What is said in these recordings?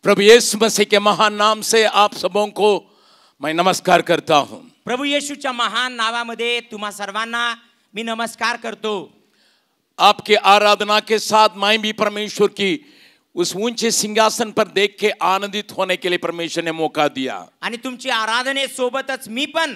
प्रभु यीशु मसीह के महान नाम से आप सबों को मैं नमस्कार करता हूं। प्रभु येशूच्या महान नावामध्ये तुम्हा सर्वांना मी नमस्कार करतो। आपके आराधना के साथ मैं भी परमेश्वर की उस ऊंचे सिंहासन पर देख के आनंदित होने के लिए परमेश्वर ने मौका दिया। आणि तुमची आराधनेसोबतच मी पण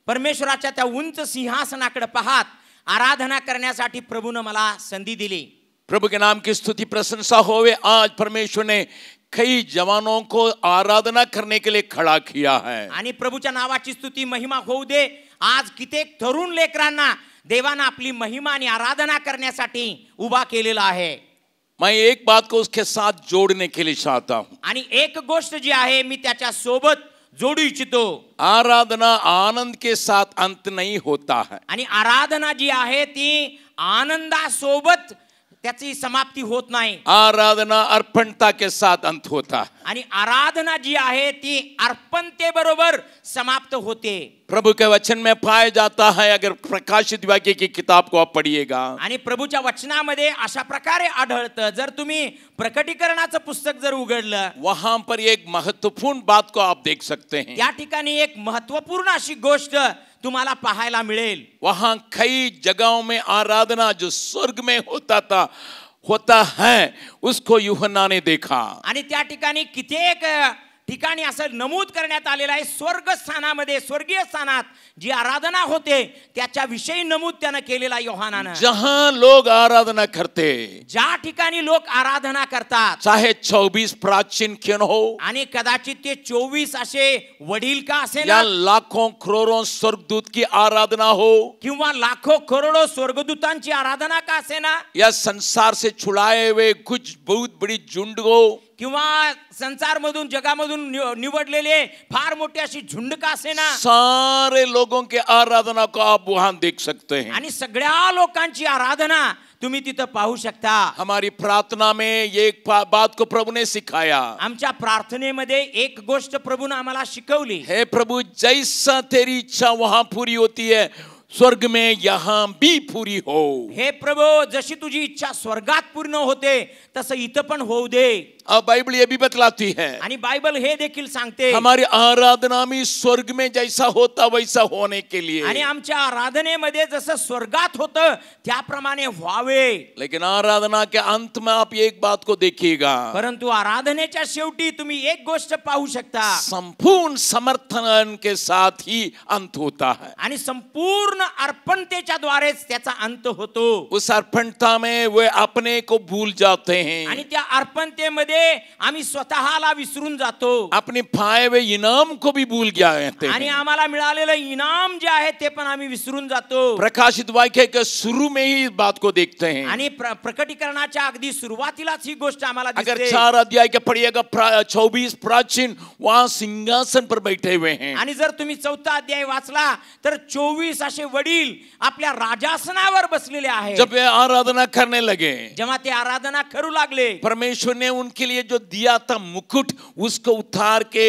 परमेश्वराच्या त्या उंच सिंहासनाकडे पाहत आराधना करण्यासाठी प्रभूने मला संधी दिली। प्रभु के नाम की स्तुति प्रशंसा होवे। आज परमेश्वर ने कई जवानों को आराधना करने के लिए खड़ा किया है। आणि प्रभूच्या नावाची स्तुती महिमा होऊ दे। आज कित्येक तरुण लेकरांना देवाने आपली महिमा आणि आराधना करण्यासाठी उभा केलेला आहे। मैं एक बात को उसके साथ जोड़ने के लिए चाहता हूं। आणि एक गोष्ट जी आहे मी त्याच्या सोबत जोडू इच्छितो। आराधना आनंद के साथ अंत नहीं होता है। आणि आराधना जी आहे ती आनंदासोबत त्याची समाप्ती होत नाही। आराधना अर्पणता के साथ अंत होता है। आणि आराधना जी आहे ती अर्पणते बरोबर समाप्त होते। प्रभु के वचन में पाया जाता है। अगर प्रकाशित वाक्य की किताब को आप पढ़िएगा आणि प्रभूच्या वचनामध्ये अशा प्रकारे आढळतं। जर तुम्ही प्रकटीकरणाचं पुस्तक जर उघडलं वहां पर एक महत्वपूर्ण बात को आप देख सकते हैं। त्या ठिकाणी एक महत्त्वपूर्ण अशी गोष्ट तुम्हाला पाहायला मिळेल। वहां कई जगहों में आराधना जो स्वर्ग में होता है उसको यूहन्ना ने देखा। आणि त्या ठिकाणी कित्येक ठिकाणी असं नमूद करण्यात आलेलं आहे स्वर्गस्थानामध्ये स्वर्गीय स्थानात जी आराधना होते त्याच्याविषयी नमूद त्याने केलेला योहानाने। जहां लोग आराधना करते ज्या ठिकाणी लोक आराधना करतात चाहे 24 प्राचीन क्यों हो आणि कदाचित ते 24 असे वडील का असेल या लाखों करोड़ों स्वर्गदूत की आराधना हो किंवा लाखो करोडो स्वर्गदूतांची आराधना का असेना या संसार से छुड़ाए हुए कुछ बहुत बड़ी झुंड हो किंवा संसारमधून जगामधून निवडलेले फार मोठे अशी झुंड का असेना सारे लोगों के आराधना को आप वहां देख सकते हैं। आणि सगळ्या लोकांची आराधना तुम्ही तिथे पाहू शकता। हमारी प्रार्थना में एक बात को प्रभु ने सिखाया। आमच्या प्रार्थनेमध्ये एक गोष्ट प्रभूने आम्हाला शिकवली। हे प्रभु जैसा तेरी इच्छा वहां पूरी होती है स्वर्ग में यहाँ भी पूरी हो। हे प्रभु जशी तुझी इच्छा स्वर्गात पूर्ण होते तसं इथं पण होऊ दे। अब बाइबल ये भी बतलाती है आणि बाइबल हे देखील सांगते हमारी आराधना में स्वर्ग में जैसा होता वैसा होने के लिए आणि आमच्या आराधनेमध्ये जसं स्वर्गात होतं त्याप्रमाणे व्हावे। लेकिन आराधना के अंत में आप एक बात को देखिएगा परंतु आराधनेच्या शेवटी तुम्ही एक गोष्ट पाहू शकता संपूर्ण समर्थन के साथ ही अंत होता है। आणि संपूर्ण अर्पणतेच्या द्वारेच त्याचा अंत होतो। उस अर्पणता में वे अपने को भूल जाते हैं आणि त्या अर्पणतेमध्ये आम्ही स्वतःला विसरून जातो। अपने पाए हुए इनाम को भी भूल जाते हैं आणि आम्हाला मिळालेलं इनाम जे आहे ते पण आम्ही विसरून जातो। प्रकाशित वाक्य के शुरू में ही इस बात को देखते हैं। आणि प्रकटीकरणाच्या अगदी सुरुवातीलाच ही गोष्ट आम्हाला दिसते। अगर 4 अध्याय के पढ़िएगा 24 प्राचीन वहां सिंहासन पर बैठे हुए हैं। आणि जर तुम्ही 4था अध्याय वाचला तर 24 असे वडील आपल्या राजासनावर बसलेले आहेत। जब वे आराधना करने लगे जेव्हा ते आराधना करू लागले परमेश्वर ने उनके लिए जो दिया था मुकुट उसको उतार के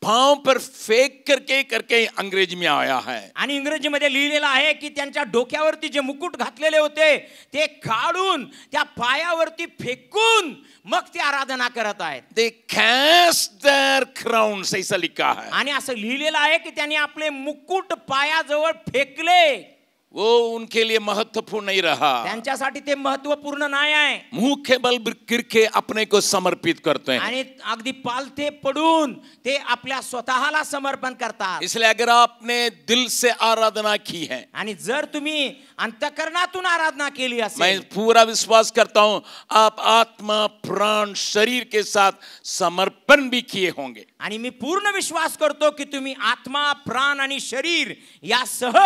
पांव पर फेंक करके अंग्रेजी में आया है। आणि इंग्रजीमध्ये लिहिलेलं आहे की त्यांच्या डोक्यावरती जे मुकुट घातलेले होते ते काढून त्या पायावरती फेकून मग ते आराधना करत आहेत। They cast their crowns ऐसा लिखा है। आणि असं लिहिलेलं आहे की त्यांनी आपले मुकुट पायाजवळ फेकले। वो उनके लिए महत्वपूर्ण नहीं रहा। त्यांच्यासाठी ते महत्त्वपूर्ण नाही आहे। मुंह के बल गिर के अपने को समर्पित करते हैं आणि अगदी पालथे पडून ते आपल्या स्वतःला समर्पण करतात। इसलिए अगर आपने दिल से आराधना की है आणि जर तुम्ही अंतःकरणातून आराधना केली असेल मैं पूरा विश्वास करता हूं आप आत्मा प्राण शरीर के साथ समर्पण भी किए होंगे। आणि मी पूर्ण विश्वास करतो की तुम्ही आत्मा प्राण आणि शरीर यासह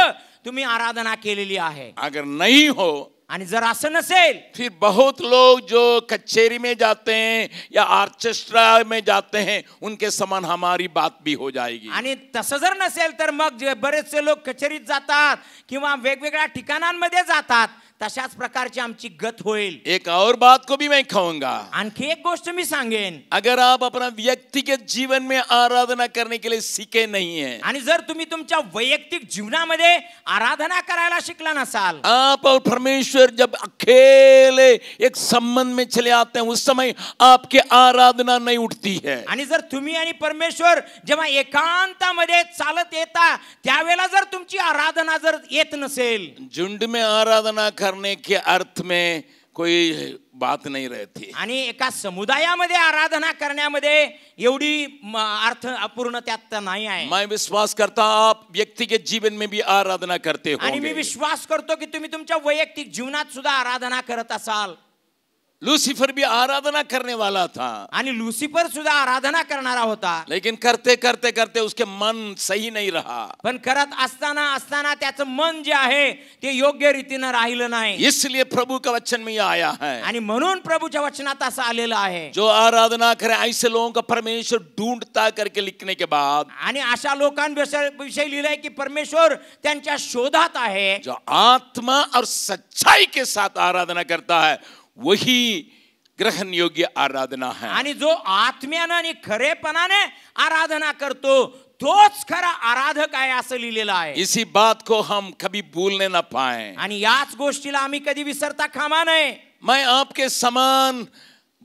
तुम्ही आराधना केलेली आहे। अगर नहीं हो आणि जर असं नसेल फिर बहुत लोग जो कचेरी में जाते हैं या ऑर्केस्ट्रा में जाते हैं उनके समान हमारी बात भी हो जाएगी। आणि तसं जर नसेल तर मग बरेचसे लोक कचेरीत जातात किंवा वेगवेगळ्या ठिकाणांमध्ये जातात तशाच प्रकारची आमची गत होईल. एक और बात को भी मैं कहूंगा, आणखी एक गोष्ट मी सांगेन, अगर आप अपना व्यक्तिगत जीवन में आराधना करने के लिए सीखे नहीं हैं, आणि जर तुम्ही तुमच्या वैयक्तिक जीवनामध्ये आराधना करायला शिकला नसाल, आप और परमेश्वर जब अकेले एक संबंध में चले आते हैं, उस समय आपकी आराधना नहीं उठती है. आणि जर तुम्ही आणि परमेश्वर जेव्हा एकांतामध्ये चालत येता, त्यावेळेला जर तुमची आराधना जर येत नसेल, झुंड में आराधना करने के अर्थ में कोई बात नहीं रहती. आणि एका समुदायामध्ये आराधना करण्यामध्ये एवढी अर्थ अपूर्ण त्यात नाही आहे. मैं विश्वास करता आप व्यक्तिगत जीवन में भी आराधना करते आणि मी होंगे. विश्वास करतो की तुम्ही तुमच्या वैयक्तिक जीवनात सुद्धा आराधना करत असाल. लूसीफर भी आराधना करने वाला था, आणि लुसिफर सुद्धा आराधना करणारा होता, लेकिन करते करते करते उसके मन सही नहीं रहा. पण करत असताना असताना त्याचं मन जे आहे ते योग्य रीतीने राहिलं नाही. इसलिए प्रभु का वचन में यह आया है, आणि म्हणून प्रभूच्या वचनात असं आलेलं आहे, जो आराधना करे ऐसे लोगों का परमेश्वर ढूंढता करके लिखने के बाद, आणि अशा लोकांविषयी लिहिलंय की परमेश्वर त्यांच्या शोधात आहे. जो आत्मा और सच्चाई के साथ आराधना करता है वही ग्रहण योग्य आराधना है. आणि जो आत्म्यानं आणि खरेपणाने आराधना करतो तोच खरा आराधक आहे असं लिहिलेलं आहे. इसी बात को हम कभी भूलने ना पाए. आणि याच गोष्टीला आम्ही कधी विसरता कामा नये. मैं आपके समान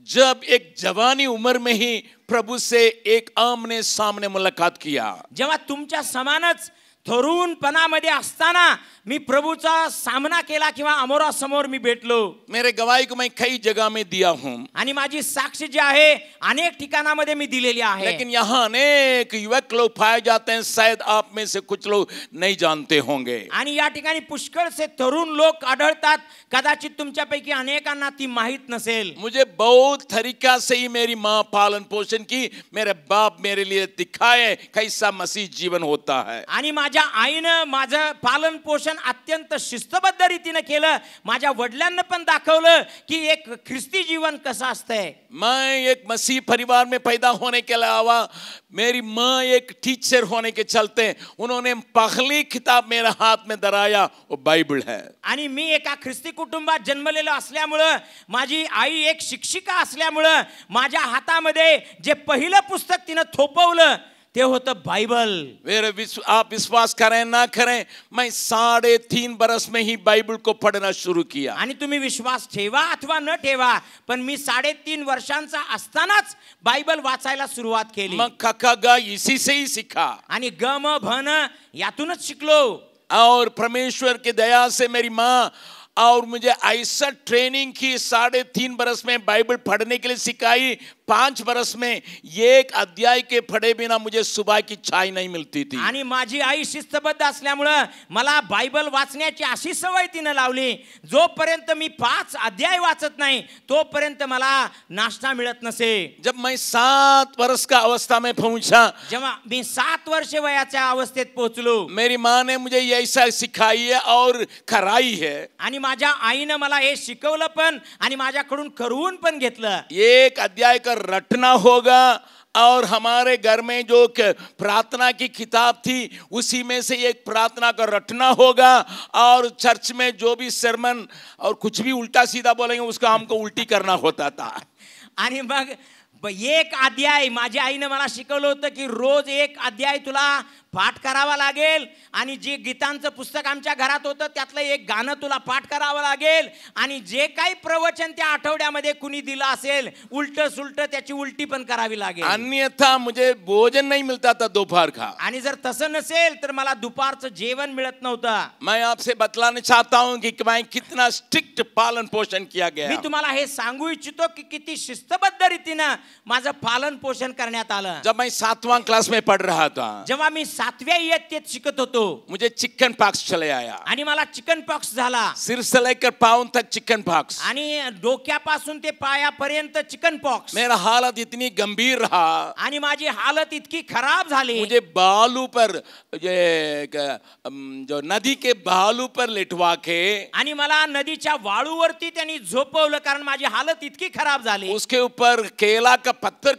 जब एक जवानी उम्र में ही प्रभु से एक आमने सामने मुलाकात किया, जेव्हा तुमच्या समानच तरुणपणामध्ये असताना मी प्रभूचा सामना केला किंवा अमोरासमोर मी भेटलो. मेरे गवाही को मैं कई जगह में दिया हूं, आणि माझी साक्ष जी आहे अनेक ठिकाणामध्ये मी दिलेली आहे. लेकिन यहाँ अनेक युवक लोग पाए जाते हैं, शायद आप में से कुछ लोग नहीं जानते होंगे. आणि या ठिकाणी पुष्कळसे तरुण लोक आढळतात, कदाचित तुमच्यापैकी अनेकांना ती माहित नसेल. मुझे बहुत तरीका से ही मेरी माँ पालन पोषण की, मेरे बाप मेरे लिए दिखाए कैसा मसीह जीवन होता है. आणि माझ्या आईनं माझं पालन पोषण अत्यंत शिस्तबद्ध रीतीने केलं. माझ्या वडिलांना पण दाखवलं की एक ख्रिस्ती जीवन कसं असतंय. मैं एक मसीह परिवार में पैदा होने के अलावा मेरी माँ एक टीचर होने के चलते उन्होंने पहली किताब मेरे हाथ में धराया, वो बाइबल है. आणि मी एका ख्रिस्ती कुटुंबात जन्मलेलो असल्यामुळं, माझी आई एक शिक्षिका असल्यामुळं, माझ्या हातामध्ये जे पहिलं पुस्तक तिनं थोपवलं ते होतं बाइबल. आप विश्वास करें ना करें, मैं 3.5 बरस में ही बाइबल को पढ़ना शुरू किया. आणि तुम्ही विश्वास ठेवा अथवा न ठेवा, पण मी 3.5 वर्षांचा असतानाच बाइबल वाचायला सुरुवात केली. मैं खगा इसी से ही सीखा आणि गम भन यातूनच शिकलो. और परमेश्वर की दया से मेरी माँ और मुझे ऐसा ट्रेनिंग की, 3.5 बरस में बाइबल पढ़ने के लिए सिखाई. 5 बरस में एक अध्याय के पढ़े बिना मुझे सुबह की चाय नहीं मिलती थी. आणि माझी आई शिस्तबद्ध असल्यामुळं मला बाइबल वाचण्याची अशी सवय तिनं लावली, जोपर्यंत मी 5 अध्याय वाचत नाही तोपर्यंत मला नाश्ता मिळत नसे. जब मैं 7 वर्ष का अवस्था में पहुंचा, जेव्हा मी 7 वर्ष वयाच्या अवस्थेत पोहोचलो, मेरी माँ ने मुझे ऐसा सिखाई है और कराई है. आणि माझ्या आईनं मला हे शिकवलं पण आणि माझ्याकडून करवून पण घेतलं. एक अध्याय का रटना होगा और हमारे घर में जो प्रार्थना की किताब थी उसी में से एक प्रार्थना का रटना होगा, और चर्च में जो भी सरमन और कुछ भी उल्टा सीधा बोलेंगे उसका हमको उल्टी करना होता था. आणि मग एक अध्याय माझ्या आईनं मला शिकवलं होतं की रोज एक अध्याय तुला पाठ करावा लागेल, आणि जे गीतांचं पुस्तक आमच्या घरात होतं त्यातलं एक गाणं तुला पाठ करावं लागेल, आणि जे काही प्रवचन त्या आठवड्यामध्ये कुणी दिलं असेल उलट सुलट त्याची उलटी पण करावी लागेल. अन्यथा मुझे भोजन नहीं मिलता था दोपहर का. आणि जर तसं नसेल तर मला दुपारचं जेवण मिळत नव्हतं. मैं आपसे बतलाना चाहता हूं कि मैं कितना स्ट्रिक्ट पालन पोषण किया गया. मी तुम्हाला हे सांगू इच्छितो की किती शिस्तबद्ध रीतीनं माझं पालन पोषण करण्यात आलं. जब मैं 7वां क्लास में पढ़ रहा था, जेव्हा मी 7व्या इयत्तेत शिकत होतो, मुझे चिकन पॉक्स चले आया. आणि मला चिकन पॉक्स झाला. सिर से लेकर पाँव तक चिकन पॉक्स. आणि डोक्यापासून ते पायापर्यंत चिकन पॉक्स. मेरा हालत इतनी गंभीर रहा, आणि माझी हालत इतकी खराब झाली, मुझे बालू पर जो नदी के बालू पर लिटवा के, आणि मला नदीच्या वाळूवरती त्यांनी झोपवलं, कारण माझी हालत इतकी खराब झाली. उसके ऊपर केला का पत्ता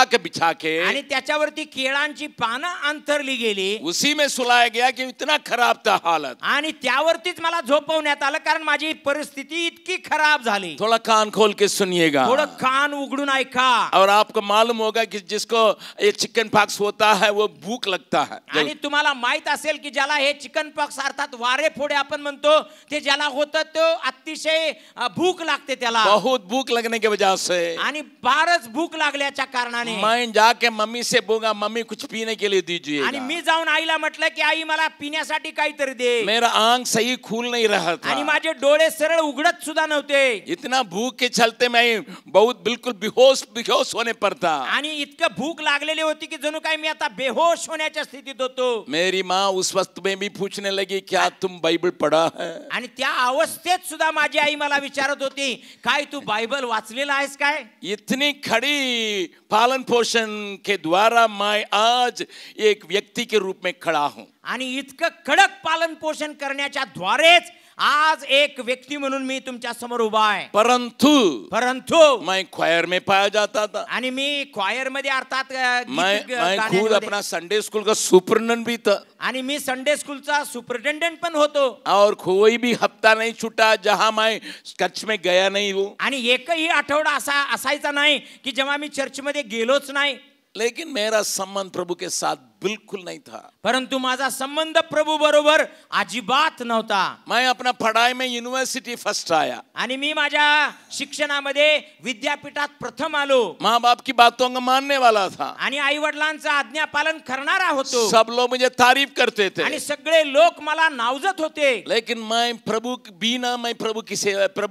का बिछा के, आणि त्याच्यावरती केळांची पानं अंतरली गेली उसी में सुलाया गया कि इतना खराब था हालत। आणि त्यावरतीच मला झोपवण्यात आलं, कारण माझी परिस्थिती इतकी खराब झाली. थोड़ा कान खोल के सुनिएगा थोडं कान उघडून ऐका. और आपको मालूम होगा कि जिसको ये चिकन पॉक्स होता है वो भूख लगता है। आणि तुम्हाला माहित असेल की ज्याला हे चिकन पॉक्स अर्थात वारे फोडे आपण म्हणतो, ते ज्याला होतं तो अतिशय भूक लागते त्याला. बहुत भूक लगने की वजह से आणि फारच भूक लागल्याच्या कारणाने मैं जाके मम्मी से बोला मम्मी कुछ पीने के लिए दीजिए। आणि मी जाऊन आईला म्हटलं की आई मला पिण्यासाठी काहीतरी दे. मेरा आंख सही खुल नहीं रहा था आणि माझे डोळे सरळ उघडत सुद्धा नव्हते. इतना भूख के चलते मैं बहुत बिल्कुल बेहोश होने पर था। आणि इतकं भूक लागलेली होती की जणू काही मी आता बेहोश होण्याच्या स्थितीत होतो. मेरी माँ उस वक्त में भी पूछने लगी क्या तुम बाइबल पढ़ा है। आणि त्या अवस्थेत सुद्धा माझी आई मला विचारत होती काय तू बायबल वाचलेला आहेस काय. इतनी खड़ी पालन पोषण के द्वारा मैं आज एक व्यक्ति के रूप में खड़ा हूँ। आणि इतकं कडक पालन पोषण करण्याच्या द्वारेच आज एक व्यक्ती म्हणून मी तुमच्या समोर उभा आहे. परंतु मैं क्वायर में पाया जाता था। आणि मी क्वायर मध्ये अर्थात मैं खुद अपना संडे स्कूल का सुपरिटेंडेंट भी था। आणि मी संडे स्कूलचा सुपरिटेंडेंट पण होतो. और कोई भी हफ्ता नहीं छूटा जहां मैं चर्च में गया नहीं हूँ। आणि एकही आठवडा असा असायचा नाही की जेव्हा मी चर्च मध्ये गेलोच नाही. लेकिन मेरा संबंध प्रभु के साथ बिल्कुल नहीं था। परंतु माझा संबंध प्रभु बरोबर अजिबात नव्हता. मैं अपना पढ़ाई में यूनिवर्सिटी फर्स्ट आया आणि मी माझ्या शिक्षणामध्ये विद्यापीठात प्रथम आलो. माँ बाप की बातों को मानने वाला था आणि आई वडिलांचं आज्ञा पालन करणारा होतो. सब लोग मुझे तारीफ करते थे आणि सगळे लोक मला नावजत होते. लेकिन मैं प्रभु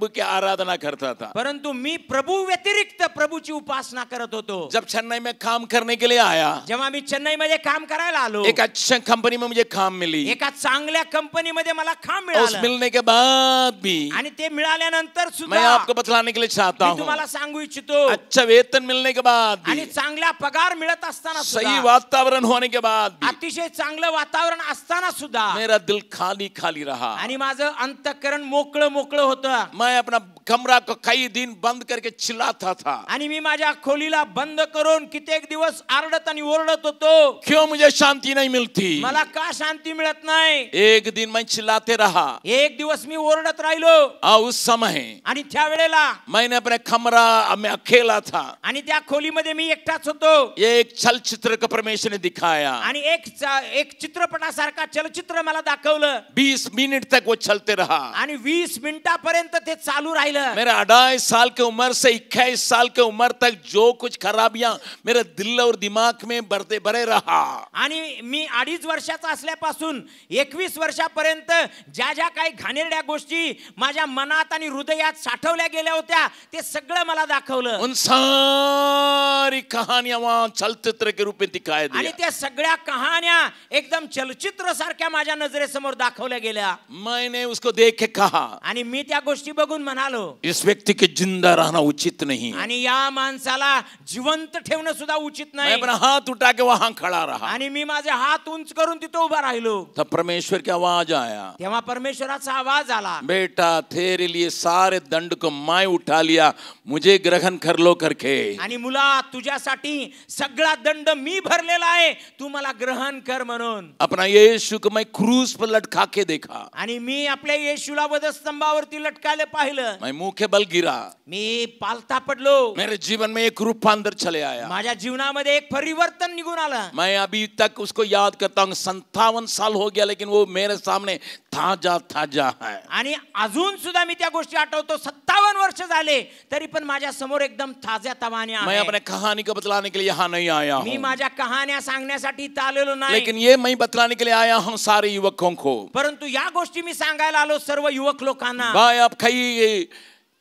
की आराधना करता था। परंतु मी प्रभु व्यतिरिक्त प्रभुची उपासना करत होतो. जब चेन्नई में काम करने के लिए आया, जेव्हा मी चेन्नई मध्ये काम करायला आलो, एक अच्छा कंपनी में मुझे काम मिली। एका चांगल्या कंपनीमध्ये मला काम उस मिळालं. मिलने के बाद भी आणि ते मिळाल्यानंतर मैं सुद्धा आपको बतलाने के लिए चाहता मी हूँ, तुम्हाला सांगू इच्छितो, अच्छा वेतन मिलने के बाद आणि भी, चांगला पगार मिळत असताना सही सुद्धा, वातावरण होने के बाद भी अतिशय चांगलं वातावरण असताना सुद्धा मेरा दिल खाली खाली रहा। आणि माझं अंतःकरण मोकळं मोकळं होतं. मैं अपना कमरा को कई दिन बंद करके चिल्लाता था। आणि मी माझ्या खोलीला बंद करून कित्येक दिवस आरडत आणि ओरडत होतो, क्यों मुझे शांति नहीं मिलती। मला का शांती मिळत नाही. एक दिन मैं चिल्लाते रहा, एक दिवस मी ओरडत राहिलो. और उस समय आणि त्यावेळेला मैंने अपने कमरा में अकेला था। आणि त्या खोलीमध्ये मी एकटाच होतो. एक चलचित्र को परमेश्वर ने दिखाया आणि एक चित्रपटासारखा चलचित्र मला दाखवलं. 20 मिनट तक वो चलते रहा। आणि 20 मिनिटापर्यंत ते चालू राहिलं. मेरे 28 साल की उम्र से 21 साल की उम्र तक जो कुछ खराबियां मेरे दिल और दिमाग में भरे रहा। आणि मी 2.5 वर्षाचा असल्यापासून 21 वर्षापर्यंत ज्या ज्या काही घाणेरड्या गोष्टी माझ्या मनात आणि हृदयात साठवल्या गेल्या होत्या ते सगळं मला दाखवलं. उन सारी कहानियां वहां चलचित्र के रूप में दिखाई दी। आणि त्या सगळ्या कहाण्या एकदम चलचित्र सारख्या माझ्या नजरेसमोर दाखवल्या गेल्या. मैंने उसको देख के कहा, आणि मी त्या गोष्टी बघून म्हणालो, इस व्यक्ति के जिंदा रहना उचित नहीं है। आणि या माणसाला जिवंत ठेवणं सुद्धा उचित मैं नाही. अपना हाथ उठा के वहां खड़ा रहा। आणि मी माझे हात उंच करून तिथे उभा राहिलो. तब परमेश्वर की आवाज आया, तेव्हा परमेश्वराचा आवाज आला, बेटा तेरे लिए सारे दंड को मैं उठा लिया, मुझे ग्रहण कर लो करके। आणि मुला तुझ्यासाठी सगळा दंड मी भरलेला आहे, तू मला ग्रहण कर म्हणून. अपना यीशु को मैं क्रूस पर लटका के देखा। आणि मी आपल्या येशूला वधस्तंभावरती लटकायला पाहिलं. मैं मुंह के बल गिरा, मी पालता पडलो. मेरे जीवन में एक रूपांतर चले आया। माझ्या जीवनामध्ये एक परिवर्तन निघून आलं. मैं अभी तक उसको याद करता हूँ। 57 साल हो गया लेकिन वो मेरे सामने ताजा ताजा है। आणि अजून सुद्धा मी त्या गोष्टी आठवतो. 57 वर्ष झाले तरी पण माझ्या समोर एकदम ताज्या तवान्या मैं अपने कहानी को बतलाने के लिए यहाँ नहीं आया मी हूँ, माझ्या कहाण्या सांगण्यासाठी इथं आलेलो नाही. लेकिन ये मैं बतलाने के लिए आया हूँ सारे युवकों को। परंतु या गोष्टी मी सांगायला आलो सर्व युवक लोकांना. भाई आप कई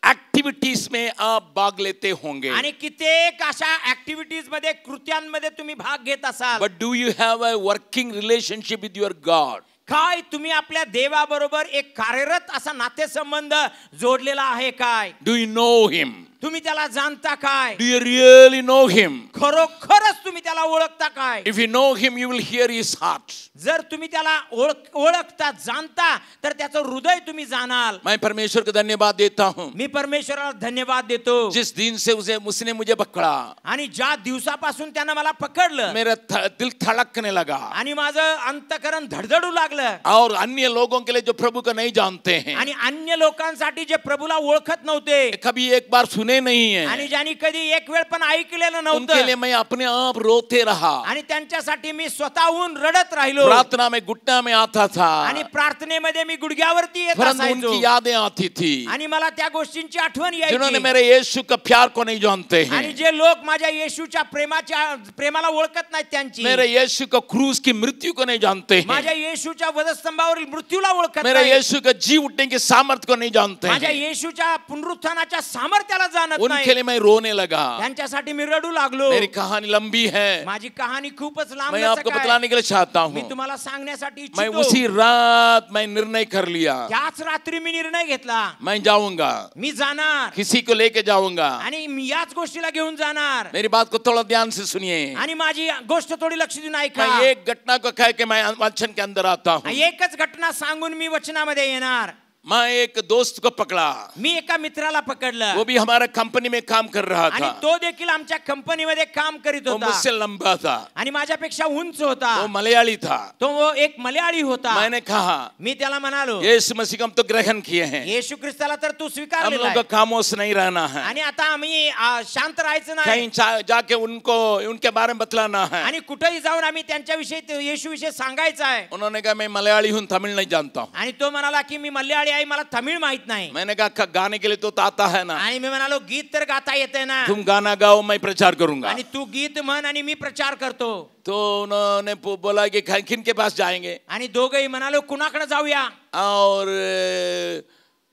ऍक्टिव्हिटीज में आप भाग लेते होंगे, आणि कित्येक अशा ऍक्टिव्हिटीज मध्ये कृत्यांमध्ये तुम्ही भाग घेत असाल. But do you have a working relationship with your God? काय तुम्ही आपल्या देवाबरोबर एक कार्यरत असा नातेसंबंध जोडलेला आहे काय? Do you know him? तुम्ही त्याला जाणता काय? Do you really know him? खरोखरच तुम्ही त्याला ओळखता काय? If you know him, you will hear his heart. जर तुम्ही त्याला ओळखता जाणता तर त्याचं हृदय तुम्ही जाणाल. मैं परमेश्वर को धन्यवाद देता हूँ. मी परमेश्वराला धन्यवाद देतो. जिस दिन से उसने मुझे पकड़ा, आणि ज्या दिवसापासून त्यानं मला पकडलं, मेरा दिल धड़कने लगा. आणि माझं अंतःकरण धडधडू लागलं. और अन्य लोगों के लिए जो प्रभु को नहीं जानते हैं, आणि अन्य लोकांसाठी जे प्रभूला ओळखत नव्हते, कभी एक बार सुने नहीं है, आणि ज्यांनी कधी एक वेळ पण ऐकलेलं उनके नव्हतं, लिए मैं अपने आप रोते रहा. आणि त्यांच्यासाठी मी स्वतःहून रडत राहिलो. प्रार्थना में घुटना में आता था, आणि प्रार्थनेमध्ये मी गुडघ्यावरती येत परंतु असायचो. उनकी यादें आती थी. आणि मला त्या गोष्टींची आठवण जिन्होंने यायची. मेरे यीशु का प्यार को नहीं जानते हैं, आणि जे लोक माझ्या येशूच्या प्रेमाला ओळखत नाहीत त्यांची, मेरे यीशु का क्रूस की मृत्यू को नहीं जानते हैं, माझ्या येशूच्या वधस्तंभावरील मृत्यूला ओळखत मेरे नाहीत, यीशु का जी उठने के सामर्थ्य को नहीं जानते माझ्या हैं, येशूच्या पुनरुत्थानाच्या सामर्थ्याला जाणत उनके नाही, लिए मैं रोने लगा. त्यांच्यासाठी मी रडू लागलो. मेरी कहानी लंबी है, माझी कहाणी खूपच लांब मैं आपको आहे. बतलाने के लिए चाहता मी हूँ. तुम्हाला सांगण्यासाठी मैं इच्छितो. उसी रात मैं निर्णय कर लिया, त्याच रात्री मी निर्णय घेतला, मैं जाऊंगा, मी जाणार किसी को लेके जाऊंगा. आणि मी याच गोष्टीला घेऊन जाणार. मेरी बात को थोड़ा ध्यान से सुनिए. आणि माझी गोष्ट थोडी लक्ष देऊन ऐका. मैं एक घटना को कह के मैं वचन के अंदर आता हूँ. एकच घटना सांगून मी वचनामध्ये येणार. मैं एक दोस्त को पकड़ा, मी एका मित्राला पकडलं, वो भी हमारा कंपनी में काम कर रहा आणि था. तो देखील आमच्या कंपनीमध्ये काम करीत वो होता, मुझसे लंबा था, आणि माझ्यापेक्षा उंच होता. वो मलयाली था. तो एक मल्याळी होता. मैंने कहा, मी त्याला म्हणालो, यीशु मसीह को हम तो ग्रहण किए हैं, येशू ख्रिस्ताला तर तू हम स्वीकारलेला लोग को आहे, खामोश नहीं रहना है, आणि आता आम्ही शांत राहायचं नाही, कहीं जाके उनको उनके बारे में बतलाना है. आणि कुठेही जाऊन आम्ही त्यांच्याविषयी येशू विषयी सांगायचं आहे. उन्होंने कहा मैं मलयाली हूँ, तमिल नहीं जानता हूँ. आणि तो म्हणाला की मी मल्याळी आहे, मला तमिळ माहित नाही. मैंने कहा गाने के लिए तो आता है ना, आणि मी म्हणालो गीत तर गाता येते ना, तुम गाना गाओ, मैं प्रचार करूंगा. आणि तू गीत म्हण आणि मी प्रचार करतो. तो उन्होंने बोला कि किन के पास जाएंगे, आणि दोघेही म्हणालो कुणाकडे जाऊया. और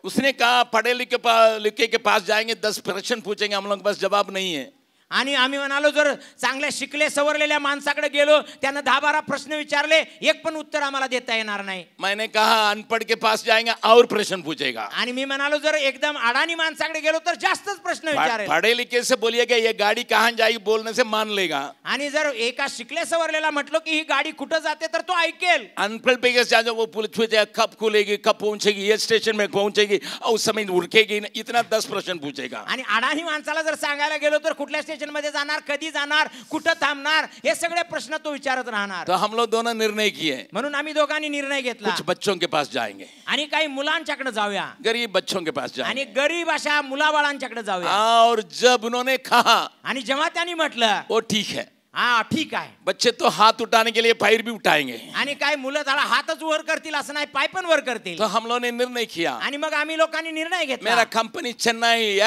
उसने कहा पढ़े लिखे के पास जाएंगे, 10 प्रश्न पूछेंगे, हम लोग के पास जवाब नहीं है. आणि आम्ही म्हणालो जर चांगल्या शिकले सवरलेल्या माणसाकडे गेलो, त्यांना 10-12 प्रश्न विचारले, एक पण उत्तर आम्हाला देता येणार नाही. मैंने कहा अनपढ़ के पास जाएंगे और प्रश्न पूछेगा. आणि मी म्हणालो जर एकदम अडाणी माणसाकडे गेलो तर जास्तच प्रश्न विचारेल. पढ़े लिखे से बोलिएगा ये गाड़ी कहाँ जाएगी, बोलने से मान लेगा. आणि जर एका शिकले सवरलेला म्हटलो की ही गाडी कुठं जाते तर तो ऐकेल. अनपढ़ पे कैसे वो पूछेगा कब खुलेगी, कब पहुंचेगी, ये स्टेशन में पहुंचेगी, और उस समय रुकेगी, इतना 10 प्रश्न पूछेगा. आणि अडाणी माणसाला जर सांगायला गेलो तर कुठल्या स्टेशन मध्ये जाणार, कधी जाणार, कुठं थांबणार, हे सगळे प्रश्न तो विचारत राहणार. तो हम लोग दोनों निर्णय किए, म्हणून आम्ही दोघांनी निर्णय घेतला, कुछ बच्चों के पास जाएंगे, आणि काही मुलांच्याकडे जाऊया, गरीब बच्चों के पास आणि जाएंगे. गरीब अशा मुलाबाळांच्याकडे जाऊया. और जब उन्होंने कहा, आणि जेव्हा त्यांनी म्हटलं वो ठीक है, हा ठीक आहे, बच्चे तो हाथ उठाने के लिए पैर भी उठाएंगे, आणि काय मुलं झाला हातच वर करतील असं नाही, पाय पण वर करतील. तो हम लोगों ने निर्णय किया. आणि मग आम्ही लोकांनी निर्णय घेतला. मेरा कंपनी चेन्नई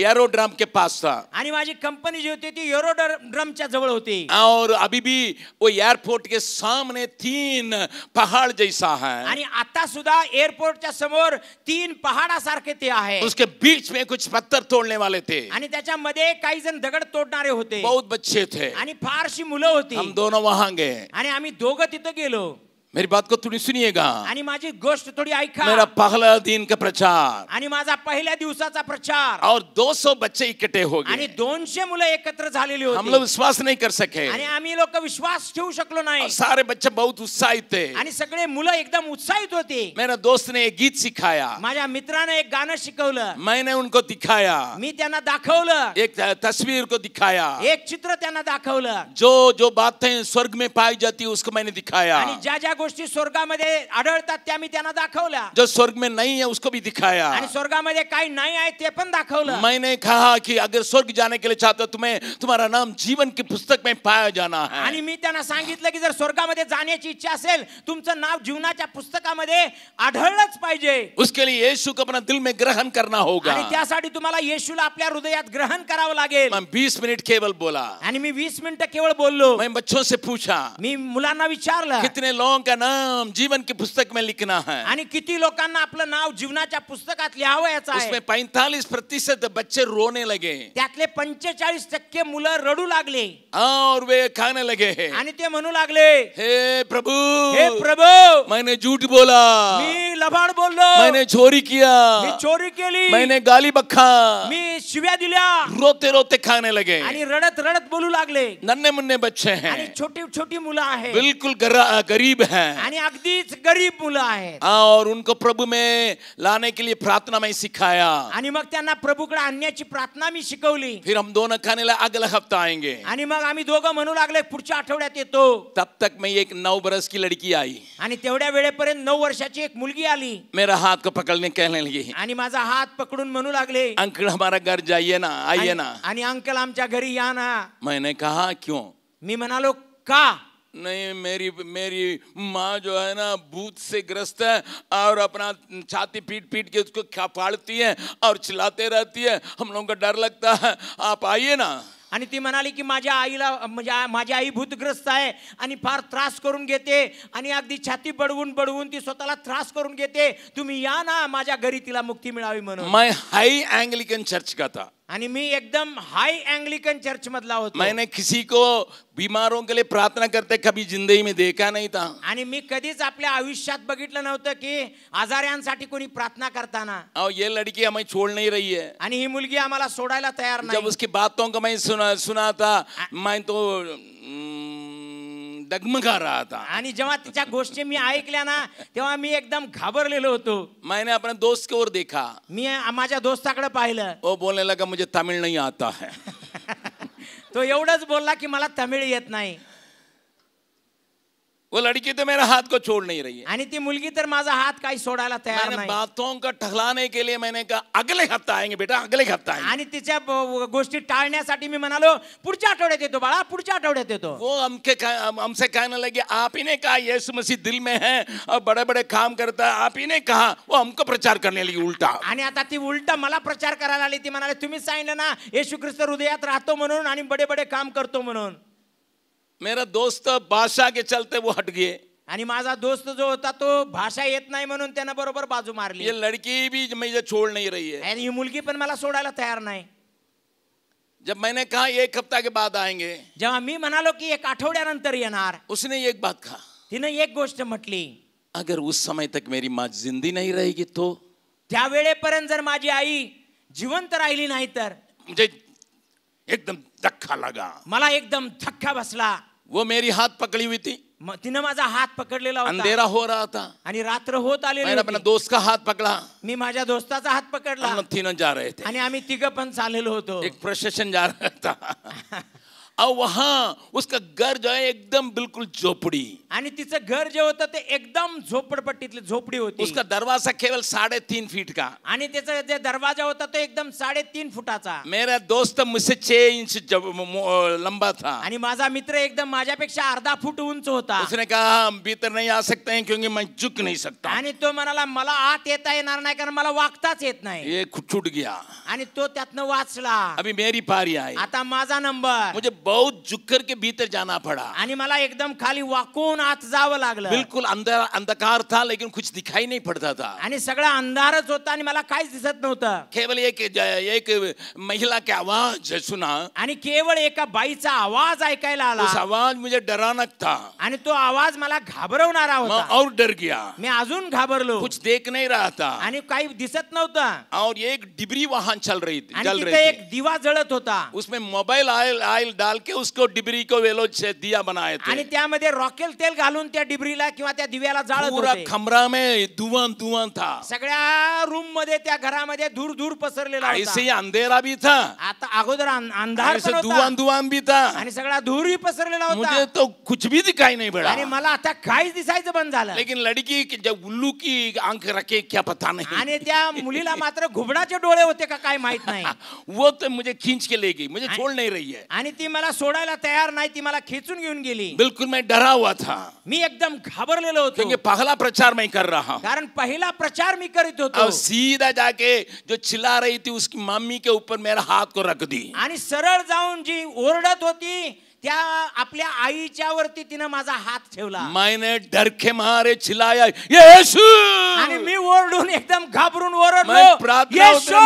एरोड्रम के पास था, आणि माझी कंपनी जी होती ती एरोड्रमच्या जवळ होती. और अभी भी वो एयरपोर्ट के सामने 3 पहाड़ जैसा है, आणि आता सुद्धा एअरपोर्टच्या समोर 3 पहाडासारखे ते आहे. उसके बीच में कुछ पत्थर तोड़ने वाले थे, आणि त्याच्यामध्ये काही जण दगड तोडणारे होते, बहुत बच्चे थे. आणि फारशी मुलं होती. हम दोनों वहां गए. आणि आम्ही दोघं तिथं गेलो. मेरी बात को थोड़ी सुनिएगा. आणि माझी गोष्ट थोडी ऐका. मेरा पहला दिन का प्रचार, आणि माझा पहिल्या दिवसाचा प्रचार, और 200 बच्चे इकट्ठे हो आणि गए. 200 मुलं एकत्र झालेली हम होती. लोग विश्वास नहीं कर सके, आणि आम्ही लोक विश्वास ठेवू शकलो नाही. और सारे बच्चे बहुत उत्साहित थे. आणि सगळे मुलं एकदम उत्साहित होती. मेरा दोस्त ने एक गीत सिखाया, माझ्या मित्राने एक गाणं शिकवलं, मैंने उनको दिखाया, मी त्यांना दाखवलं, एक तस्वीर को दिखाया, एक चित्र त्यांना दाखवलं, जो बातें स्वर्ग में पाई जाती है उसको मैंने दिखाया, आणि ज्या ज्या गोष्टी स्वर्गामध्ये आढळतात त्या मी त्यांना दाखवल्या, जो स्वर्ग में नहीं है उसको भी दिखाया. आणि स्वर्गामध्ये काही नाही आहे ते पण दाखवलं. मैंने कहा कि अगर स्वर्ग जाने के लिए चाहते हो, तुम्हें तुम्हारा नाम जीवन की पुस्तक में पाया जाना है. आणि मी त्यांना सांगितलं की जर स्वर्गामध्ये जाण्याची इच्छा असेल, तुमचं नाव जीवनाच्या पुस्तकामध्ये आढळलंच पाहिजे. उसके लिए यीशु को अपना दिल में ग्रहण करना होगा. आणि त्यासाठी तुम्हाला येशूला आपल्या हृदयात ग्रहण करावं लागेल. मैं 20 मिनट केवल बोला. आणि मी 20 मिनिटं केवळ बोललो. मैं बच्चों से पूछा, मी मुलांना विचारलं कितने लोगों का नाम जीवन की पुस्तक में लिखना है। आणि किती लोकांना आपलं नाव जीवनाच्या पुस्तकात लिहावयाचं आहे। उसमें 45% बच्चे रोने लगे, त्यातले 45% मुलं रडू लागले और वे कहने लगे हैं, आणि ते म्हणू लागले, हे प्रभु, हे प्रभू, मैंने झूठ बोला, मी लबाड बोललो, मैंने चोरी किया, मी चोरी केली, मैंने गाली बक्का, मी शिव्या दिल्या, रोते रोते खाने लगे। आणि रडत रडत बोलू लागले। नन्हे मुन्ने बच्चे आणि हैं, छोटी छोटी मुलं आहेत, बिल्कुल गरीब हैं, आणि अगदीच गरीब मुलं आहेत। और उनको प्रभु में लाने के लिए प्रार्थना में सिखाया। आणि मग त्यांना प्रभूकडे आणण्याची प्रार्थना मी शिकवली। फिर हम दोनों कहने लगे अगला हफ्ता आएंगे। आणि मग आम्ही दोघं म्हणू लागले पुढच्या आठवड्यात येतो। तब तक मैं एक 9 बरस की लड़की आई, आणि तेवढ्या वेळेपर्यंत 9 वर्षाची एक मुलगी आली मेरा हाथ को पकड़ने कहने लगी, आणि माझा हात पकडून म्हणू लागले, अंकल हमारा घर जाइए ना, आइए ना। आणि अंकल आमच्या घरी या ना। मैंने कहा क्यों? मी म्हणालो का? नहीं, मेरी माँ जो है ना भूत से ग्रस्त है, और अपना छाती पीट पीट के उसको फाड़ती है और चिल्लाते रहती है, हम लोगों को डर लगता है, आप आइए ना। आणि ती म्हणाली की माझ्या आईला माझी आई भूतग्रस्त आहे आणि फार त्रास करून घेते आणि अगदी छाती बडवून बडवून ती स्वतःला त्रास करून घेते, तुम्ही या ना माझ्या घरी तिला मुक्ती मिळावी म्हणून। मैं हाई एंग्लिकन चर्च का था, आणि मी एकदम हाई एंग्लिकन चर्च मधला होतो। मैंने किसी को बीमारों के लिए प्रार्थना करते कभी जिंदगी में देखा नहीं था। आणि मी कधीच आपल्या आयुष्यात बघितलं नव्हतं की आजाऱ्यांसाठी कोणी प्रार्थना करताना। और ये लड़की हमें छोड़ नहीं रही है। आणि ही मुलगी आम्हाला सोडायला तयार जब नाही। उसकी बातों को मैं सुना था, मैं तो डगमगा रहा था। आणि जेव्हा तिच्या गोष्टी मी ऐकल्या ना तेव्हा मी एकदम घाबरलेलो होतो। मैंने अपने दोस्त की ओर देखा, मी माझ्या दोस्ताकडे पाहिलं, वो बोलने लगा मुझे तमिल नहीं आता है। तो एवढंच बोलला की मला तमिळ येत नाही। वो लड़की तो मेरा हाथ को छोड़ नहीं रही है। आणि ती मुलगी तर माझा हात काही सोडायला तयार मैंने नाही। बातों का टहलाने के लिए मैंने कहा अगले हफ्ते आएंगे बेटा, अगले हफ्ते आएंगे। आणि तिच्या गोष्टी टाळण्यासाठी मी म्हणालो पुढच्या आठवड्यात येतो बाळा, पुढच्या आठवड्यात येतो। वो हमसे कहने लगे आप ही ने कहा यीशु मसीह दिल में है और बड़े बड़े काम करता है, आप ही ने कहा। वो हमको प्रचार करने लगी उल्टा। आणि आता ती उलटा मला प्रचार करायला आली। ती म्हणाले तुम्ही सांगितलं ना येशू ख्रिस्त हृदयात राहतो म्हणून आणि बडे बडे काम करतो म्हणून। मेरा दोस्त भाषा के चलते वो हट गए। आणि माझा दोस्त जो होता तो भाषा येत नाही म्हणून त्यानं बरोबर बाजू मारली। ये लड़की भी मुझे छोड़ नहीं रही है। आणि ही मुलगी पण मला सोडायला तयार नाही। जब मैंने कहा 1 हफ्ता के बाद आएंगे, जेव्हा मी म्हणालो की 1 आठवड्यानंतर येणार, उसने एक बात कहा, तिने एक गोष्ट म्हटली, अगर उस समय तक मेरी माँ जिंदी नहीं रहेगी तो? त्या वेळेपर्यंत जर माझी आई जिवंत राहिली नाही तर? मुझे एकदम धक्का लगा। मला एकदम धक्का बसला। वो मेरी हाथ पकड़ी हुई थी, तिने माझा हात पकडलेला होता, अंधेरा हो रहा था, आणि रात्र होत आलेली मैंने अपना होती। दोस्त का हाथ पकड़ा, मी माझ्या दोस्ताचा हात पकडला हम लोग तीनों जा रहे थे, आणि आम्ही तिघं पण चाललेलो होतो। एक प्रोसेशन जा रहा था। और वहां उसका घर जो है एकदम बिल्कुल झोपड़ी, आणि तिचं घर जे होतं ते एकदम झोपडपट्टीतली झोपडी होती। उसका दरवाजा केवल 3.5 फीट का, आणि त्याचा जे दरवाजा होता तो एकदम 3.5 फुटाचा। मेरा दोस्त मुझसे 6 इंच लंबा था, आणि माझा मित्र एकदम माझ्यापेक्षा अर्धा फूट उंच होता। उसने कहा हम भीतर नहीं आ सकते हैं क्योंकि मैं झुक नहीं सकता। आणि तो म्हणाला मला आत येता येणार नाही कारण मला वागताच येत नाही। ये छूट गया। आणि तो त्यातनं वाचला। अभी मेरी पारी आई, आता माझा नंबर। मुझे बहुत झुक कर के भीतर जाना पड़ा। आणि मला एकदम खाली वाकून आत जावं लागलं। बिल्कुल अंधकार था लेकिन कुछ दिखाई नहीं पड़ता था। आणि सगळा अंधारच होता आणि मला काहीच दिसत नव्हतं। केवल एक महिला की आवाज सुना, आणि केवळ एका बाईचा आवाज ऐकायला आला। उस आवाज मुझे डरावना था, आणि तो आवाज मला घाबरवणारा मैं होता। और डर गया। मी अजून घाबरलो। कुछ देख नहीं रहा था आणि काही दिसत नव्हतं। और एक डिबरी वहां चल रही थी, आणि तिथे एक दिवा जळत होता। उसमें मोबाइल ऑयल डाल के उसको डिबरी को वेलो से दिया बनाए थे। आणि त्यामध्ये रॉकेल तेल घालून त्या डिबरीला किंवा त्या दिव्याला जाळत पूरा होते। कमरा में धुआं था, सगळ्या रूम मध्ये त्या घरामध्ये धूर धूर पसरलेला ऐसे होता। ही अंधेरा भी था, आता अगोदर अंधार ऐसे पण होता धुआं भी था। आणि सगळा धूरही पसरलेला मुझे होता। तो कुछ भी दिखाई नहीं पड़ा। आणि मला आता काहीच दिसायचं बंद झालं। लेकिन लड़की की जब उल्लू की आंख रखे क्या पता नहीं, आणि त्या मुलीला मात्र घुबडाचे डोळे होते का काय माहित नाही। वो तो मुझे खींच के ले गई, मुझे छोड़ नहीं रही है। आणि ती मला सोडायला तयार नाही, ती मला खेचून घेऊन गेली। बिल्कुल मैं डरा हुआ था, मी एकदम घाबरलेलो होतो क्योंकि पहला प्रचार मैं कर रहा हूँ। कारण पहिला प्रचार मी करीत और होतो। सीधा जाके जो चिल्ला रही थी उसकी मम्मी के ऊपर मेरा हाथ को रख दी। आणि सरळ जाऊन जी ओरडत होती त्या आपल्या आईच्या वरती तिनं माझा हात ठेवला. मैंने डर के मारे चिल्लाया यीशु, आणि मी ओरडून एकदम घाबरून मैं ओरडलो प्रार्थना येशू.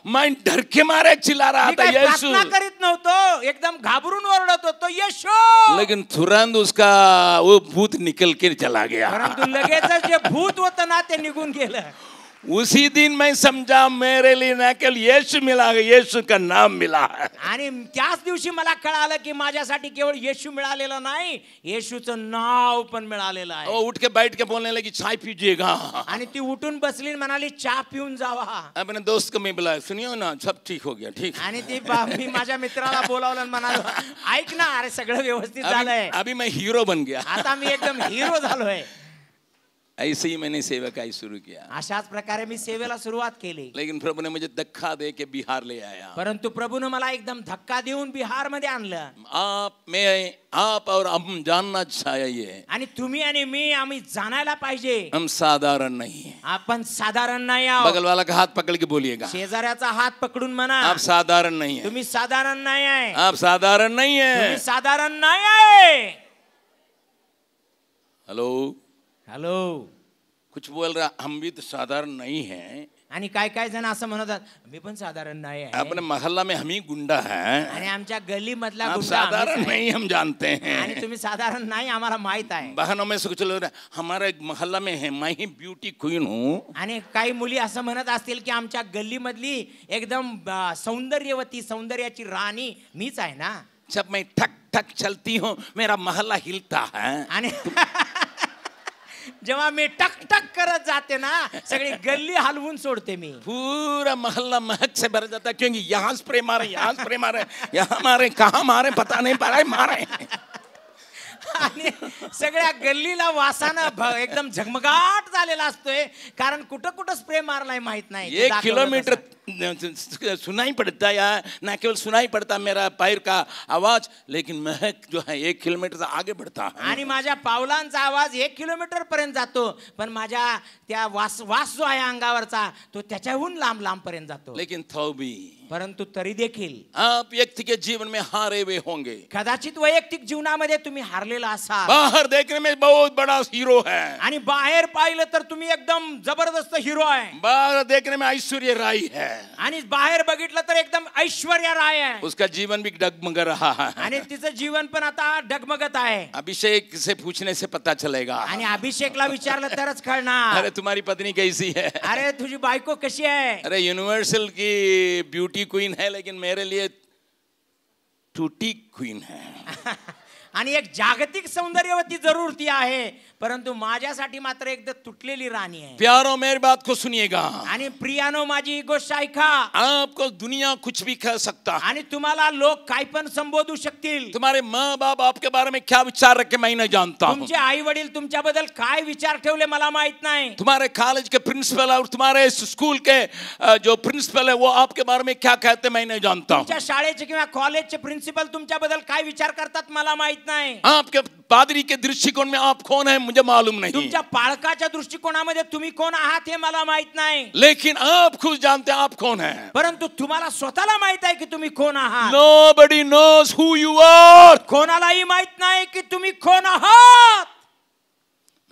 मैं डर के मारे चिल्ला रहा मी था काही यीशु, प्रार्थना करीत नव्हतो, एकदम घाबरून ओरडत होतो येशू. लेकिन तुरंत उसका वो भूत निकल के चला गया. परंतु लगेच जे भूत होतं ना ते निघून गेलं. उसी दिन मैं समझा मेरे लिए न केवल यीशु मिला है, यीशु का नाम मिला है. आणि त्याच दिवशी मला कळालं की माझ्यासाठी केवळ येशू मिळालेला नाही, येशूचं नाव पण मिळालेलं आहे. वो उठ के बैठ के बोलने लगी चाय पीजिएगा. आणि ती उठून बसली आणि म्हणाली चहा पिऊन जावा. अपने दोस्त को मैं बुलाया, सुनियो ना सब ठीक हो गया, ठीक. आणि ती मी माझ्या मित्राला बोलावलं आणि म्हणालो ऐक ना, अरे सगळं व्यवस्थित झालंय, अभी मैं हीरो बन गया. आता मी एकदम हिरो झालोय. ऐसे ही मैंने सेवकाई शुरू किया. अशाच प्रकारे मी सेवेला सुरुवात केली. लेकिन प्रभु ने मुझे धक्का दे के बिहार ले आया. परंतु प्रभूने मला एकदम धक्का देऊन बिहार मध्ये आणलं. आप और हम जानना चाहिए, आणि तुम्ही आणि मी आम्ही जाणायला पाहिजे हम साधारण नहीं है. आपण साधारण नाही आहोत. बगल वाला का हाथ पकड़ के बोलिएगा, शेजाऱ्याचा हात पकडून म्हणा आप साधारण नहीं है. तुम्ही साधारण नाही आहे, आप साधारण नहीं तुम्ही है. साधारण नाही आहे. Hello, hello. कुछ बोल रहा, हम भी तो साधारण नहीं है. आणि काय काय जण असं म्हणतात मी पण साधारण नाही आहे, अपने मोहल्ला में हम ही गुंडा हैं. आणि आमच्या गली मधला आप गुंडा आम्हीच साधारण आहे. नहीं हम जानते आणि हैं. तुम्ही साधारण नाही आम्हाला माहित आहे. बहनों में से कुछ लोग हमारे मोहल्ला में है, मैं ही ब्यूटी क्वीन हूँ. आणि काही मुली असं म्हणत असतील की आमच्या गल्ली मधली एकदम सौंदर्यवती, सौंदर्याची राणी मीच आहे ना. जब मैं ठक ठक चलती हूँ मेरा मोहल्ला हिलता है. आणि जेव्हा मी टक टक करत जाते ना सगळी गल्ली हलवून सोडते मी. पूरा मोहल्ला महक से भर जाता, क्योंकि यहाँ स्प्रे मारे, यहाँ स्प्रे मारे, यहाँ मारे, कहाँ मारे पता नहीं पड़ा है, मारे. आणि सगळ्या गल्लीला वासानं एकदम झगमगाट झालेला असतोय, कारण कुठं कुठं स्प्रे मारलाय माहित नाही. 1 किलोमीटर सुनाई पड़ता है, या ना केवल सुनाई पड़ता मेरा पैर का आवाज, लेकिन महक जो है 1 किलोमीटर से आगे बढ़ता है. आणि माझ्या पावलांचा आवाज 1 किलोमीटर पर्यंत जातो, पण माझ्या त्या वास जो आहे अंगावरचा तो त्याच्याहून लांब लांब पर्यंत जातो. लेकिन तो भी परंतु तरी देखील आप व्यक्ति के जीवन में हारे हुए होंगे. कदाचित वैयक्तिक जीवनामध्ये तुम्ही हारलेला असाल. बाहर देखने में बहुत बड़ा हीरो है, आणि बाहेर पाहिलं तर तुम्ही एकदम जबरदस्त हिरो आहे. बाहर देखने में ऐश्वर्य राय है, आणि बाहेर बघितलं तर एकदम ऐश्वर्या राय आहे. उसका जीवन भी डगमग रहा है. आणि तिचं जीवन पण आता डगमगत आहे. अभिषेक से पूछने से पता चलेगा. आणि अभिषेकला विचारलं तरच कळणार. अरे तुम्हारी पत्नी कैसी है? अरे तुझी बायको कशी आहे? अरे यूनिवर्सल की ब्यूटी क्वीन है, लेकिन मेरे लिए टूटी क्वीन है. आणि एक जागतिक सौंदर्यवती जरूर ती आहे, परंतु माझ्यासाठी मात्र एकदम तुटलेली राणी आहे. प्यारो मेरी बात को सुनिएगा. आणि प्रियानो माझी ही गोष्ट ऐका. आपको दुनिया कुछ भी कह सकता है, आणि तुम्हाला लोक काय पण संबोधू शकतील. तुम्हारे माँ बाप आपके बारे में क्या विचार रखे मैं नहीं जानता हूँ. तुमचे आई वडील तुमच्याबद्दल काय विचार ठेवले मला माहित नाही. तुम्हारे कॉलेज के प्रिंसिपल और तुम्हारे स्कूल के जो प्रिंसिपल है वो आपके बारे में क्या कहते मैं नहीं जानता हूँ. तुमच्या शाळेचे किंवा कॉलेजचे प्रिन्सिपल तुमच्याबद्दल काय विचार करतात मला माहित नाही. आपके पादरी के दृष्टिकोन में आप कौन है मुझे मालूम नहीं. तुमच्या पालकाच्या दृष्टिकोनामध्ये तुम्ही कोण आहात हे मला माहित नाही. लेकिन आप खुद जानते हैं आप कौन है. परंतु तुम्हाला स्वतःला माहित आहे की तुम्ही कोण आहात. Nobody knows who you are. कोणालाही माहित नाही की तुम्ही कोण आहात.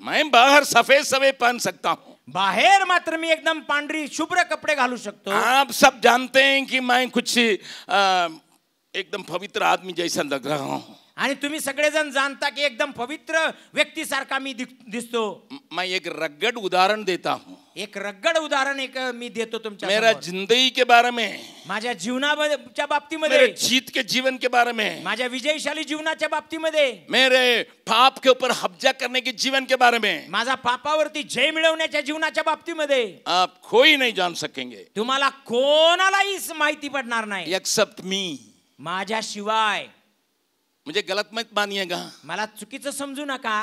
मैं बाहर सफेद सफेद पहन सकता हूँ, बाहेर मात्र मी एकदम पांढरी शुभ्र कपडे घालू शकतो. आप सब जानते हैं कि मैं कुछ एकदम पवित्र आदमी जैसा लग रहा हूँ. आणि तुम्ही सगळेजण जाणता की एकदम पवित्र व्यक्तीसारखा मी दिसतो. मैं एक रगड़ उदाहरण देता हूँ. एक रगड उदाहरण मी देतो तुमच्या मेरा समोर. जिंदगी के बारे में, माझ्या जीवनाच्या बाबतीमध्ये, मेरे जीत के जीवन के बारे में, माझ्या विजयशाली जीवनाच्या बाबतीमध्ये, मेरे पाप के ऊपर कब्जा करने के जीवन के बारे में, माझा पापावरती जय मिळवण्याच्या जीवनाच्या बाबतीमध्ये आप कोई नहीं जान सकेंगे तुम्हाला कोणालाही माहिती पडणार नाही एक्सेप्ट मी. माझ्याशिवाय. मुझे गलत मत मानिएगा, मला चुकीचं समजू नका.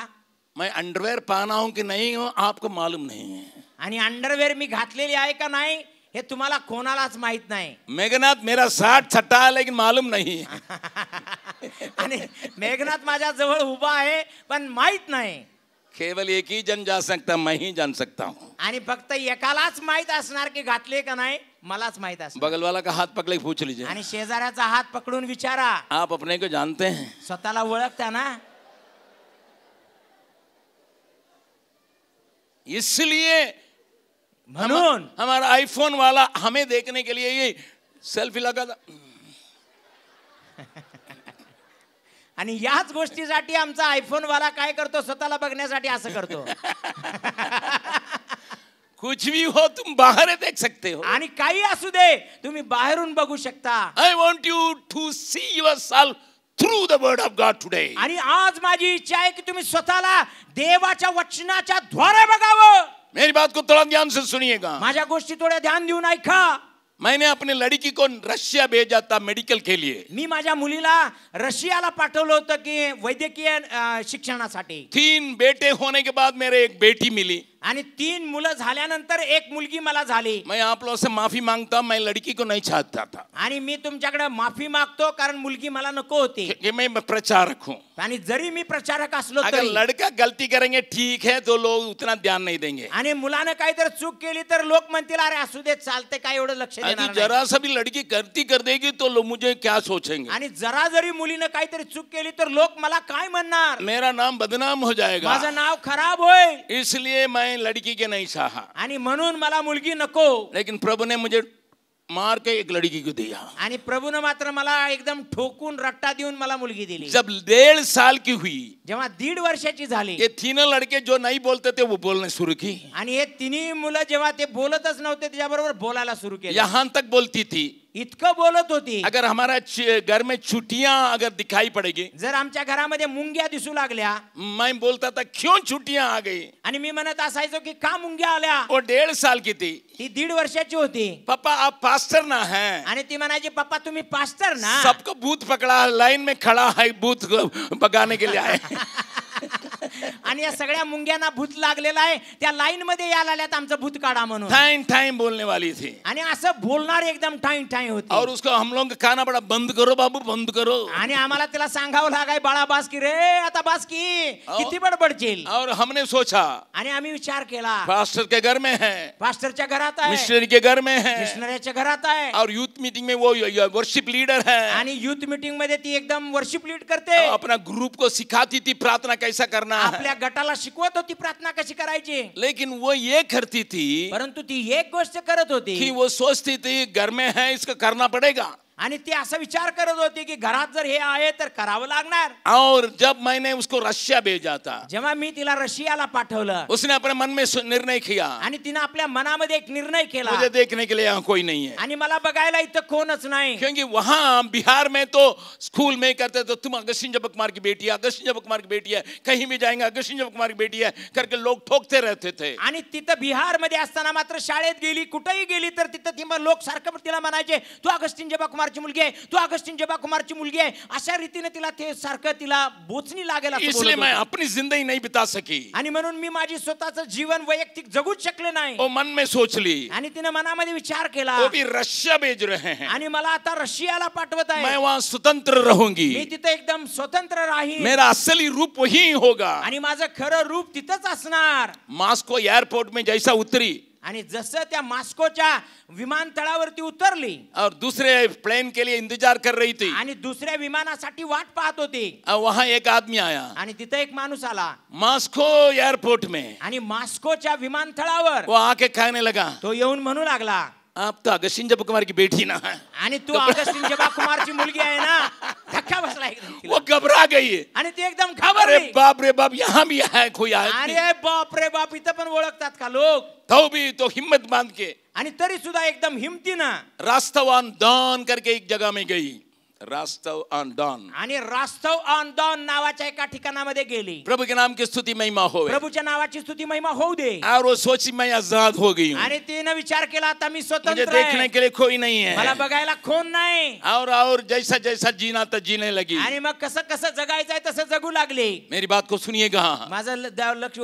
मैं अंडरवेयर पहना हूं कि नहीं हूं आपको मालूम नहीं है. आणि अंडरवेअर मी घातलेली आहे का नाही हे तुम्हाला कोणालाच माहित नाही. मेघनाथ मेरा 60 छट्टा है लेकिन मालूम नहीं है. आणि मेघनाथ माझ्या जवळ उभा आहे पण माहित नाही. केवल एक ही जन जा सकता, मैं ही जान सकता हूँ. आणि फक्त एकालाच माहित असणार की घातले का नाही मलाच माहित असणार. बगल वाला का हाथ पकड़ के पूछ लीजिए, आणि शेजाऱ्याचा हात पकडून विचारा, आप अपने को जानते हैं? स्वतःला ओळखता ना? इसलिए म्हणून हमारा आईफोन वाला हमें देखने के लिए ये सेल्फी लगा था. आणि याच गोष्टीसाठी आमचा आयफोन वाला काय करतो, स्वतःला बघण्यासाठी असं करतो. कुछ भी हो तुम बाहर देख सकते हो. आणि काही असू दे, तुम्ही बाहेरून बघू शकता. I want you to see yourself through the word of God today. आणि आज माझी इच्छा आहे की तुम्ही स्वतःला देवाच्या वचनाच्या द्वारे बघावं. मेरी बात को थोड़ा ध्यान से सुनिएगा. माझ्या गोष्टी थोड्या ध्यान देऊन ऐका. मैंने अपने लड़की को रशिया भेजा था मेडिकल के लिए. मी माझ्या मुलीला रशियाला पाठवलं होतं की वैद्यकीय शिक्षणासाठी. 3 बेटे होने के बाद मेरे एक बेटी मिली. आणि 3 मुलं झाल्यानंतर एक मुलगी मला झाली. मैं आप लोगों से माफी मांगता हूं, मैं लड़की को नहीं चाहता था. आणि मी तुमच्याकडे माफी मागतो, कारण मुलगी मला नको होती. कि मैं प्रचारक हूं. आणि जरी मी प्रचारक असलो अगर तरी, लड़का गलती करेंगे ठीक है तो लोग उतना ध्यान नहीं देंगे. आणि मुलानं काहीतरी चूक केली तर लोक म्हणतील अरे असू दे, चालते, काय एवढं लक्ष देणार नाही. जरा सा भी लड़की गलती कर देगी तो लोग मुझे क्या सोचेंगे. आणि जरा जरी मुलीनं काहीतरी चूक केली तर लोक मला काय म्हणणार, मेरा नाम बदनाम हो जाएगा. माझं नाव खराब होईल. इसलिए मैं लड़की के नहीं चाहा. आणि म्हणून मला मुलगी नको. लेकिन प्रभु ने मुझे मार के एक लड़की को दिया. आणि प्रभूनं मात्र मला एकदम ठोकून रट्टा देऊन मला मुलगी दिली. जब 1.5 साल की हुई, जेव्हा 1.5 वर्षाची झाली, ये तीनों लड़के जो नहीं बोलते थे वो बोलने शुरू की. आणि हे तिन्ही मुलं जेव्हा ते बोलतच नव्हते त्याच्याबरोबर बोलायला सुरू केलं. यहां तक बोलती थी, इतकं बोलत होती. अगर हमारा घर में छुट्टियां अगर दिखाई पड़ेगी, जर आमच्या घरामध्ये मुंग्या दिसू लागल्या, मैं बोलता था क्यों छुट्टियां आ गई. आणि मी म्हणत असायचो की का मुंग्या आल्या. वो 1.5 साल की थी. ती 1.5 वर्षाची होती. पापा आप पास्टर ना हैं. आणि ती म्हणायची पप्पा तुम्ही पास्टर ना. सबको भूत पकड़ा, लाइन में खड़ा है, भूत भगाने के लिए आए. आणि या सगळ्या मुंग्यांना भूत लागलेला आहे, त्या लाईन मध्ये यायला लागल्यात आमचं भूत काढा म्हणून. टाइम टाइम बोलने वाली थी. आणि असं बोलणार एकदम टाइम टाइम होती. और उसको हम लोग कहना पड़ा बंद करो बाबू, बंद करो. आणि आम्हाला तिला सांगावं लागाय बाळा बास की रे, आता बास की, किती बडबडशील. और हमने सोचा आणि आम्ही विचार केला पास्टर के घर में है, पास्टरच्या घरात आहे, मिशनरी के घर में है, मिशनरीच्या घरात आहे, और यूथ मीटिंग में वो वर्शिप लीडर है. आणि युथ मीटिंग मध्ये ती एकदम वर्शिप लीड करते. अपना ग्रुप को सिखाती थी प्रार्थना कैसा करना है. आपल्या गटाला शिकवत होती प्रार्थना कशी करायची. लेकिन वो ये करती थी, परंतु ती एक गोष्ट करत होती कि वो सोचती थी घर में है इसको करना पड़ेगा. आणि ती असा विचार करत होती की घरात जर हे आहे तर करावं लागणार. और जब मैंने उसको रशिया भेजा था, जेव्हा मी तिला रशियाला पाठवलं, उसने अपने मन में निर्णय किया, आणि तिने आपल्या मनामध्ये एक निर्णय केला, मुझे देखने के लिए यहाँ कोई नहीं है. आणि मला बघायला इथं कोणच नाही. क्योंकि वहां बिहार में तो स्कूल में करते तो तुम अगस्तीन जब कुमार की बेटी है, अगस्तीन जब कुमार की बेटी है, कहीं भी जाएंगे अगस्तीन जब कुमार की बेटी है करके लोग ठोकते रहते थे. आणि तिथं बिहार मध्ये असताना मात्र शाळेत गेली, कुठेही गेली तर तिथं ती लोक सारखं तिला म्हणायचे तू अगस्तीन जबा कुमारची मुलगी आहे, तू अगस्तीन जबा कुमारची मुलगी आहे. अशा रीतीने तिला ते सारखं तिला बोचणी लागेल असं बोलत इसलिए मैं होते. अपनी जिंदगी नहीं बिता सकी. आणि म्हणून मी माझी स्वतःचं जीवन वैयक्तिक जगूच शकले नाही. वो मन में सोच ली, आणि तिने मनामध्ये विचार केला, वो भी रशिया भेज रहे हैं, आणि मला आता रशियाला पाठवत मैं आहे, वहां स्वतंत्र रहूंगी, मी तिथे एकदम स्वतंत्र राहीन, मेरा असली रूप वही होगा. आणि माझं खरं रूप तिथंच असणार. मॉस्को एयरपोर्ट में जैसा उतरी आणि जसं त्या मॉस्कोच्या विमानतळावरती उतरली और दूसरे प्लेन के लिए इंतजार कर रही थी, आणि दुसऱ्या विमानासाठी वाट पाहत होती, वहां एक आदमी आया आणि तिथे एक माणूस आला मॉस्को एयरपोर्ट में. आणि मॉस्कोच्या विमानतळावर वो आके कहने लगा तो येऊन म्हणू लागला, आप तो अगस्तीन जब कुमार की बेटी ना है. आणि तू अगस्तीन जबा कुमारची मुलगी आहे ना. धक्का बसला एकदम तिला. वो घबरा गई. आणि ती एकदम अरे घाबरली. बाप रे बाप, यहाँ भी है कोई आदमी. अरे बाप रे बाप, इथं पण ओळखतात का लोक. तो भी तो हिम्मत बांध के आणि तरी सुद्धा एकदम हिमतीनं रास्तव ऑन डॉन करके एक जगह में गई. रास्तव ऑन डॉन, आणि रास्तव ऑन डॉन नावाच्या एका ठिकाणामध्ये गेली. प्रभु के नाम की स्तुति महिमा होवे. प्रभूच्या नावाची स्तुती महिमा होऊ दे. और वो सोची मैं आजाद हो गई हूँ, आणि तिने विचार केला आता मी मुझे स्वतंत्र देखने आहे, के लिए कोई नहीं मला है. बघायला कोण नाही. और जैसा जैसा जीना था जीने लगी. आणि मग कसं कसं जगायचंय तसं जगू लागले. मेरी बात को सुनिएगा. माझं लक्ष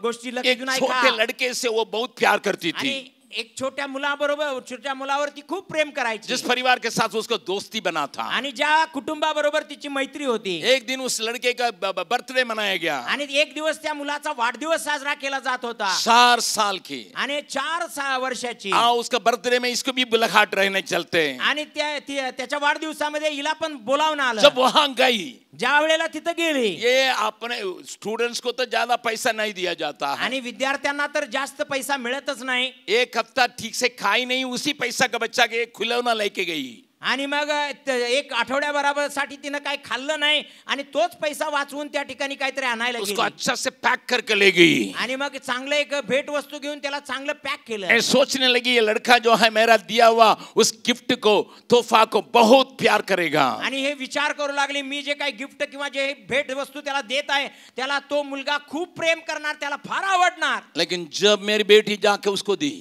गोष्टी लक्ष एक देऊन छोटे ऐका. लड़के से वो बहुत प्यार करती थी. आणि एक छोट्या मुलावरती खूप प्रेम करायची, जिस परिवार के साथ उसको दोस्ती बना था। आणि ज्या कुटुंबाबरोबर तिची मैत्री होती। एक दिन उस लड़के का बर्थडे मनाया गया, आणि एक दिवस त्या मुलाचा वाढदिवस साजरा केला जात होता, 4 साल की, आणि 4 वर्षाची। उसका बर्थडे में इसको भी बुलाहट रहने चलते, आणि त्याच्या वाढदिवसामध्ये हिला पण बोलावणं आलं। जब वहां गई, ज्या वेळेला तिथं गेली, ये अपने स्टूडेंट्स को तो ज्यादा पैसा नहीं दिया जाता है, आणि विद्यार्थ्यांना तर जास्त पैसा मिळतच नाही। एक हफ्ता ठीक से खाई नहीं, उसी पैसा का बच्चा के एक खिलौना लेके गई, आणि मग एक आठवड्याभराबर साठी तिनं काही खाल्लं नाही, आणि तोच पैसा वाचवून त्या ठिकाणी काहीतरी आणायला गेली, उसको अच्छा से पैक करके ले गई, आणि मग चांगलं एक भेट वस्तू घेऊन त्याला चांगलं पॅक केलं। मैं सोचने लगी ये लड़का जो है मेरा दिया हुआ उस गिफ्ट को, तोहफा को बहुत प्यार करेगा, आणि हे विचार करू लागले, मी जे काही गिफ्ट किंवा जे भेट वस्तू त्याला देत आहे त्याला तो मुलगा खूप प्रेम करणार, त्याला फार आवडणार। लेकिन जब मेरी बेटी जाके उसको दी,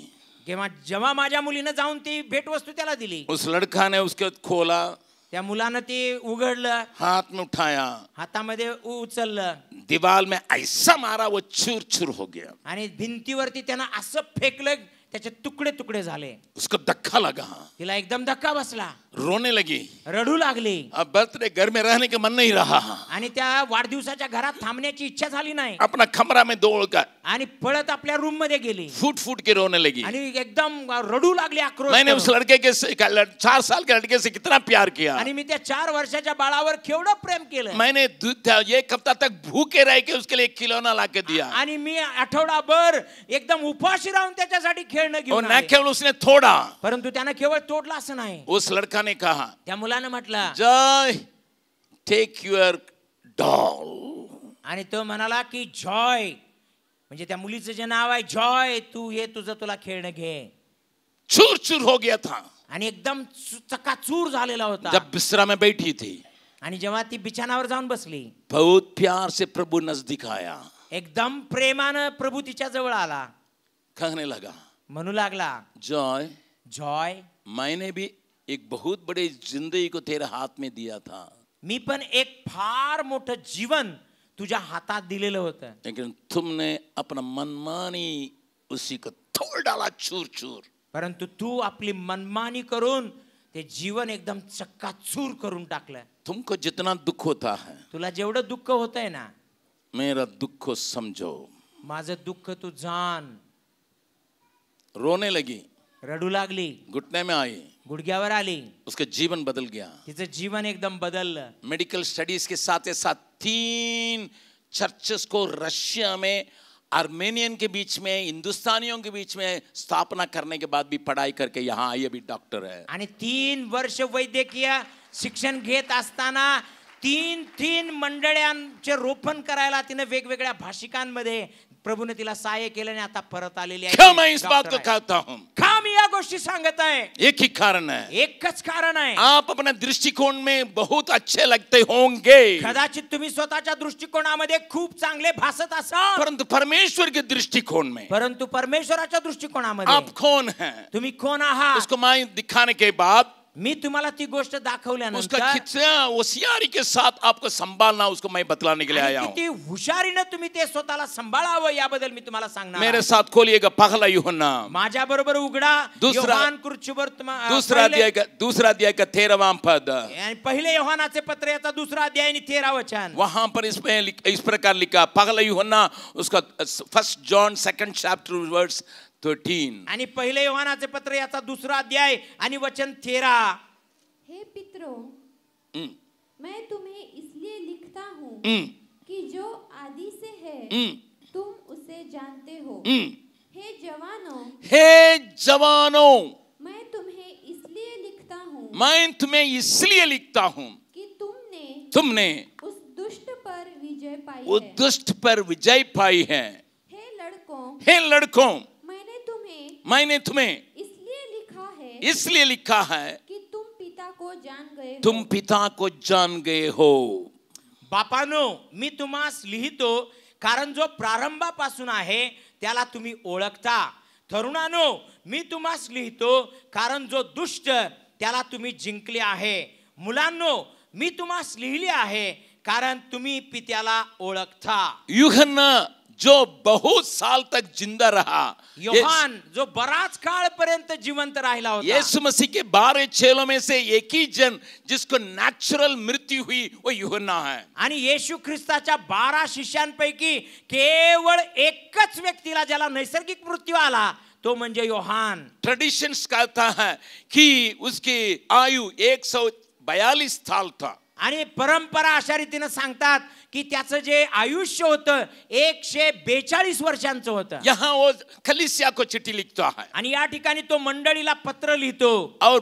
जेव्हा माझ्या मुलीनं जाऊन ती भेट वस्तू त्याला दिली, उस लड़का ने उसके खोला, त्या मुलानं ते उघडलं, हाथ में उठाया, हातामध्ये उचललं, दीवार में ऐसा मारा वो चूर चूर हो गया, आणि भिंतीवरती त्यानं असं फेकलं, त्याचे तुकडे तुकडे झाले। उसको धक्का लगा, तिला एकदम धक्का बसला, रोने लगी, रडू लागली। अब बर्थडे घर में रहने का मन नहीं रहा, आणि त्या वाढदिवसाच्या घरात थांबण्याची इच्छा झाली नाही, अपना कमरा में दौड़कर आणि पळत आपल्या रूम मध्ये गेली, फूट फूट के रोने लगी, आणि एकदम रडू लागली, आक्रोश मैंने करून। उस लड़के के 4 साल के लड़के से कितना प्यार किया, आणि मी त्या 4 वर्षाच्या बाळावर केवढं प्रेम केलं, मैंने एक हफ्ता तक भूखे रह के उसके लिए एक खिलौना ला के दिया, आणि मी आठवडाभर एकदम उपाशी राहून त्याच्यासाठी खेळणं और घेऊन न आले। केवल उसने तोड़ा, परंतु त्यानं केवळ तोडला असं नाही, उस लड़का ने कहा, त्या मुलानं म्हटलं, जय टेक युअर डॉल, आणि तो म्हणाला की जॉय, म्हणजे त्या मुलीचं जे नाव आहे जॉय, तू हे तुला खेळणं घे। चूर चूर हो गया था, आणि एकदम चकाचूर झालेला होता। जब बिस्तरा में बैठी थी, आणि जेव्हा ती बिछाणावर जाऊन बसली, बहुत प्यार से प्रभु नजदीक आया, एकदम प्रेमानं प्रभू तिच्या जवळ आला, कहने लगा, म्हणू लागला, जॉय जॉय, मैंने भी एक बहुत बड़ी जिंदगी को तेरे हाथ में दिया था, मी पण एक फार मोठं जीवन तुझ्या हातात दिलेलं होतं, लेकिन तुमने अपना मनमानी उसी को तोड़ डाला चूर चूर, परंतु तू आपली मनमानी करून ते जीवन एकदम चक्काचूर करून टाकलं। तुमको जितना दुख होता है, तुला जेवढं दुःख होतंय ना, मेरा दुख को समझो, माझं दुःख तू जाण। रोने लगी, रडू लागली, घुटने में आई, गुडघ्यावर आली, उसका जीवन बदल गया, तिचं जीवन एकदम बदललं। मेडिकल स्टडीज के साथ 3 चर्चेस को रशिया में, आर्मेनियन के बीच में, हिंदुस्तानियों के बीच में स्थापना करने के बाद भी पढ़ाई करके यहाँ आई, अभी डॉक्टर है। आणि 3 वर्ष वैद्यकीय शिक्षण घेत असताना 3 मंडळांचे रोपण करायला तिने वेगवेगळ्या भाषिकांमध्ये प्रभूने तिला सहाय्य केलं, आणि आता परत आलेली आहे। क्यों मैं इस बात को कहता हूँ? का मी या गोष्टी सांगत आहे? एक ही कारण है, एकच कारण आहे। आप अपने दृष्टिकोन में बहुत अच्छे लगते होंगे, कदाचित तुम्ही स्वतःच्या दृष्टिकोनामध्ये खूप चांगले भासत असाल, परंतु परमेश्वर के दृष्टिकोन में परंतु परमेश्वराच्या दृष्टिकोनामध्ये आप कौन हैं? तुम्ही कोण आहात? उसको मैं दिखाने के बाद, मी तुम्हाला ती गोष्ट उसका दाखवल्यानंतर कितना होशियारी के साथ आपको संभालना, उसको मैं बतलाने के लिए आया हूँ। किती हुशारीने तुम्ही ते स्वतःला सांभाळावं याबद्दल मी तुम्हाला सांगणार मेरे आहे। साथ खोलिएगा पहला यूहन्ना, माझ्या बरोबर उघडा योहान कृष्णवर्तमान दूसरा अध्याय का 13वां पद, पहिले योहानाचे पत्र याचा 2रा अध्याय आणि 13 वचन। वहां पर इसमें इस प्रकार लिखा, पहला यूहन्ना उसका 1 जॉन 2nd chapter verse 13, आणि पहिले योहानाचे पत्र याचा 2रा अध्याय आणि वचन 13। हे पितरों, मैं तुम्हें इसलिए लिखता हूँ कि जो आदि से है तुम उसे जानते हो। हे जवानों, मैं तुम्हें इसलिए लिखता हूँ कि तुमने उस दुष्ट पर विजय पाई है। हे लड़कों, मैंने तुम्हें इसलिए लिखा है कि तुम पिता को जान गए हो। बापानो, मी तुम्हास लिहितो कारण जो प्रारंभापासून आहे त्याला तुम्ही ओळखता। तरुणानो, मी तुम्हास लिहितो कारण जो दुष्ट त्याला तुम्ही जिंकले आहे। मुलांनो, मी तुम्हास लिहिले आहे कारण तुम्ही पित्याला ओळखता। यूहन्ना जो बहुत साल तक जिंदा रहा, योहान जो बराच काळपर्यंत जिवंत राहिला होता, यीशु मसीह के 12 चेलों में से एक ही जन जिसको नेचुरल मृत्यु हुई वो यूहन्ना है. आणि येशू ख्रिस्ताच्या 12 शिष्यांपैकी केवळ एकच व्यक्तीला ज्याला नैसर्गिक मृत्यू आला तो म्हणजे योहान. ट्रेडिशन्स कहता है कि उसकी आयु 142 साल था. आणि परंपरा अशा रीतीने सांगतात की त्याचं जे आयुष्य होतं 142 वर्षांचं होतं. यहाँ वो कलीसिया को चिट्ठी लिखता है आणि या ठिकाणी तो मंडळीला पत्र लिहितो और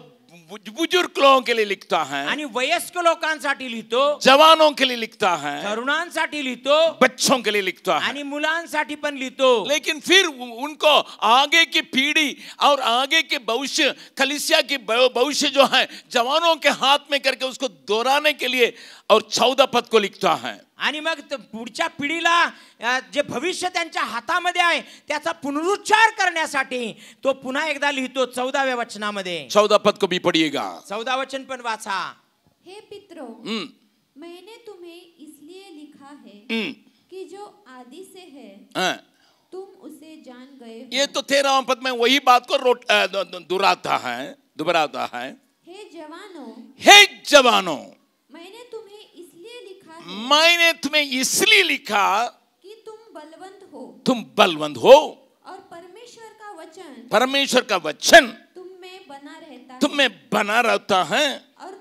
बुजुर्ग लोगों के लिए लिखता है, आणि वयस्क लोकांसाठी लिहितो, जवानों के लिए लिखता है, तरुणांसाठी लिहितो, बच्चों के लिए लिखता है. आणि मुलांसाठी पण लिहितो. लेकिन फिर उनको आगे की पीढ़ी और आगे के भविष्य, कलीसिया की भविष्य जो है जवानों के हाथ में करके उसको दोहराने के लिए और 14 पद को लिखता है. आणि मग पुढच्या पिढीला जे भविष्य त्यांच्या हातामध्ये आहे त्याचा पुनरुच्चार करण्यासाठी तो पुन्हा एकदा लिहितो 14व्या वचनामध्ये. 14 पद को भी पढ़िएगा. 14 वचन पण वाचा. हे पितरों, मैंने तुम्हें इसलिए लिखा है कि जो आदि से है तुम उसे जान गए हो. ये तो 13वां पद में वही बात को दोहराता है. हे जवानों, हे जवानों, मैंने तुम्हें इसलिए लिखा है मैंने तुम्हें इसलिए लिखा कि तुम बलवंत हो और परमेश्वर का वचन तुम में बना रहता है और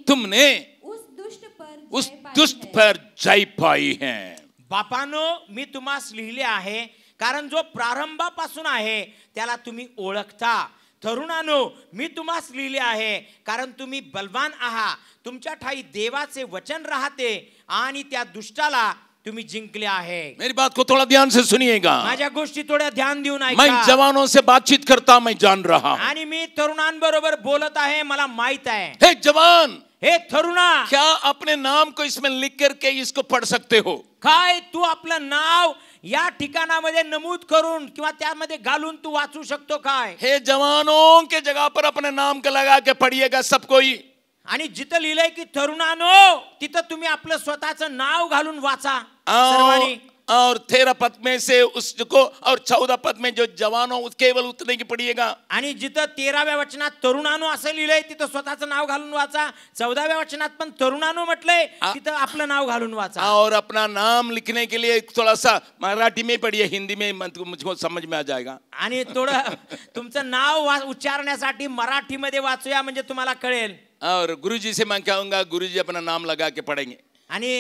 तुमने उस दुष्ट पर जय पाई है. बापानो, मी तुम्हास लिहिले आहे कारण जो प्रारंभापासून आहे त्याला तुम्ही ओळखता. तरुणानो, मी तुम्हास लिहिले आहे कारण तुम्ही बलवान आहात. तुमच्या ठाई देवाचे वचन राहते आणि त्या दुष्टाला तुम्ही जिंकले आहे. मेरी बात को थोड़ा ध्यान से सुनिएगा. माझ्या गोष्टी थोड्या ध्यान देऊन ऐका. मैं जवानों से बातचीत करता मैं जान रहा. आणि मी तरुणांबरोबर बोलत आहे, मला माहित आहे. हे जवान, हे तरुणा, क्या अपने नाम को इसमें लिख करके इसको पढ़ सकते हो? काय तू आपलं नाव या ठिकाणामध्ये नमूद करून किंवा त्यामध्ये घालून तू वाचू शकतो काय? हे जवानों के जगह पर अपने नाम का लगा के पढ़िएगा सब कोई. आणि जिथं लिहिलंय की तरुणानो तिथं तुम्ही आपलं स्वतःचं नाव घालून वाचा सर्वांनी. और 13 पद में से उसको और 14 पद में जो जवानों केवल उतने की पढ़िएगा. आणि जिथं 13व्या वचनात तरुणानो असं लिहिलंय तिथं स्वतःचं नाव घालून वाचा. 14व्या वचनात पण तरुणानो म्हटलंय तिथं आपलं नाव घालून वाचा. और अपना नाम लिखने के लिए थोड़ा सा मराठी में पढ़िए, हिंदी में मुझको समझ में आ जाएगा. आणि थोडं तुमचं नाव उच्चारण्यासाठी मराठीमध्ये वाचूया म्हणजे तुम्हाला कळेल. और गुरुजी से मैं कहूंगा गुरुजी अपना नाम लगा के पढ़ेंगे. आणि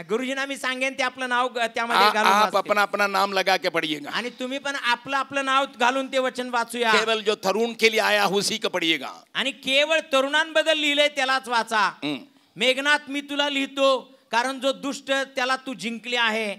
गुरुजींना मी सांगेन ते आपलं नाव त्यामध्ये घालून आप अपना अपना नाम लगा के पढ़िएगा. आणि तुम्ही पण आपलं नाव घालून ते वचन वाचूया. केवल जो तरुण के लिए आया उसी का पढ़िएगा. आणि केवळ तरुणांबद्दल लिहिलंय त्यालाच वाचा. मेघनाथ, मी तुला लिहितो कारण जो दुष्ट त्याला तू जिंकले आहे.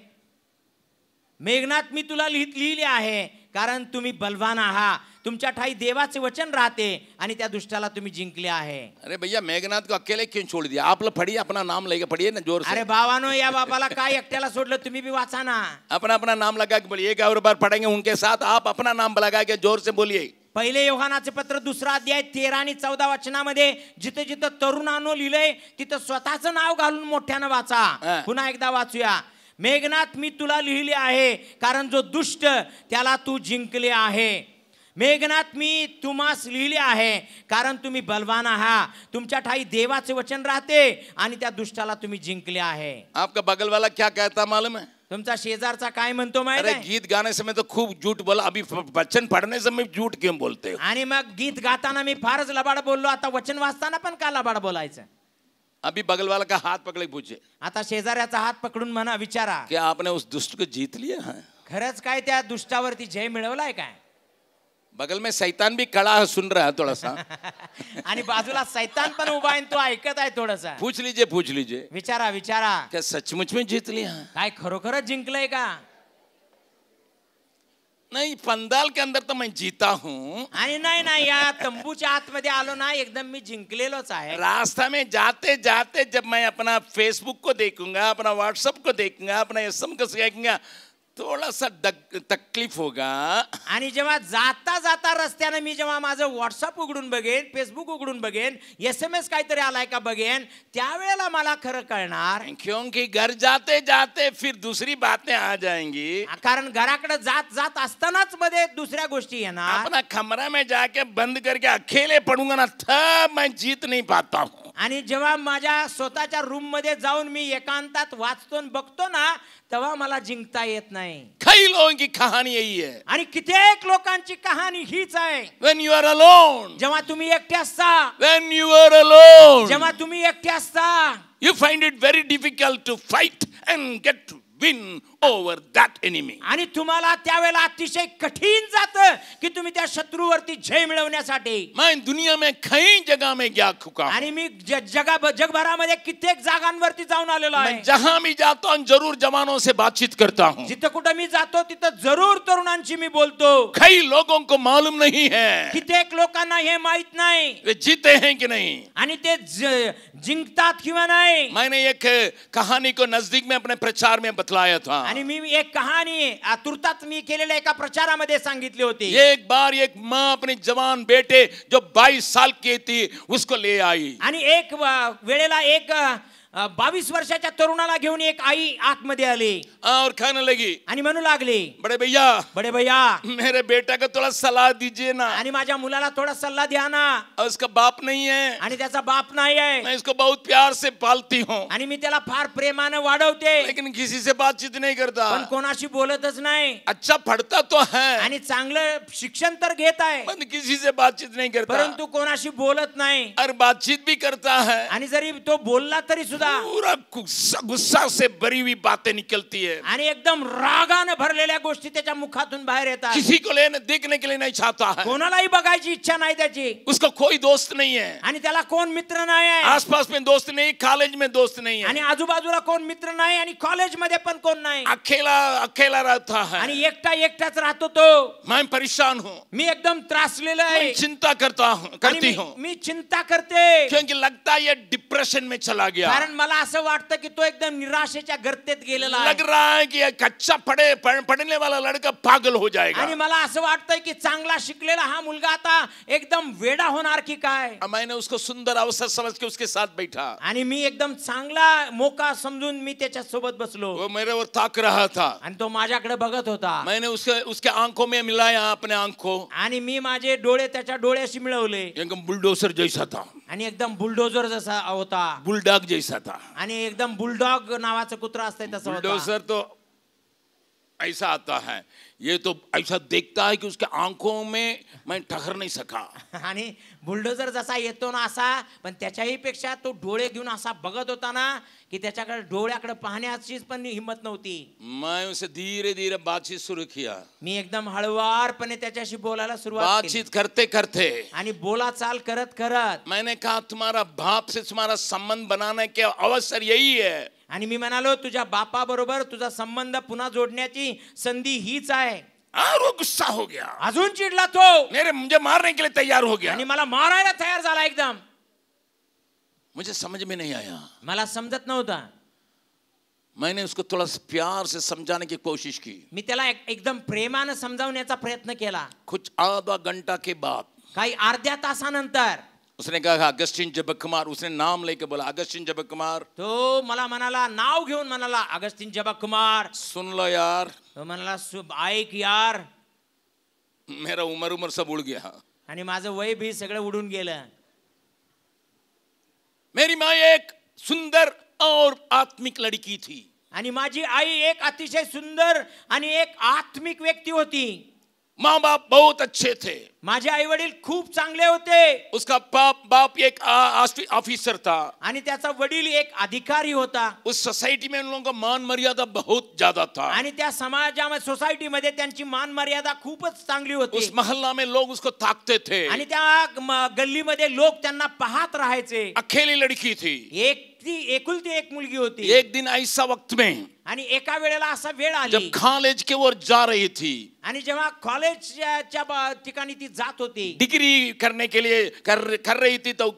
मेघनाथ, मी तुला लिहिले आहे कारण तुम्ही बलवान आहात. तुमच्या ठाई देवाचे वचन राहते आणि त्या दुष्टाला तुम्ही जिंकले आहे. अरे भैया, मेघनाथ को अकेले क्यों छोड़ दिया? आप लोग पढ़िए, अपना नाम लेके पढ़िए ना जोर से. अरे भावानो, या बाबाला काय एकट्याला सोडलं, तुम्ही भी वाचा ना. अपना अपना नाम लगा के बोलिए. एक और बार पढ़ेंगे उनके साथ. आप अपना नाम लगा के जोर से बोलिए. पहिले योहानाचे पत्र 2 अध्याय 13 आणि 14 वचनामध्ये जिथे जिथं तरुणानो लिहिलंय तिथं स्वतःचं नाव घालून मोठ्यानं वाचा. पुन्हा एकदा वाचूया. मेघनाथ, मी तुला लिहिले आहे कारण जो दुष्ट त्याला तू जिंकले आहे. मेघनाथ, मी तुम्हास लिहिले आहे कारण तुम्ही बलवान आहात. तुमच्या ठाई देवाचे वचन राहते आणि त्या दुष्टाला तुम्ही जिंकले आहे. आपका बगल वाला क्या कहता मालूम है? तुमचा शेजारचा काय म्हणतो माहिती आहे? गीत गाने समय तो खूब झूठ बोला, अभी वचन पढ़ने समय झूठ क्यों बोलते हो? आणि मग गीत गाताना मी फारच लबाड बोललो, आता वचन वाचताना पण का लबाड बोलायचं? अभी बगल वाला का हाथ पकड़े पूछे. आता शेजाऱ्याचा हात पकडून म्हणा, विचारा, क्या आपने उस दुष्ट को जीत लिया है? खरंच काय त्या दुष्टावरती जय मिळवलाय काय? बगल में शैतान भी खड़ा है, सुन रहा है थोड़ा सा. आणि बाजूला शैतान पण उभा आहे, तो ऐकत आहे थोडासा. पूछ लीजिए. विचारा विचारा, क्या सचमुच में जीत लिया? काय खरोखरच जिंकलंय का? नहीं, पंडाल के अंदर तो मैं जीता हूँ. आणि नाही, या तंबूच्या आतमध्ये आलो ना, एकदम मी जिंकलेलोच आहे. रास्ता में जाते जाते जब मैं अपना फेसबुक को देखूंगा, अपना व्हाट्सएप को देखूंगा, अपना एसएम को देखूंगा, थोड़ा सा तकलीफ होगा, आणि जेव्हा जाता जाता रस्त्याने मी जेव्हा माझं व्हॉट्सअप उघडून बघेन, फेसबुक उघडून बघेन, SMS काहीतरी आलाय का बघेन, त्यावेळेला मला खरं कळणार. क्योंकि घर जाते जाते फिर दूसरी बातें आ जाएंगी. कारण घराकडे जात जात असतानाच मध्ये दुसऱ्या गोष्टी येणार. अपना कमरा में जाके बंद करके अकेले पढ़ूंगा ना, तब मैं जीत नहीं पाता हूँ. आणि जेव्हा माझ्या स्वतःच्या रूम मध्ये जाऊन मी एकांतात वाचतो आणि बघतो ना, तेव्हा मला जिंकता येत नाही. कई लोगों की कहानी यही है. आणि कित्येक लोकांची कहाणी हीच आहे. When you are alone, जेव्हा तुम्ही एकटे असता, when you are alone, जेव्हा तुम्ही एकटे असता, you find it very difficult to fight and get to win over that enemy. आणि तुम्हाला त्यावेळेला अतिशय कठीण जातं की तुम्ही त्या शत्रूवरती जय मिळवण्यासाठी. मैं दुनिया में कई जगह में गया चुका हूं. आणि मी जगभरामध्ये कित्येक जागांवरती जाऊन आलेलो आहे. मैं जहां भी जाता हूं जरूर जवानों से बातचीत करता हूं. जिथं कुठं मी जातो तिथं जरूर तरुणांशी मी बोलतो. कई लोगों को मालूम नहीं है कित्येक लोकांना हे माहित नाही वे जीते हैं कि नहीं. आणि ते जिंकतात किंवा नाही. मैंने एक कहानी को नजदीक में अपने प्रचार में बतलाया था. आणि मी एक कहाणी तुर्तात मी केलेल्या एका प्रचारामध्ये सांगितली होती. एक बार एक माँ अपने जवान बेटे जो 22 साल की थी उसको ले आई. आणि एक वेळेला एक 22 वर्षाच्या तरुणाला घेऊन एक आई आतमध्ये आली और कहने लगी, आणि म्हणू लागली, बड़े भैया बडे भैया, मेरे बेटा को थोड़ा सलाह दीजिए ना. आणि माझ्या मुलाला थोडा सल्ला द्या ना. और उसका बाप नहीं है, आणि त्याचा बाप नाही आहे. मैं इसको बहुत प्यार से पालती हूँ, आणि मी त्याला फार प्रेमाने वाढवते, लेकिन किसी से बातचीत नहीं करता. पण कोणाशी बोलतच नाही. अच्छा पढ़ता तो है, आणि चांगलं शिक्षण तर घेत आहे, पर किसी से बातचीत नहीं करता. परंतु कोणाशी बोलत नाही. और बातचीत भी करता है, आणि जरी तो बोलला तरी सुद्धा पूरा गुस्सा से भरी हुई बातें निकलती है. आणि एकदम रागाने भरलेल्या गोष्टी त्याच्या मुखातून बाहेर येतात. किसी को लेने देखने के लिए नहीं चाहता है. कोणालाही बघायची इच्छा नाही त्याची. उसका कोई दोस्त नहीं है, आणि त्याला कोण मित्र नाही आहे. आसपास में दोस्त नहीं, कॉलेज में दोस्त नहीं है, आणि आजूबाजूला कोण मित्र नाही, आणि कॉलेजमध्ये पण कोण नाही. अकेला अकेला रहता है. आणि एकटाच राहतो तो. मैं परेशान हूँ, मी एकदम त्रासलेला आहे. मैं चिंता करती हूँ, मी चिंता करते, क्योंकि लगता है ये डिप्रेशन में चला गया. कारण मला असं वाटतं की तो एकदम निराशेच्या गर्तेत गेलेला आहे. लग रहा है कि एक अच्छा पढ़ने वाला लड़का पागल हो जाएगा. आणि मला असं वाटतंय की चांगला शिकलेला हा मुलगा आता एकदम वेडा होणार की काय. मैंने उसको सुंदर अवसर समझ के उसके साथ बैठा. आणि मी एकदम चांगला मोका समजून मी त्याच्या सोबत बसलो. वो मेरे ओर ताक रहा था. आणि तो माझ्याकडे बघत होता. मैंने उसके आंखों में मिलाया अपने आंखों. आणि मी माझे डोळे त्याच्या डोळ्याशी मिळवले. एकदम बुलडोजर जैसा था. आणि एकदम बुलडोजर जसा होता. बुलडॉग जैसा था. आणि एकदम बुलडॉग नावाचं कुत्रा असतंय तसं होता. बुलडोजर तो ऐसा आता है, ये तो ऐसा देखता है कि उसके आंखों में मैं ठहर नहीं सका. आणि बुलडोजर जसा येतो ना असा, पण त्याच्याही पेक्षा तो डोळे घेऊन असा बघत होता ना की त्याच्याकडे डोळ्याकडे पाहण्याची पण हिम्मत नव्हती. मैं उसे धीरे धीरे बातचीत शुरू किया. मी एकदम हळुवारपणे त्याच्याशी बोलायला सुरुवात केली. बातचीत करते करते आणि बोलाचाल करत करत मैंने कहा, तुम्हारा बाप से तुम्हारा संबंध बनाने के अवसर यही है. आणि मी म्हणालो, तुझ्या बापा बरोबर तुझा संबंध पुन्हा जोडण्याची संधी हीच आहे. और वो गुस्सा हो गया. अजून चिडला तो. मुझे मारने के लिए तैयार हो गया. आणि मला मारायला तयार झाला एकदम. मुझे समझ में नहीं आया. मला समजत नव्हता. मैंने उसको थोड़ा प्यार से समझाने की कोशिश की. मी त्याला एकदम प्रेमाने समजावण्याचा प्रयत्न केला. कुछ आधा घंटा के बाद, काही अर्ध्या तासानंतर उसने कहा, अगस्टिन जबक कुमार. उसने नाम लेके बोला, अगस्टिन जबक कुमार. तो मला म्हणाला, नाव घेऊन म्हणाला, अगस्टिन जबक कुमार. सुन लो यार. तो म्हणाला, ऐक यार. मेरा उम्र सब उड़ गया. आणि माझं वय भी सगळं उडून गेलं. मेरी माँ एक सुंदर और आत्मिक लड़की थी. आणि माझी आई एक अतिशय सुंदर आणि एक आत्मिक व्यक्ती होती. माँ बाप बहुत अच्छे थे. माझे आई वडील खूप चांगले होते. उसका बाप एक ऑफिसर था. आणि त्याचा वडील एक अधिकारी होता. उस सोसाइटी में उन लोगों का मान मर्यादा बहुत ज्यादा था. आणि त्या समाजामध्ये सोसायटीमध्ये त्यांची मान मर्यादा खूपच चांगली होती. उस मोहल्ला में लोग उसको ताकते थे. आणि त्या गल्लीमध्ये लोक त्यांना पाहत राहायचे. अकेली लड़की थी. एकुलती एक मुलगी होती. एक दिन ऐसा वक्त में आणि एका वेळेला असा वेळ आली जब कॉलेज की ओर जा रही थी, आणि जेव्हा कॉलेजच्या ठिकाणी ती जात होती, डिग्री करने के लिए कर रही थी, तो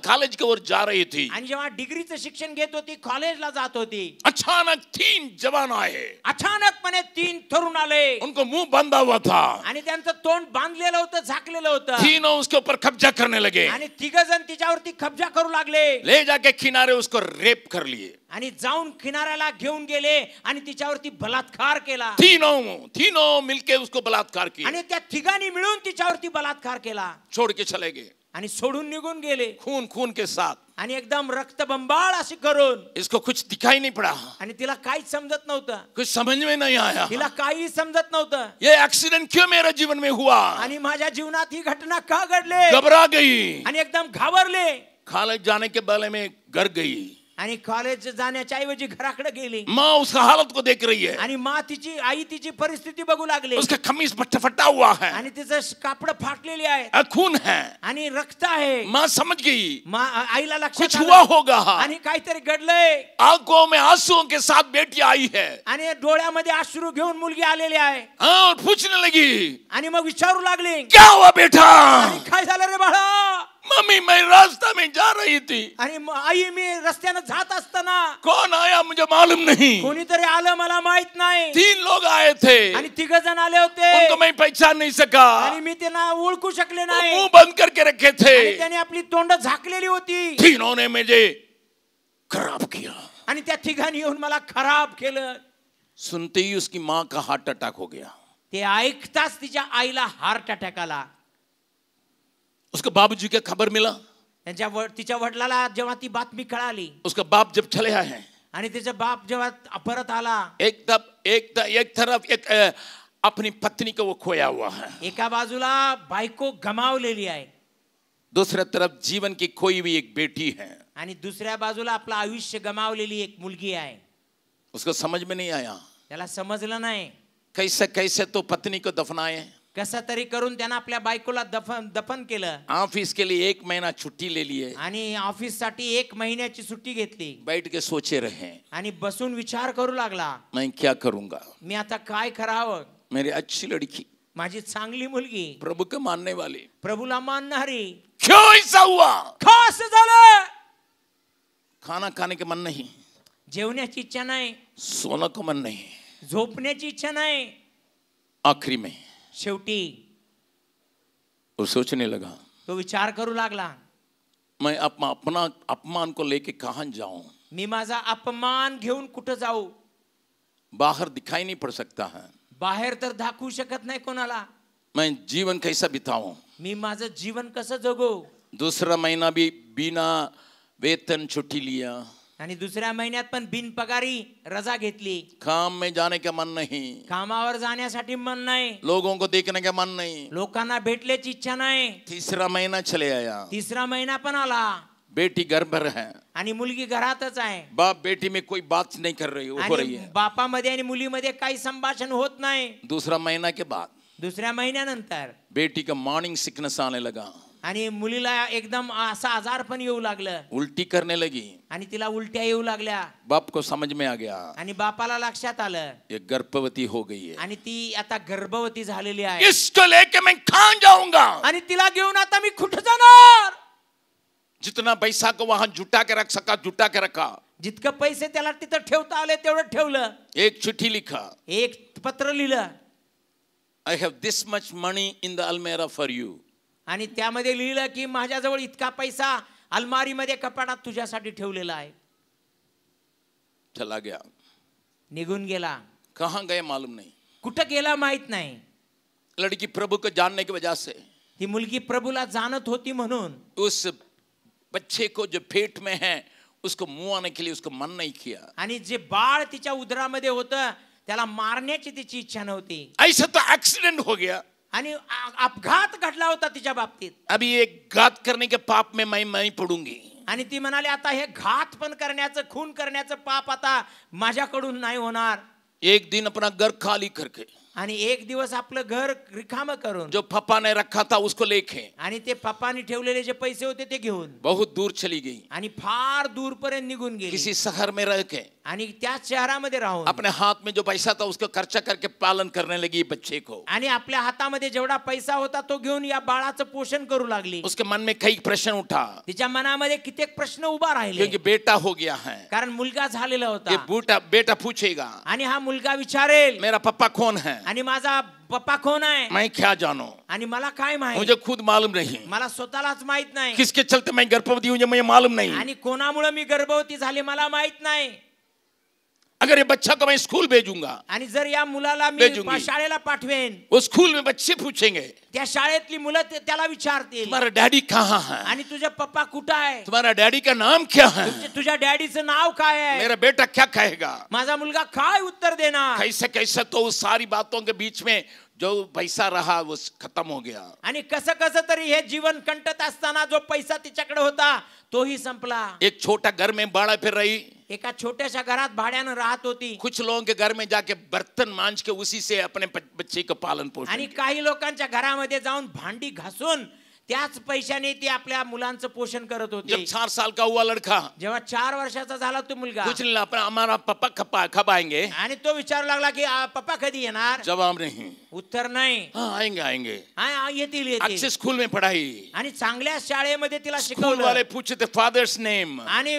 कॉलेज की ओर जा रही थी, आणि जेव्हा डिग्रीचं शिक्षण घेत होती, कॉलेजला जात होती, अचानक 3 जवान आए. अचानकपणे 3 तरुण आले. उनको मुंह बंधा हुआ था. आणि त्यांचं तोंड बांधलेलं होतं, झाकलेलं होतं. तीनों उसके ऊपर कब्जा करने लगे. आणि तिघजण तिच्यावरती कब्जा करू लागले. ले जाके किनारे उसको रेप कर लिए. आणि जाऊन किनाऱ्याला घेऊन गेले आणि तिच्यावरती बलात्कार केला. तीनों मिलके उसको बलात्कार किया. आणि त्या तिघांनी मिळून तिच्यावरती बलात्कार केला. छोड़ के चले गए. आणि सोडून निघून गेले. खून के साथ. आणि एकदम रक्तबंबाळ अशी करून. इसको कुछ दिखाई नहीं पड़ा. आणि तिला काहीच समजत नव्हतं. कुछ समझ में नहीं आया. तिला काही समजत नव्हतं. ये एक्सीडेंट क्यों मेरे जीवन में हुआ. आणि माझ्या जीवनात ही घटना का घडली. घबरा गई. आणि एकदम घाबरले. कॉलेज जाने के बारे में घर गई. आणि कॉलेज जाण्याच्या ऐवजी घराकडे गेली. माँ उसका हालत को देख रही है. आणि आई तिची परिस्थिती बघू लागली. उसका कमीज फटा हुआ है. आणि तिचं कापड फाटलेली आहे. खून है. आणि रक्त आहे. माँ समझ गई. आईला लक्षात कुछ हुआ होगा. आणि काहीतरी घडलंय. आंखों में आंसुओं के साथ बेटी आई है. आणि डोळ्यामध्ये अश्रू घेऊन मुलगी आलेली आहे. और पूछने लगी. आणि मग विचारू लागली, क्या हुआ बेटा. आणि काय झालं रे बाळा. मम्मी मैं रास्ता में जा रही थी. आणि आई मी रस्त्याने जात असताना कौन आया मुझे मालूम नहीं. कोणीतरी आलं मला माहित नाही. 3 लोग आए थे. आणि 3 जण आले होते. उनको मैं पहचान नहीं सका. आणि मी त्यांना ओळखू शकले नाही. मुंह बंद करके रखे थे. आणि त्याने आपली तोंड झाकलेली होती. तीनों ने मुझे खराब किया. आणि त्या तिघांनी येऊन मला खराब केलं. सुनते ही उसकी माँ का हार्ट अटैक हो गया. ते ऐकताच तिच्या आईला हार्ट अटॅक आला. उसके बाबूजी को खबर मिला. तिच्या वडिलाला जेव्हा ती बातमी कळाली. उसका बाप जब चले आए हैं. आणि तिचा बाप जेव्हा परत आला. एक तरफ अपनी पत्नी को वो खोया हुआ है. एका बाजूला बायको गमावलेली आहे. दूसरी तरफ जीवन की खोई हुई एक बेटी है. आणि दुसऱ्या बाजूला आपलं आयुष्य गमावलेली एक मुलगी आहे. उसको समझ में नहीं आया. त्याला समजलं नाही. कैसे तो पत्नी को दफनाए. कसा तरी करून त्यानं आपल्या बायकोला दफन केलं. ऑफिस के लिए 1 महीना छुट्टी ले लिए. आणि ऑफिस साठी 1 महिन्याची सुट्टी घेतली. बैठ के सोचे रहे. आणि बसून विचार करू लागला, मैं क्या करूंगा. मी आता काय करावं. मेरी अच्छी लड़की, माझी चांगली मुलगी, प्रभु को मानने वाली, प्रभूला मानणारी, क्यों ऐसा हुआ. खास झालं. खाना खाने के मन नहीं. जेवण्याची इच्छा नाही. सोने को मन नहीं. झोपण्याची इच्छा नाही. आखिरी में शेवटी वो सोचने लगा, तो विचार करू लागला, मैं अपना अपमान को लेके कहां जाऊं. मी माझा अपमान घेऊन कुठं जाऊ. बाहर दिखाई नहीं पड़ सकता है. बाहेर तर दाखवू शकत नाही कोणाला. मैं जीवन कैसा बिताऊं. मी माझं जीवन कसं जगू. दूसरा महीना भी बिना वेतन छुट्टी लिया. आणि दुसऱ्या महिन्यात पण बिनपगारी रजा घेतली. काम में जाने का मन नहीं. कामावर जाण्यासाठी मन नाही. लोगों को देखने का मन नहीं. लोकांना भेटल्याची इच्छा नाही. तीसरा महीना चले आया. तिसरा महिना पण आला. बेटी घर पर है. आणि मुलगी घरातच आहे. बाप बेटी में कोई बात नहीं कर रही हो रही है. बापामध्ये आणि मुलीमध्ये काही संभाषण होत नाही. दूसरा महीना के बाद दुसऱ्या महिन्यानंतर बेटी का मॉर्निंग सिकनेस आने लगा. आणि मुलीला एकदम असा आजार पण येऊ लागलं. उल्टी करने लगी. आणि तिला उलट्या येऊ लागल्या. बाप को समझ में आ गया. आणि बापाला लक्षात आलं, ये गर्भवती हो गई है. आणि ती आता गर्भवती झालेली आहे. इसको लेके मैं कहां जाऊंगा. आणि तिला घेऊन आता मी कुठं जाणार. जितना पैसा को वहां जुटा के रख सका जुटा के रखा. जितकं पैसे त्याला तिथं ठेवता आले तेवढं ठेवलं. एक चिट्ठी लिखा. एक पत्र लिहिलं. I have this much money in the almirah for you. आणि त्यामध्ये लिहिलं की माझ्याजवळ इतका पैसा अलमारीमध्ये कपाटात तुझ्यासाठी ठेवलेला आहे. चला गया. निघून गेला. कहां गए मालूम नहीं. कुठं गेला माहित नाही. लड़की प्रभु को जानने की वजह से, ती मुलगी प्रभूला जाणत होती म्हणून, उस बच्चे को जो पेट में है उसको मुआने के लिए उसको मन नहीं किया. आणि जे बाळ तिच्या उदरामध्ये होतं त्याला मारण्याची तिची इच्छा नव्हती. ऐसा तो एक्सीडेंट हो गया. आणि अपघात घडला होता तिच्या बाबतीत. अभी एक घात करने के पाप में मैं पडूंगी. आणि ती म्हणाली, आता हे घात पण करण्याचं, खून करण्याचं पाप आता माझ्याकडून नाही होणार. एक दिन अपना घर खाली करके आणि एक दिवस आपलं घर रिकामं करून जो पापा ने रखा था उसको लेके आणि ते पप्पानी ठेवलेले जे पैसे होते ते घेऊन बहुत दूर चली गई, आणि फार दूरपर्यंत निघून गेली किसी शहर में रह के आणि त्याच शहरामध्ये राहून अपने हाथ में जो पैसा था उसको खर्चा करके पालन करने लगी बच्चे को। आणि आपल्या हातामध्ये जेवढा पैसा होता तो घेऊन या बाळाचं पोषण करू लागली। उसके मन में कई प्रश्न उठा, तिच्या मनामध्ये कित्येक प्रश्न उभा राहिले, क्योंकि बेटा हो गया है। कारण मुलगा झालेला ये होता। बेटा पूछेगा आणि हा मुलगा विचारेल मेरा पापा कौन है, आणि माझा पप्पा कोण आहे, मैं क्या जानू, आणि मला काय माहित, मुझे खुद मालूम नहीं, मला स्वतःलाच माहित नाही, किसके चलते मैं गर्भवती हूँ मुझे मालूम नहीं, आणि कोणामुळे मी गर्भवती झाली मला माहित नाही। अगर ये बच्चा को मैं स्कूल भेजूंगा, आणि जर या मुलाला मी भेजूंगी। शाळेला पाठवेन, वो स्कूल में बच्चे पूछेंगे त्या शाळेतली मुलं त्याला विचारतील तुम्हारा डैडी कहाँ है, आणि तुझे पप्पा कुठं आहे, तुम्हारा डैडी का नाम क्या है, तुझ्या डॅडीचं नाव काय आहे, मेरा बेटा क्या कहेगा, माझा मुलगा काय उत्तर देणार। कैसे कैसे तो उस सारी बातों के बीच में जो पैसा रहा वो खत्म हो गया। आणि कसं कसं तरी हे जीवन कंटत असताना जो पैसा तिच्याकडे होता तोही संपला। एक छोटा घर में बाड़ा फिर रही, एका छोट्याशा घरात भाड्यानं राहत होती, कुछ लोगों के घर में जाके बर्तन मांज के उसी से अपने बच्चे का पालन पोषण आणि किया। काही लोकांच्या घरामध्ये जाऊन भांडी घासून त्याच पैशाने ती आपल्या मुलांचं पोषण करत जब होते। 4 साल का हुआ लड़का जेव्हा 4 वर्षाचा झाला तो मुलगा, कुछ नहीं, अपना हमारा पापा कब आएंगे, आणि तो विचारू लागला की पप्पा कधी येणार, जवाब नहीं, उत्तर नाही, हाँ आएंगे आएंगे, येतील अच्छे येतील। स्कूल में पढ़ाई, आणि चांगल्या शाळेमध्ये तिला स्कूल शिकवलं, वाले पूछे थे फादर्स नेम, आणि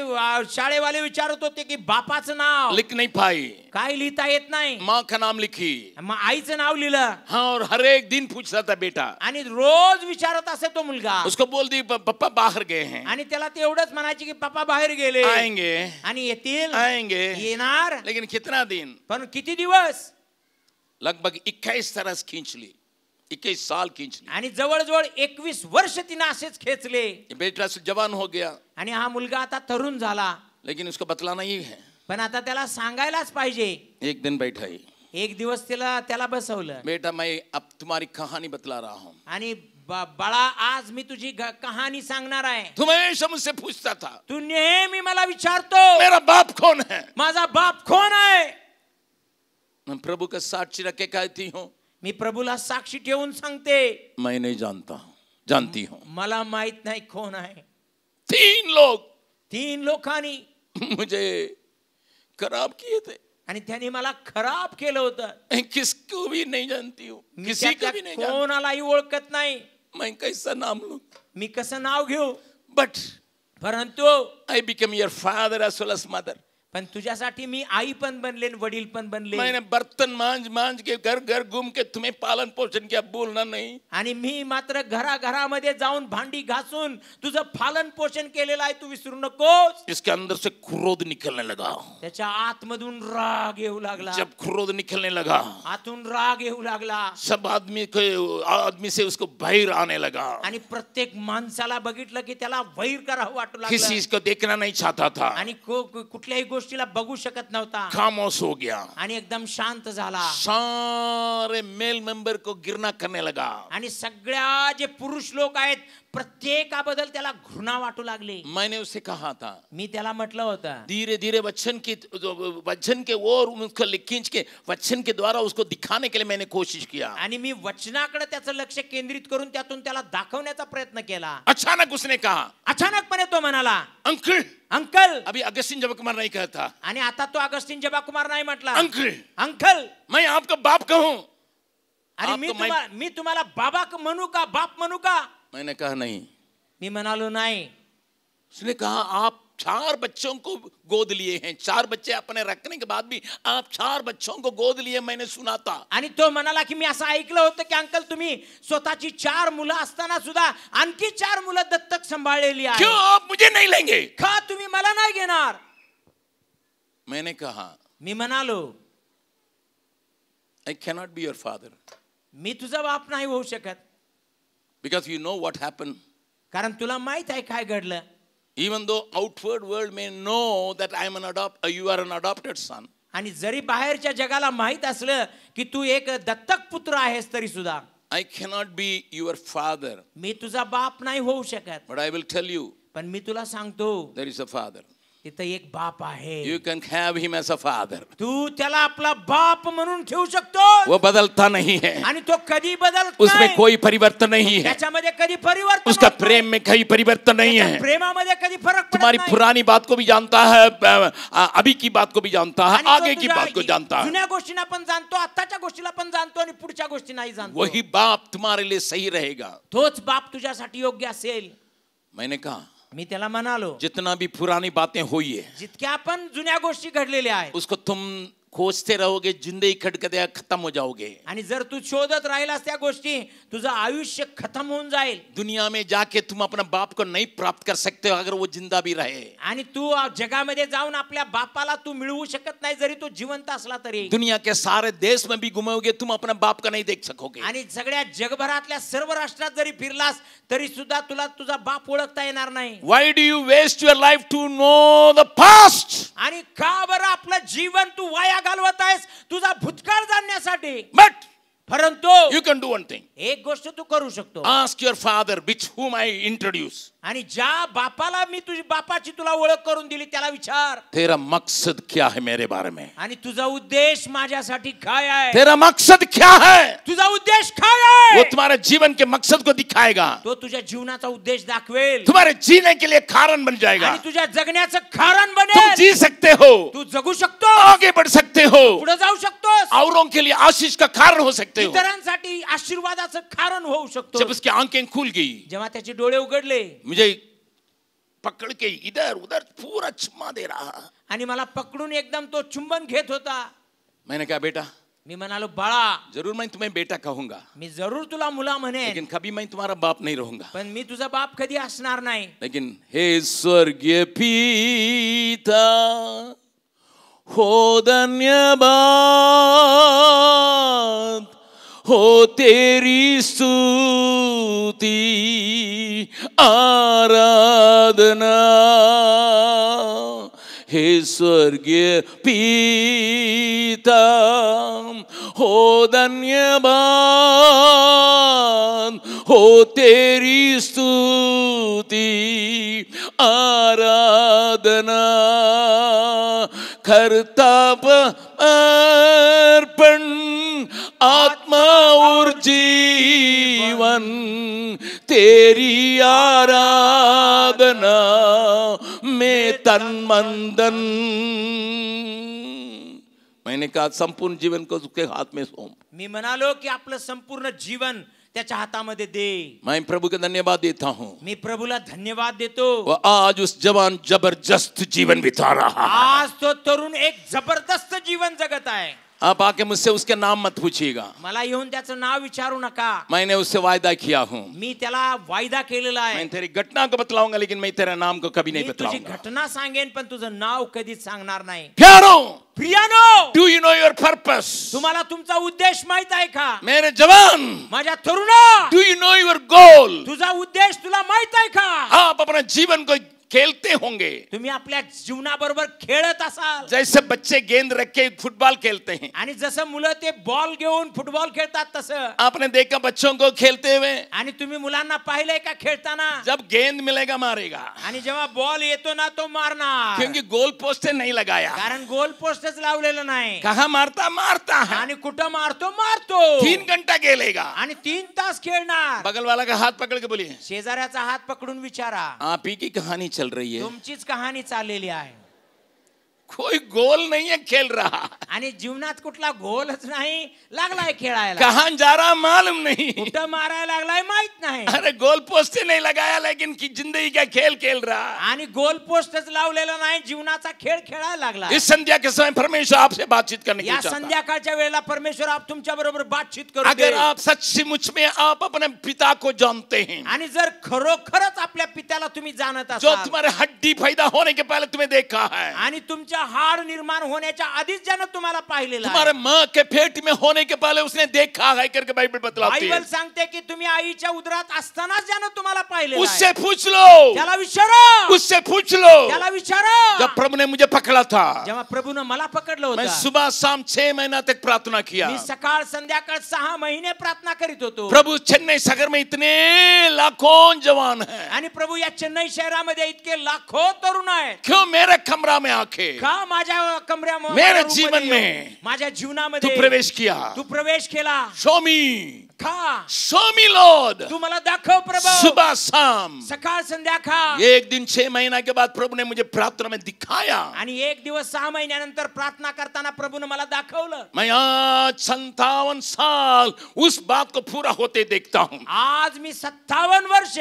शाळेवाले विचारत होते की बापाचं नाव लिख नहीं पाई, काय लिहिता येत नाही, माँ का नाम लिखी, मग आईचं नाव लिहिलं, हाँ और हर एक दिन पूछता था बेटा, आणि रोज विचारत असे तो मुलगा, उसको बोल दी पापा बाहर गए हैं, आणि त्याला ते एवढंच म्हणायचे की पप्पा बाहेर गेले, आएंगे आणि येतील आएंगे, येणार, लेकिन कितना दिन, पण किती दिवस, लगभग 21 तरस खींच ली, 21 साल खींच ली। आणि जवळजवळ 21 वर्ष तिने असेच खेचले, बेटा जवान हो गया, आणि हा मुलगा आता तरुण झाला, लेकिन उसको बतलाना ही है। पण आता त्याला सांगायलाच पाहिजे। एक दिन बैठा ही, एक दिवस त्याला बसवलं, बेटा मैं अब तुम्हारी कहानी बतला रहा हूँ, आणि बाळा आज मी तुझी कहाणी सांगणार आहे। तुम हमेशा मुझसे पूछता था तू नेहमी मला विचारतो मेरा बाप कौन है, माझा बाप कोण आहे, मैं प्रभु का साक्षी रख के कहती हूँ मी प्रभूला साक्षी ठेवून सांगते मैं नहीं जानता हूँ, जानती हूँ। मला माहित नाही कोण आहे। 3 लोकांनी मुझे खराब किए थे, आणि त्यांनी मला खराब केलं होतं, मैं किसको भी नहीं जानती हूँ, मी किसी को त्यातल्या भी नहीं जानती, कोणालाही ओळखत नाही, मैं कैसा नाम लूं, मी कसं नाव घेऊ, बट परंतु I became your father as well as mother. पण तुझ्यासाठी मी आई पण बनले, वडील पण बनले, मैंने बर्तन मांज के घर घर घूम के तुम्हें पालन पोषण किया, बोलना नहीं, आणि मी मात्र घराघरामध्ये जाऊन भांडी घासून तुझं पालन पोषण केलेलं आहे, तू विसरू नकोस। इसके अंदर से क्रोध निकलने लगा, त्याच्या आतमधून राग येऊ लागला, जब क्रोध निकलने लगा आतून राग येऊ लागला, सब आदमी से उसको भय आने लगा, आणि प्रत्येक माणसाला बघितलं की त्याला वैर करावं वाटू किसी लागलं, इसको देखना नहीं चाहता था, आणि कुठल्याही गोष्टीला बघू शकत नव्हता, खामोश हो गया, आणि एकदम शांत झाला, सारे मेल मेंबर को गिरना करने लगा, आणि सगळ्या जे पुरुष लोक आहेत प्रत्येकाबद्दल त्याला घृणा वाटू लागली। मैंने उसे कहा था मी त्याला म्हटलं होतं धीरे धीरे वचन के ओर उसको खींच के वचन के द्वारा उसको दिखाने के लिए मैंने कोशिश किया, आणि मी वचनाकडे त्याचं लक्ष केंद्रित करून त्यातून त्याला दाखवण्याचा प्रयत्न केला। अचानक उसने कहा अचानकपणे तो म्हणाला अंकल, अंकल, अभी अगस्तीन जबकुमार नहीं कहता, आणि आता तो अगस्तीन जबाकुमार नाही म्हटला, अंकल अंकल, मैं आपका बाप कहूँ, आणि मी तुम्हाला बाबा म्हणू का, बाप म्हणू का? मैंने कहा नहीं, मी म्हणालो नाही। उसने कहा आप 4 बच्चों को गोद लिए हैं, 4 बच्चे अपने रखने के बाद भी आप 4 बच्चों को गोद लिए, मैंने सुना था। आणि तो म्हणाला की मी असं ऐकलं होतं की अंकल तुम्ही स्वतःची 4 मुलं असताना सुद्धा आणखी 4 मुलं दत्तक सांभाळलेली आहेत, क्यों आप मुझे नहीं लेंगे, का तुम्ही मला नाही घेणार? मैंने कहा मी म्हणालो I cannot be your father मी तुझा बाप नाही होऊ शकत, because you know what happened. कारण तुला माहित आहे काय घडलं। Even though outward world may know that you are an adopted son, आणि जरी बाहेरच्या जगाला माहित असलं की तू एक दत्तक पुत्र आहेस तरी सुद्धा I cannot be your father, मी तुझा बाप नाही होऊ शकत। but I will tell you पण मी तुला सांगतो there is a father. तिथं एक बाप आहे. You can have him as a father. तू त्याला आपला बाप म्हणून ठेवू शकतो. वो बदलता नहीं है, आणि तो कधी बदलत उसमें नाही. कोई परिवर्तन नहीं है, त्याच्यामध्ये कधी परिवर्तन उसका होत नाही. प्रेम में कहीं परिवर्तन नहीं त्याच्या है. प्रेमामध्ये कधी फरक पडत तुम्हारी नाही. पुरानी बात को भी जानता है, अभी की बात को भी जानता है, आणि तो आगे की तुझ्या बात को जानता है. जुन्या गोष्टींना पण जाणतो, आत्ताच्या गोष्टीला पण जाणतो आणि पुढच्या गोष्टींनाही जाणतो. वही बाप तुम्हारे लिए सही रहेगा. तोच बाप तुझ्यासाठी योग्य असेल. मैंने कहा मी त्याला म्हणालो, जितना भी पुरानी बातें हुई है जितक्या पण जुन्या गोष्टी घडलेल्या आहेत उसको तुम खोजते रहोगे, जिंदगी खटखटे खत्म हो जाओगे. आणि जर तू शोधत राहिलास त्या गोष्टी, तुझं आयुष्य खतम होऊन जाईल. दुनिया में जाके तुम अपना बाप को नहीं प्राप्त कर सकते हो अगर वो जिंदा भी रहे. आणि तू जगामध्ये जाऊन आपल्या बापाला तू मिळवू शकत नाही जरी तो जिवंत असला तरी. दुनिया के सारे देश में भी घुमोगे तुम अपना बाप का नहीं देख सकोगे. आणि सगळ्या जगभरातल्या सर्व राष्ट्रात जरी फिरलास तरी सुद्धा तुला तुझा बाप ओळखता येणार नाही. Why do you waste your life to know the past? आणि का बरं आपलं जीवन तू वाया घालवत आहेस तुझा भूतकाळ जाणण्यासाठी? But परंतु you can do one thing. एक गोष्ट तू करू शकतो. Ask your father, which whom I introduce. आणि ज्या बापाला मी तुझी बापाची तुला ओळख करून दिली त्याला विचार, तेरा मकसद क्या है मेरे बारे में? आणि तुझा उद्देश माझ्यासाठी काय आहे? तेरा मकसद क्या है? तुझा उद्देश काय आहे? वो तुम्हारे जीवन के मकसद को दिखाएगा. तो तुझ्या जीवनाचा उद्देश दाखवेल. तुम्हारे जीने के लिए कारण बन जाएगा. आणि तुझ्या जगण्याचं कारण तुम बनेल. जी सकते हो, तू जगू शकतो, आगे बढ़ सकते हो, पुढे जाऊ शकतोस, औरों के लिए आशीष का कारण हो सकते हो. इतरांसाठी आशीर्वादाचं कारण होऊ शकतो. जब उसकी आंखें खुल गई, जेव्हा त्याचे डोळे उघडले मुझे पकड़ के इधर उधर पूरा चुम्मा दे रहा. आणि मला पकडून एकदम तो चुंबन घेत होता. मैंने कहा बेटा, मी म्हणालो बाळा, जरूर मैं तुम्हें बेटा कहूंगा, मी जरूर तुला मुला म्हणेन, लेकिन कभी मैं तुम्हारा बाप नहीं रहूंगा. पण मी तुझा बाप कधी असणार नाही. लेकिन हे स्वर्गीय पिता, हो धन्यवाद हो तेरी स्तुति आराधना. हे स्वर्गीय पिता, हो धन्यवाद हो तेरी स्तुति आराधना. करताप अर्पण आत्मा और जीवन तेरी आराधना में तन मन धन. मैंने कहा संपूर्ण जीवन को उसके हाथ में सौंप. मी म्हणालो की आपलं संपूर्ण जीवन त्याच्या हातामध्ये दे. मैं प्रभु का धन्यवाद देता हूँ. मी प्रभुला धन्यवाद देतो. वो आज उस जवान जबरदस्त जीवन बिता रहा है. आज तो तरुण एक जबरदस्त जीवन जगत आहे. आप आके मुझसे उसके नाम मत पूछिएगा. मला येऊन त्याचं नाव विचारू नका. मैंने उससे वायदा किया हूँ. मी त्याला वायदा केलेला आहे. मैं तेरी घटना को बतलाऊंगा लेकिन मैं तेरा नाम को कभी नहीं मी तुझी बतलाऊंगा. घटना सांगेन पण तुझं नाव कधीच सांगणार नाही. प्यारो, प्रियानो, do you know your purpose? तुम्हाला तुमचा उद्देश माहित आहे का? मेरे जवान, माझ्या तरुणा, do you know your goal? तुझा उद्देश तुला माहित आहे का? आप अपना जीवन को खेलते होंगे तुम्ही आपल्या जीवनाबरोबर खेळत असाल. जैसे बच्चे गेंद रख के फुटबॉल खेलते हैं. आणि जसं मुलं ते बॉल घेऊन फुटबॉल खेळतात तसं. आपने देखा बच्चों को खेलते हुए? आणि तुम्ही मुलांना पाहिलंय का खेळताना? जब गेंद मिलेगा मारेगा, आणि जेव्हा बॉल येतो ना तो मारणार. क्योंकि गोल पोस्ट नहीं लगाया. कारण गोल पोस्टच लावलेलं नाही. कहाँ मारता मारता है. आणि कुठं मारतो मारतो. 3 घंटा खेलेगा. आणि 3 तास खेळणार. बगल वाला का हाथ पकड़ के बोलिए, शेजाऱ्याचा हात पकडून विचारा, आप ही की कहानी चल रही है, तुमचीच कहाणी चाललेली आहे. कोई गोल नहीं है खेल रहा. आणि जीवनात कुठला गोलच नाही लागलाय खेळायला. कहाँ जा रहा मालूम नहीं. कुठं मारायला लागलाय माहित नाही. अरे गोल पोस्ट नहीं लगाया लेकिन की जिंदगी का खेल खेल रहा. आणि गोल पोस्टच लावलेला नाही, जीवनाचा खेळ खेळायला लागला. इस संध्या के समय परमेश्वर आपसे बातचीत करने की या चाहता है. संध्याकाळच्या वेळेला परमेश्वर आप तुमच्या बरोबर बातचीत करू अगर दे. आप सच्चीमुच में आप अपने पिता को जानते हैं, आणि जर खरोखरच आपल्या पित्याला तुम्ही जाणत जो असाल तुम्हारे हड्डी पैदा होने के पहले तुम्हें देखा है, आणि तुमच्या हाड निर्माण होण्याच्या आधीच ज्यानं तुम्हाला तुम्हाला पाहिलेला आहे. तुम्हारे माँ के पेट में होने के पहले उसने देखा है करके बाइबल बतलाती है. बायबल सांगते की तुम्ही आईच्या उदरात असतानाच ज्यानं तुम्हाला पाहिलेलं उससे आहे. पूछ लो, त्याला विचारा, उससे पूछ लो. त्याला विचारा. जब प्रभु ने मुझे पकड़ा था, जेव्हा प्रभूनं मला पकडलं मैं होतं, सुबह शाम 6 महीना तक प्रार्थना किया. मी सकाळ संध्याकाळ 6 महिने प्रार्थना करीत होतो. प्रभु चेन्नई शहर में इतने लाखों जवान हैं, आणि प्रभू या चेन्नई शहरामध्ये इतके लाखो तरुण आहेत. क्यों मेरे कमरा में आके का माझ्या कमऱ्यामध्ये, मेरे माझ्या जीवन रूममध्ये, में माझ्या तू जीवनामध्ये प्रवेश किया. तू प्रवेश केला. शो मी लॉर्ड. तू मला दाखव प्रभू. सुबह शाम सकाळ संध्याकाळ. एक दिन 6 महीना के बाद प्रभु ने मुझे प्रार्थना में दिखाया. आणि एक दिवस 6 महिन्यानंतर प्रार्थना करताना प्रभूने मला दाखवलं. मैं आज 57 साल उस बात को पूरा होते देखता हूँ. आज मी 57 वर्ष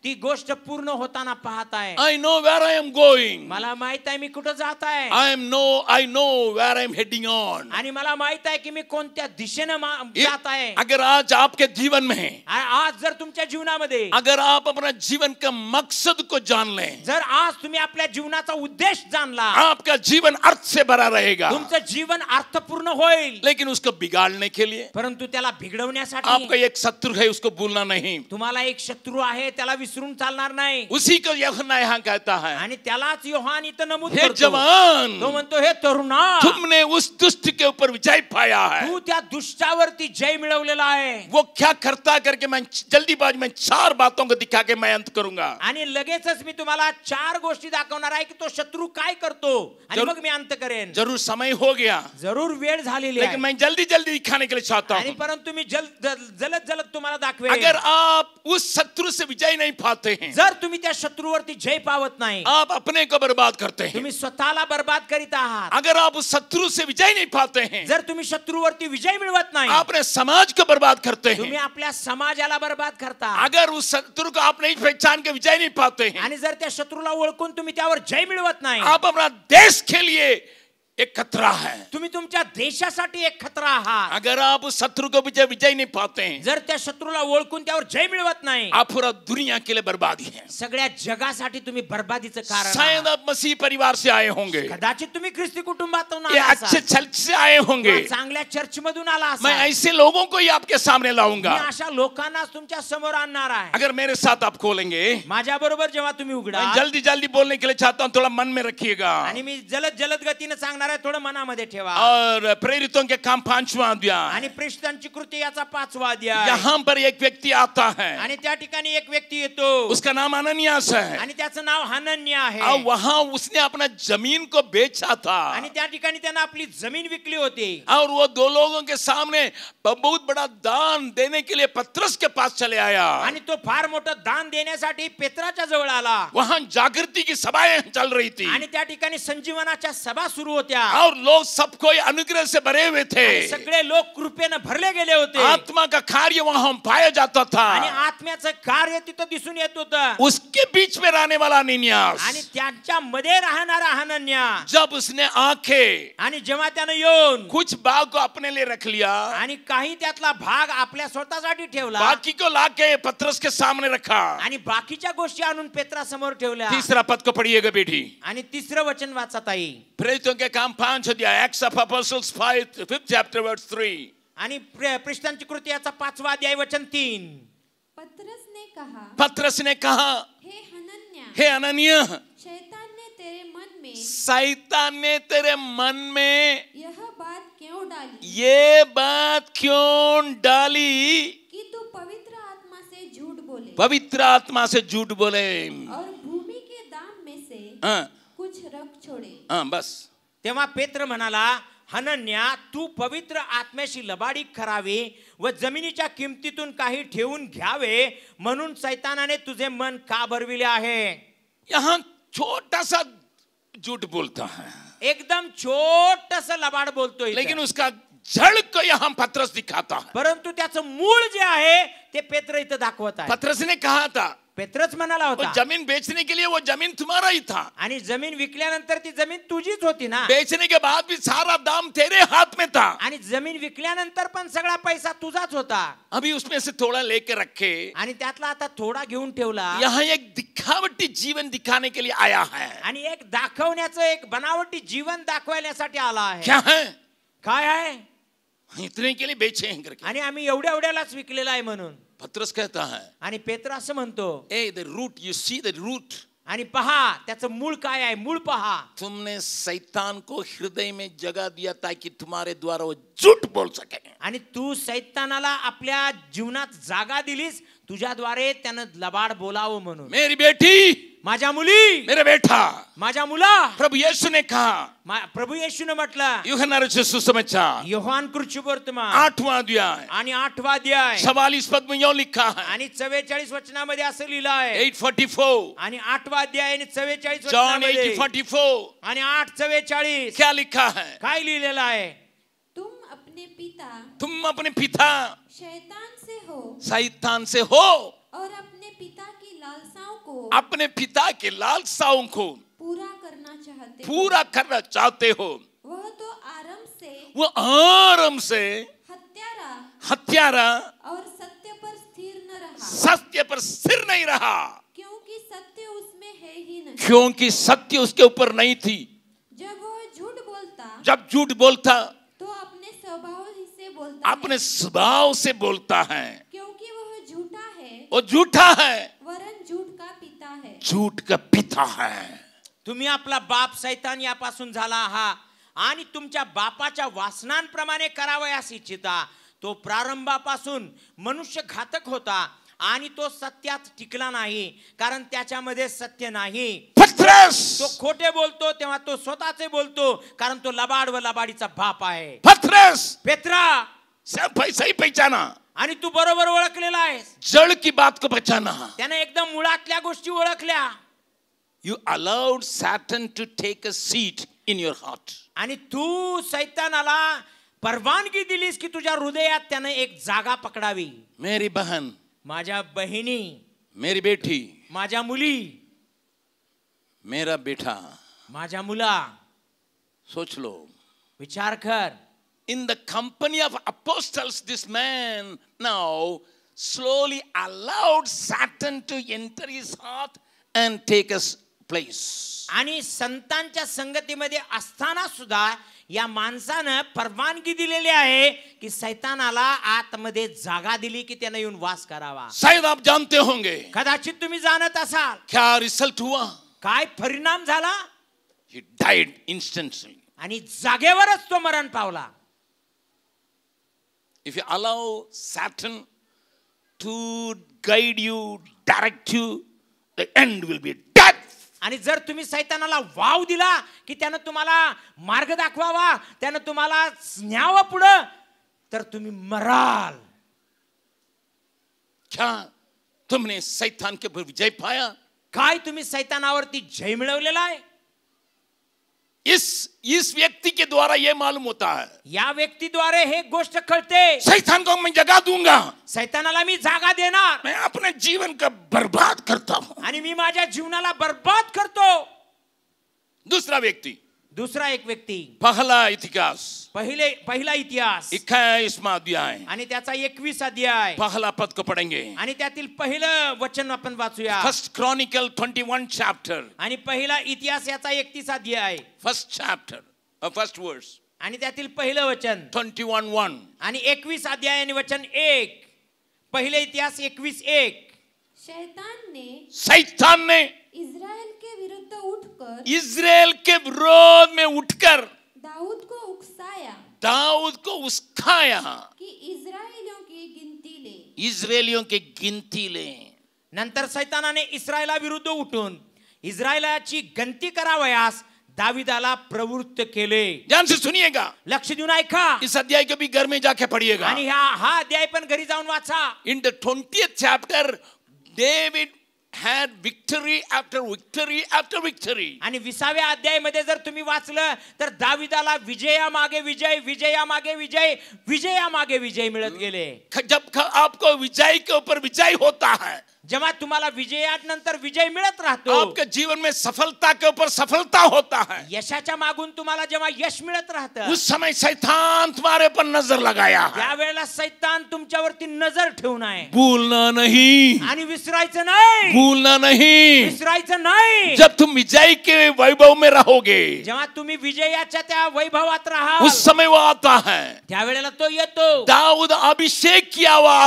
ती गोष्ट पूर्ण होताना पाहत आहे. I know where I am going. मला माहित आहे मी कुठं जात आहे. I know where I am heading on. आणि मला माहित आहे की मी कोणत्या दिशेने जात आहे. अगर आज आपके जीवन में, आज जर तुमच्या जीवनामध्ये, अगर आप अपना जीवन का मकसद को जान लें, जर आज तुम्ही आपल्या जीवनाचा उद्देश जाणला, आपका जीवन अर्थ से भरा रहेगा. तुमचं जीवन अर्थपूर्ण होईल. लेकिन उसको बिगाड़ने के लिए परंतु त्याला बिघडवण्यासाठी आपका एक शत्रु है, उसको भूलना नहीं. तुम्हाला एक शत्रू आहे, त्याला विसरून चालणार नाही. उसी को यूहन्ना यहाँ कहता है, आणि त्यालाच योहान इथं नमूद हे करतो. जवान, तो म्हणतो हे तरुणा, तुमने उस दुष्ट के ऊपर विजय पाया है. तू त्या दुष्टावरती जय मिळवलेला आहे. वो क्या करता करके मैं जल्दीबाजी में 4 बातों को दिखा के मैं अंत करूंगा. आणि लगेचच मी तुम्हाला 4 गोष्टी दाखवणार आहे की तो शत्रू काय करतो, आणि मग मी अंत करेन. जरूर समय हो गया, जरूर वेळ झालेली आहे, लेकिन मैं जल्दी जल्दी दिखाने के लिए चाहता आणि हूँ. परंतु मी जलद तुम्हाला दाखवेन. अगर आप उस शत्रु से विजय नहीं पाते हैं, जर तुम्ही त्या शत्रूवरती जय पावत नाही, आप अपने को बर्बाद करते हैं. तुम्ही स्वतःला बर्बाद करीत आहात. अगर आप उस शत्रु से विजय नहीं पाते हैं, जर तुम्ही शत्रूवरती विजय मिळवत नाही, आपने समाज को बर्बाद करते तुम्ही हैं. आपल्या समाजाला बर्बाद करता. अगर उस शत्रु को आप नहीं पहचान के विजय नहीं पाते हैं, आणि जर त्या शत्रूला ओळखून तुम्ही त्यावर जय मिळवत नाही, आप अपना देश के लिए एक खतरा है. तुम्ही तुमच्या देशासाठी एक खतरा आहात. अगर आप उस शत्रु को विजय नहीं पाते हैं, जर त्या शत्रूला ओळखून त्यावर जय मिळवत नाही, आप पूरा दुनिया के लिए बर्बादी है. सगळ्या जगासाठी तुम्ही बर्बादीचं कारण शायद आहात. आप मसीह परिवार से आए होंगे, कदाचित तुम्ही ख्रिस्ती कुटुंबातून ये आला अच्छे असाल, चर्च से आए होंगे. किंवा चांगल्या चर्च मधून आला मैं असाल. ऐसे लोगों को ही आपके सामने लाऊंगा. मी अशा लोकांनाच तुमच्या समोर आणणार आहे. अगर मेरे साथ आप खोलेंगे, माझ्या बरोबर जेव्हा तुम्ही उघडा, मैं जल्दी जल्दी बोलने के लिए चाहता हूँ, थोड़ा मन में रखिएगा. आणि मी जलद गतीने सांगणार आहे, थोडं मनामध्ये ठेवा. और प्रेरितों के काम 5वां अध्याय, आणि प्रेषितांची कृती याचा 5वा अध्याय. यहाँ पर एक व्यक्ति आता है, आणि त्या ठिकाणी एक व्यक्ती येतो, उसका नाम अननियास है. आणि त्याचं नाव हनन्य आहे. और वहाँ उसने अपना जमीन को बेचा था, आणि त्या ठिकाणी त्यानं आपली जमीन विकली होती. और वो 2 लोगों के सामने बहुत बड़ा दान देने के लिए पतरस के पास चले आया. आणि तो फार मोठं दान देण्यासाठी पेत्राच्या जवळ आला. वहाँ जागृति की सभाएं चल रही थी, आणि त्या ठिकाणी संजीवनाच्या सभा सुरू होत्या. और लोग सबको अनुग्रह से भरे हुए थे. सगळे लोक कृपेने भरले गेले होते. आत्मा का कार्य वहाँ पाया जाता था. आणि आत्म्याचं कार्य तिथं दिसून येत होतं. उसके बीच में रहने वाला अननियास, आणि त्यांच्या मध्ये राहणारा हनन्या, जब उसने आंखें आणि जेव्हा त्यानं येऊन कुछ भाग को अपने लिए रख लिया, आणि काही त्यातला भाग आपल्या स्वतःसाठी ठेवला, बाकी को लाके पतरस के सामने रखा. आणि बाकीच्या गोष्टी आणून पेत्रासमोर ठेवल्या. 3रा पद को पढ़िएगा बेटी. आणि 3रं वचन वाचा ताई. प्रेरितों के काम 5 अध्याय, Acts of Apostles 5th chapter verse 3. आणि प्रेषितांची कृती याचा 5वा अध्याय वचन 3. पतरस ने कहा, हे अननिया, शैतान ने तेरे मन में शैतान ने तेरे मन में यह बात क्यों डाली, ये बात क्यों डाली कि तू पवित्र आत्मा से झूठ बोले, पवित्र आत्मा से झूठ बोले, और भूमि के दाम में से कुछ रख छोड़े. बस. तेव्हा पेत्र म्हणाला, हनन्या, तू पवित्र आत्म्याशी लबाडी करावी व जमिनीच्या किमतीतून काही ठेवून घ्यावे म्हणून सैतानाने तुझे मन का भरविले आहे. यहाँ छोटा सा झूठ बोलता है, एकदम छोटस लबाड बोलतोय, लेकिन उसका जड़ को यहाँ पतरस दिखाता है. परंतु त्याचं मूळ जे आहे ते पेत्र इथं दाखवत आहे. पतरस ने कहा था, पेत्रच म्हणाला होता, जमीन बेचने के लिए वो जमीन तुम्हारा ही था, आणि जमीन विकल्यानंतर ती जमीन तुझीच होती ना. बेचने के बाद भी सारा दाम तेरे हाथ में था, आणि जमीन विकल्यानंतर पण सगळा पैसा तुझाच होता. अभी उसमें से थोड़ा लेके रखे, आणि त्यातला आता थोडा घेऊन ठेवला. यहाँ एक दिखावटी जीवन दिखाने के लिए आया है. आणि एक दाखवण्याचं, एक बनावटी जीवन दाखवण्यासाठी आला आहे. क्या है? काय आहे इतने के लिए बेचे हैं करके। आणि आम्ही एवढ्या एवढ्यालाच विकलेला आहे म्हणून। पत्रस कहता है, आणि पेत्र असं म्हणतो, a the root, you see the root, आणि पहा त्याचं मूळ काय आहे, मूळ पहा। तुमने शैतान को हृदय में जगह दिया ताकि तुम्हारे द्वारा वो झूठ बोल सके। आणि तू शैतानाला आपल्या जीवनात जागा दिलीस, तुझ्याद्वारे त्यानं लबाड बोलावं म्हणून। मेरी बेटी, माझ्या मुली, मेरा बेटा, माझ्या मुला, प्रभु यीशु ने कहा, प्रभु येशूने म्हटलं, यूहन्ना रचित सुसमाचार योहान कृष्ण वर्तमान 8वां अध्याय आणि 8वां अध्याय 44 पद में यूं लिखा है, आणि 44 वचनामध्ये असं लिहिलं आहे, 8:44, आणि 8वां अध्याय आणि 44 जॉन वचनामध्ये 8:44, आणि 8:44 क्या लिखा है? काय लिहिलेलं आहे? तुम अपने पिता शैतान से हो, शैतान से हो और अपने पिता की लालसाओं को, अपने पिता के लालसाओं को पूरा करना चाहते पूरा करना चाहते हो। वह तो आरंभ से, वो आरंभ से हत्यारा और सत्य पर स्थिर न रहा, सत्य पर स्थिर नहीं रहा, क्योंकि सत्य उसमें है ही नहीं। क्योंकि सत्य उसके ऊपर नहीं थी। जब वह झूठ बोलता, जब झूठ बोलता तो अपने स्वभाव ही से बोलता अपने है, स्वभाव से बोलता है, क्योंकि वह झूठा है, वो झूठा है, वरन झूठ का पिता है। झूठ का पिता है। तुम्ही आपला बाप शैतान यापासून झाला आहात आणि तुमच्या बापाच्या वासनांप्रमाणे करावयास इच्छिता। तो प्रारंभापासून मनुष्य घातक होता आणि तो सत्यात टिकला नाही, कारण त्याच्यामध्ये सत्य नाही। तो खोटे बोलतो तेव्हा तो स्वतःचे बोलतो, कारण तो लबाड व लबाडीचा बाप आहे। पेत्रा, सही पहचाना, आणि तू बरोबर ओळखलेला आहेस, जड़ की बात को पहचाना। त्याने एकदम मुळातल्या गोष्टी ओळखल्या। You allowed Satan to take a seat in your heart. आणि तू शैतानाला परवानगी दिलीस की तुझ्या हृदयात त्याने एक जागा पकडावी। मेरी बहन, माझ्या बहिणी, मेरी बेटी, माझ्या मुली, मेरा बेटा, माझ्या मुला, सोच लो, विचार कर। In the company of apostles, this man now slowly allowed Satan to enter his heart and take his place. आणि संतांच्या संगतीमध्ये असताना सुद्धा या माणसानं परवानगी दिलेली आहे की शैतानाला आतमध्ये जागा दिली की त्याने येऊन वास करावा। शायद आप जानते होंगे, कदाचित तुम्ही जाणत असाल क्या रिजल्ट हुआ? काय परिणाम झाला? He died instantly. आणि जागेवरच तो मरण पावला। If you allow Satan to guide you, direct you, the end will be death. आणि जर तुम्ही शैतानाला वाव दिला की त्यानं तुम्हाला मार्ग दाखवावा, त्यानं तुम्हाला न्यावं पुढं, तर तुम्ही मराल। क्या तुमने शैतान के ऊपर विजय पाया? काय तुम्ही शैतानावरती जय मिळवलेला आहे? इस व्यक्ति के द्वारा यह मालूम होता है, या व्यक्तीद्वारे हे गोष्ट कळते, शैतान को मैं जगह दूंगा, शैतानाला मी जागा देणार, मैं अपने जीवन का बर्बाद करता हूं। आणि मी माझ्या जीवनाला बर्बाद करतो। दुसरा एक व्यक्ती, पहला इतिहास, पहिला इतिहास 21वां अध्याय आणि त्याचा 21 अध्याय, पहला पद को पढ़ेंगे आणि त्यातील पहिलं वचन आपण वाचूया। फर्स्ट क्रॉनिकल 21 चैप्टर, आणि पहिला इतिहास याचा 31 अध्याय, फर्स्ट चैप्टर, फर्स्ट वर्स, आणि त्यातील पहिलं वचन 21:1, आणि 21 अध्याय आणि वचन 1। पहिले इतिहास 21:1। शैतान ने इज़राइल के विरुद्ध उठकर, इज़राइल के विरोध में उठकर दाऊद को उकसाया, दाऊद को उस्काया कि इज़राइलियों की गिनती ले, इज़राइलियों की गिनती ले। नंतर शैतानाने इस्रायला विरुद्ध उठून इस्रायलाची गणती करावयास दाविदाला प्रवृत्त केले। ध्यान से सुनिएगा, लक्ष देऊन ऐका, इस अध्याय को भी घर में जाके पढ़िएगा। आणि हा अध्याय पण घरी जाऊन वाचा। In the 20th chapter, David had victory after victory after victory. आणि 20व्या अध्यायामध्ये जर तुम्ही वाचलं तर दाविदाला विजयामागे विजय, विजयामागे विजय, विजयामागे विजय मिळत गेले। जब आपको विजय के ऊपर विजय होता है, जेव्हा तुम्हाला विजयानंतर विजय मिळत राहतो, आपके जीवन में सफलता के ऊपर सफलता होता है, यशाच्या मागून तुम्हाला जेव्हा यश मिळत राहतं, उस समय शैतान तुम्हारे पर नजर लगाया है। त्यावेळेला सैतान तुमच्यावरती नजर ठेवून आहे भूलना नहीं, आणि विसरायचं नाही, भूलना नहीं। विसरायचं नाही। जब तुम विजय के वैभव में रहोगे, जेव्हा तुम्ही विजयाच्या त्या वैभवात राहाल, उस समय वो आता है। त्यावेळेला तो येतो। दाऊद अभिषेक किया हुआ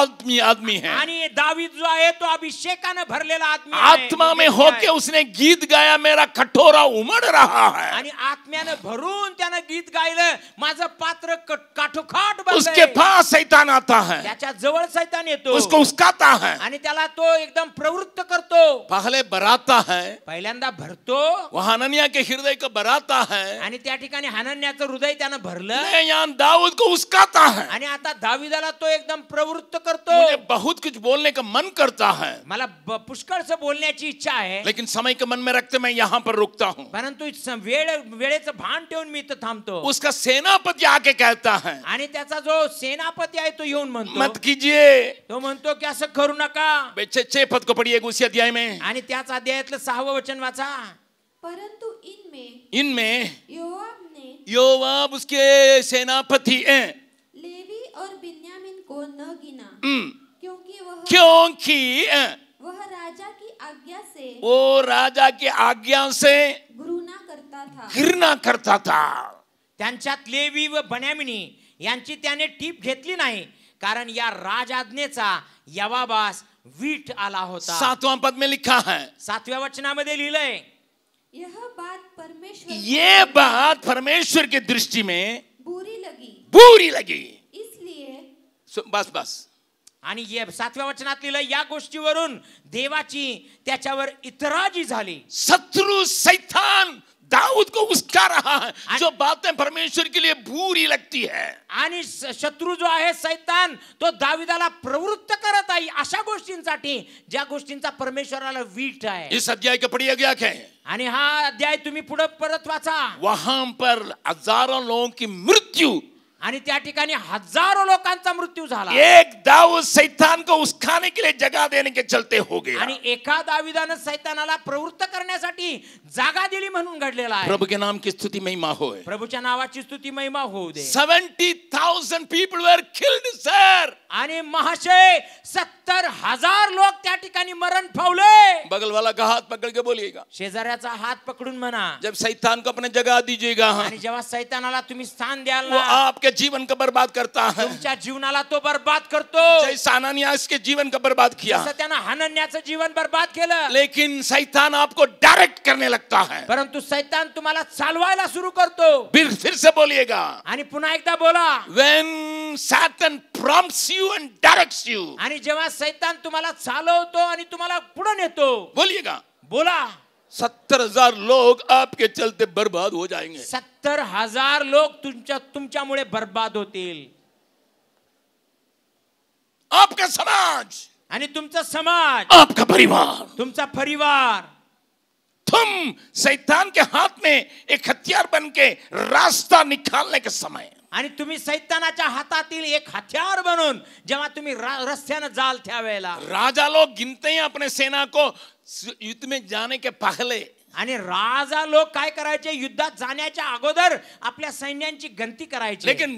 आदमी है, आणि दावीद जो आहे तो अभिषेकाने भरलेला आदमी आहे। आत्मा में होके उसने गीत गाया, मेरा कटोरा उमड़ रहा है। आणि आत्म्याने भरून त्याने गीत गायलं, माझं पात्र काठोकाठ उसके भरलंय। पास शैतान आता है, त्याच्या जवळ सैतान येतो, उसको उस्काता है, आणि त्याला तो एकदम प्रवृत्त करतो। पहले बराता है, पहिल्यांदा भरतो, वो हनन्याह के हृदय को बराता है, आणि त्या ठिकाणी हनन्याचं हृदय त्यानं भरलं, यहाँ दाऊद को उस्काता है। आणि आता दावीदाला तो एकदम प्रवृत्त करतो। मुझे बहुत कुछ बोलने का मन करता है, मला पुष्कळसं बोलण्याची इच्छा आहे, लेकिन समय के मन में रखते मैं यहाँ पर रुकता हूँ। परंतु वेळेचं भान ठेवून मी इथं थांबतो। उसका सेनापति आके कहता है, आणि त्याचा जो सेनापती आहे तो येऊन म्हणतो, मत कीजिए। तो म्हणतो की असं करू नका। 6 पद को पढ़िए उसी अध्याय में। आणि त्याच अध्यायातलं 6वं वचन वाचा। परंतु इनमें योआब उसके सेनापति हैं, लेवी और बिन्यामीन को न गिना, क्योंकि वह राजा की आज्ञा से वो राजा की आज्ञा से घृणा करता था। त्यांच्यात लेवी व बन्यामिनी यांची त्याने टीप घेतली नाही, कारण या राजाज्ञेचा यवाबास वीट आला होता। 7वां पद में लिखा है, 7व्या वचनामध्ये लिहिलंय, ये बात परमेश्वर की दृष्टि में बुरी लगी, इसलिए बस। आणि 7व्या वचनात लिहिलंय, या गोष्टीवरून देवाची त्याच्यावर इतराजी झाली। शत्रु शैतान दाऊद को उस्का रहा है, जो बातें परमेश्वर के लिए बुरी लगती है। आणि शत्रु जो आहे सैतान, तो दावीदाला प्रवृत्त करत आहे अशा गोष्टींसाठी ज्या गोष्टींचा परमेश्वराला वीट आहे। इस अध्याय का पढ़िए गया क्या है, आणि हा अध्याय तुम्ही पुढे परत वाचा। वहां पर हजारों लोगों की मृत्यु, आणि त्या ठिकाणी हजारो लोकांचा मृत्यू झाला। एक दाऊद शैतान को उस्काने के लिए जगह देने के चलते हो गया, आणि एका दावीदाने सैतानाला प्रवृत्त करण्यासाठी जागा दिली म्हणून घडलेला आहे। प्रभु के नाम की स्तुति महिमा होए, प्रभूच्या नावाची स्तुती महिमा होऊ दे। 70,000 people were killed sir, आणि महाशय 70,000 लोक त्या ठिकाणी मरण पावले। बगल वाला का हाथ पकड़ के बोलिएगा, शेजाऱ्याचा हात पकडून म्हणा, जब शैतान को अपने जगह दीजिएगा, आणि जेव्हा सैतानाला तुम्ही स्थान द्याल वो ना, आपके जीवन को बर्बाद करता है। तुमच्या जीवनाला तो बर्बाद करतो, जैसा हनन्याह के जीवन को बर्बाद किया, जसं त्यानं हनन्याचं जीवन बर्बाद केलं। लेकिन शैतान आपको डायरेक्ट करने लगता है। परंतु सैतान तुम्हाला चालवायला सुरू करतो। फिर से बोलिएगा, आणि पुन्हा एकदा बोला, when Satan prompts you and directs you, आणि जेव्हा सैतान तुम्हाला चालवतो आणि तुम्हाला पुढे नेतो, बोलिएगा, बोला, 70,000 लोग आपके चलते बर्बाद हो जाएंगे। 70,000 लोक तुमच्यामुळे बर्बाद होतील। आपका समाज, आणि तुमचा समाज, आपका परिवार, तुमचा परिवार, तुम शैतान के हाथ में एक हथियार बन के रास्ता निकालने के समय, आणि तुम्ही सैतानाच्या हातातील एक हथियार बनून जेव्हा तुम्ही रस्त्याने जाल त्यावेळेला, राजा लोग गिनते हैं अपने सेना को युद्ध में जाने के पहले, आणि राजा लोक काय करायचे, युद्धात जाण्याच्या अगोदर आपल्या सैन्यांची गणती करायची। लेकिन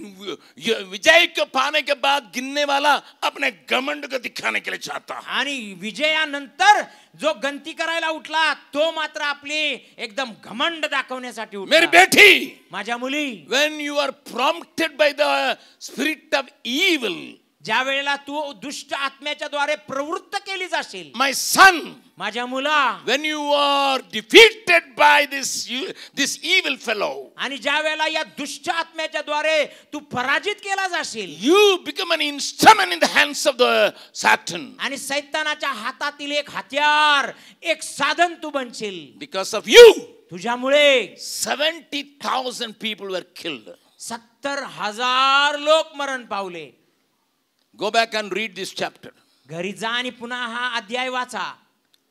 विजय को पाने के बाद गिनने वाला अपने घमंड को दिखाने के लिए चाहता है। आणि विजयानंतर जो गणती करायला उठला तो मात्र आपले एकदम घमंड दाखवण्यासाठी उठला। मेरी बेटी, माझ्या मुली, when you are prompted by the spirit of evil, ज्या वेळेला तू दुष्ट आत्म्याच्या द्वारे प्रवृत्त केली जाशील, my son, माझ्या मुला, when you are defeated by this evil fellow, आणि ज्या वेळेला या दुष्ट आत्म्याच्या द्वारे तू पराजित केला जाशील, you become an instrument in the hands of the Satan, आणि सैतानाच्या हातातील एक हत्यार, एक साधन तू बनशील। because of you, तुझ्यामुळे 70,000 people were killed. 70,000 लोक मरण पावले। Go back and read this chapter. घरी जा आणि पुन्हा हा अध्याय वाचा।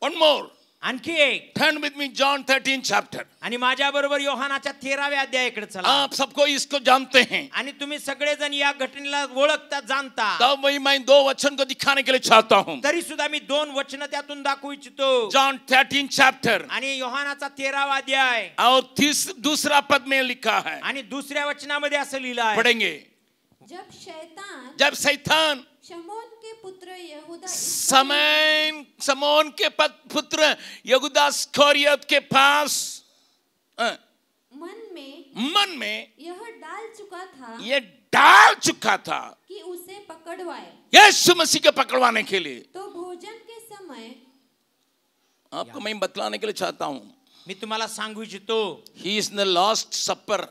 One more. आणखी एक Turn with me John 13 chapter. आणि माझ्या बरोबर योहानाच्या 13व्या अध्यायाकडे चला. आप सबको इसको जानते हैं. आणि तुम्ही सगळेजण या घटनेला ओळखता जाणता. तब वही मैं 2 वचन को दिखाने के लिए चाहता हूँ. तरी सुद्धा मी 2 वचन त्यातून दाखवू इच्छितो. John 13 chapter. आणि योहानाचा 13वा अध्याय और दूसरा पद में लिखा है. आणि दुसऱ्या वचनामध्ये असं लिहिलं आहे. पढ़ेंगे. जब शैतान शमोन के पुत्र यहूदा समोन के पुत्र यहूदा इस्करियोत के पास मन में यह डाल चुका था कि उसे पकड़वाए, यीशु मसीह को पकड़वाने के लिए. तो भोजन के समय आपको मैं बतलाने के लिए चाहता हूं. मी तुम्हाला सांगू इच्छितो. ही इज द लास्ट सपर.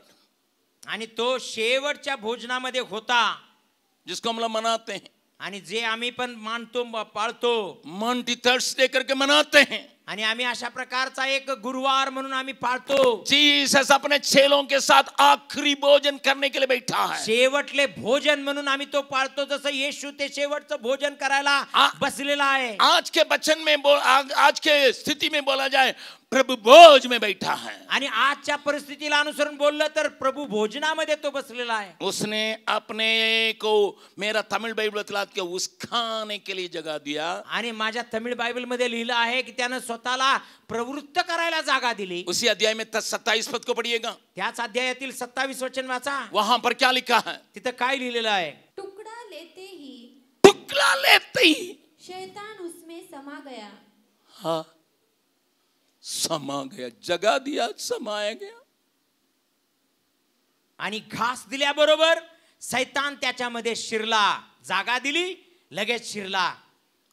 आणि तो शेवटच्या भोजनामध्ये होता, जिसको हम लोग मनाते हैं. आणि जे आम्ही पण मानतो पाळतो. मॉन्टी थर्सडे करके मनाते हैं. आणि आम्ही अशा प्रकारचा एक गुरुवार म्हणून आम्ही पाळतो. जीसस अपने चेलों के साथ आखिरी भोजन करने के लिए बैठा है. शेवटले भोजन म्हणून आम्ही तो पाळतो, जसं येशू ते शेवटचं भोजन करायला बसलेला आहे. आज के वचन में आज के स्थिति में बोला जाए प्रभु भोज में बैठा है. आणि आजच्या परिस्थितीला अनुसरून बोललं तर प्रभु भोजनामध्ये तो बसलेला आहे. उसने अपने को, मेरा तमिळ बाइबल बतलात के उस खाने के लिए जगह दिया. आणि माझ्या तमिळ बायबल मध्ये लिहिलं आहे की त्यानं स्वतःला प्रवृत्त करायला जागा दिली. उसी अध्याय में 27 पद को पढ़िएगा. त्याच अध्यायातील 27 वचन वाचा. वहां पर क्या लिखा है? तिथं काय लिहिलेलं आहे? टुकड़ा लेते ही शैतान उसमें समा गया. हाँ, समा गया. जगह दिया, समाया गया. आणि घास दिल्याबरोबर शैतान त्याच्यामध्ये शिरला. जागा दिली, लगेच शिरला.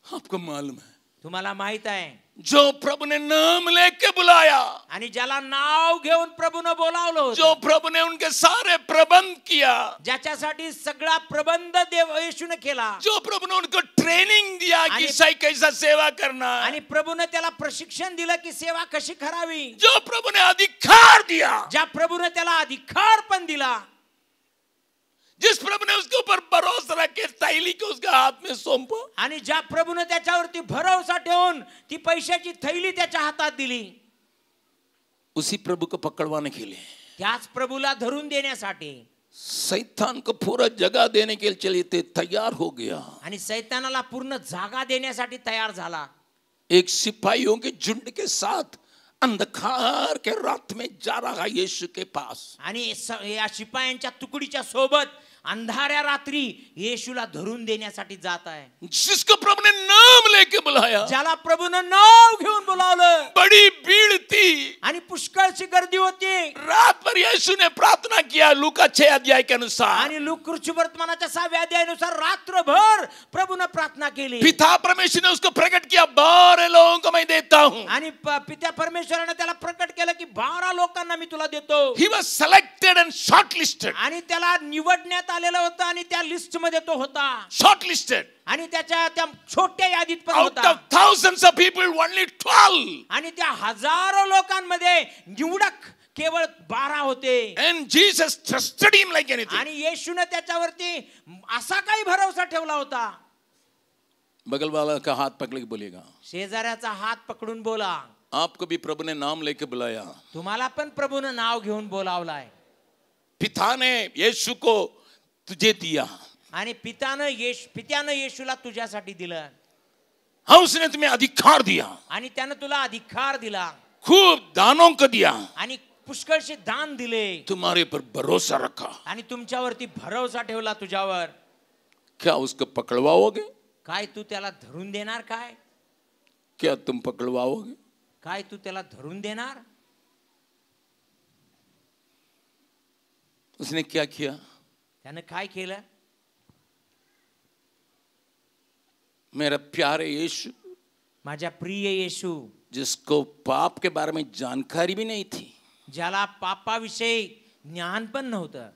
आपको मालूम है, तुम्हाला माहित आहे, जो प्रभु ने नाम लेके बुलाया, आणि ज्याला नाव घेऊन प्रभूने बोलावलं, जो प्रभु ने उनके सारे प्रबंध किया, ज्याच्यासाठी सगळा प्रबंध देव येशूने केला, जो प्रभु ने उनको ट्रेनिंग दिया कि कैसा सेवा करना, आणि प्रभूने त्याला प्रशिक्षण दिलं की सेवा कशी करावी, जो प्रभु ने अधिकार दिया, ज्या प्रभूने त्याला अधिकार पण दिला, जिस प्रभु ने उसके ऊपर भरोसा रख के थैली को उसके हाथ में सौंपा, आणि ज्या प्रभूने त्याच्यावरती भरोसा ठेवून ती पैशाची थैली त्याच्या हातात दिली, उसी प्रभु को पकड़वाने के लिए, त्याच प्रभूला धरून देण्यासाठी शैतान को पूरा जगह देने के लिए तैयार हो गया. आणि शैतानाला पूर्ण जागा देण्यासाठी तयार झाला. एक सिपाहियों के झुंड के साथ अंधकार के रात में जा रहा यीशु के पास, आणि या शिपायांच्या तुकडीच्या सोबत अंधाऱ्या रात्री येशूला धरून देण्यासाठी जात आहे. जिसको प्रभु ने नाम लेके बुलाया, ज्याला प्रभूने नाव घेऊन बोलावलं, बड़ी भीड़ थी आणि पुष्कळची गर्दी होती. रात भर यीशु ने प्रार्थना किया लूका 6 अध्याय के अनुसार, आणि लूका वर्तमानाच्या 6व्या अध्यायानुसार रात्रभर प्रभूने प्रार्थना केली. पिता परमेश्वर ने उसको प्रकट किया, 12 लोगों को मैं देता हूं. आणि पिता परमेश्वराने त्याला प्रकट केलं की 12 लोकांना मी तुला देतो. He was selected and shortlisted. आणि त्याला निवडण्यात आलेलं होतं, आणि त्या लिस्ट मध्ये तो होता. Shortlisted. आणि त्याच्या त्या छोट्या यादीत पण Out होता. of thousands of people, only 12. आणि त्या हजारो लोकांमध्ये निवडक केवळ 12 होते. And Jesus trusted him like anything. आणि येशूने त्याच्यावरती असा काही भरोसा ठेवला होता. बगल वाला का हाथ पकड़ के बोलेगा, शेजाऱ्याचा हात पकडून बोला, आपको भी प्रभु ने नाम लेके बुलाया. तुम्हाला पण प्रभूने नाव घेऊन बोलावलाय. पिता ने यीशु को तुझे दिया, आणि पित्यानं येशूला तुझ्यासाठी दिलं, हाँ उसने तुम्हें अधिकार दिया, आणि त्यानं तुला अधिकार दिला, खूब दानों को दिया, आणि पुष्कळशे दान दिले, तुम्हारे पर भरोसा रखा. आणि तुमच्यावरती भरोसा ठेवला तुझ्यावर. क्या उसको पकड़वाओगे? काय तू त्याला धरून देणार? क्या तुम पकड़वाओगे? काय तू त्याला धरून देणार? उसने क्या किया? त्यानं काय केलं? मेरा प्यारे यीशु, माझ्या प्रिय येशू, जिसको पाप के बारे में जानकारी भी नहीं थी, ज्याला पापाविषयी ज्ञान पण नव्हतं,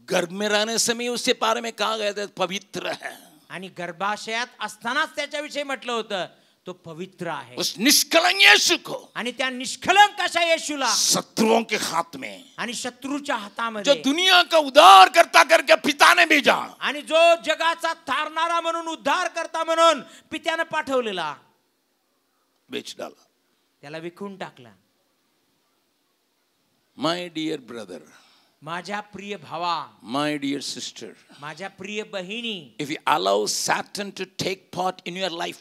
गर्भ में रहने समय उसके बारे में कहा गया था पवित्र है, आणि गर्भाशयात असतानाच त्याच्याविषयी म्हटलं होतं तो पवित्र आहे. उस निष्कलंक यीशु को, आणि त्या निष्कलंक अशा येशूला शत्रुओं के हाथ में, आणि शत्रूच्या हातामध्ये, जो दुनिया का उद्धार करता करके पिता ने भेजा, आणि जो जगाचा तारणारा म्हणून उद्धार करता म्हणून पित्याने पाठवलेला, बेच डाला. त्याला विकून टाकला. My dear brother, माझ्या प्रिय भावा, my dear sister, माझ्या प्रिय बहिणी, if you allow Satan to take part in your life,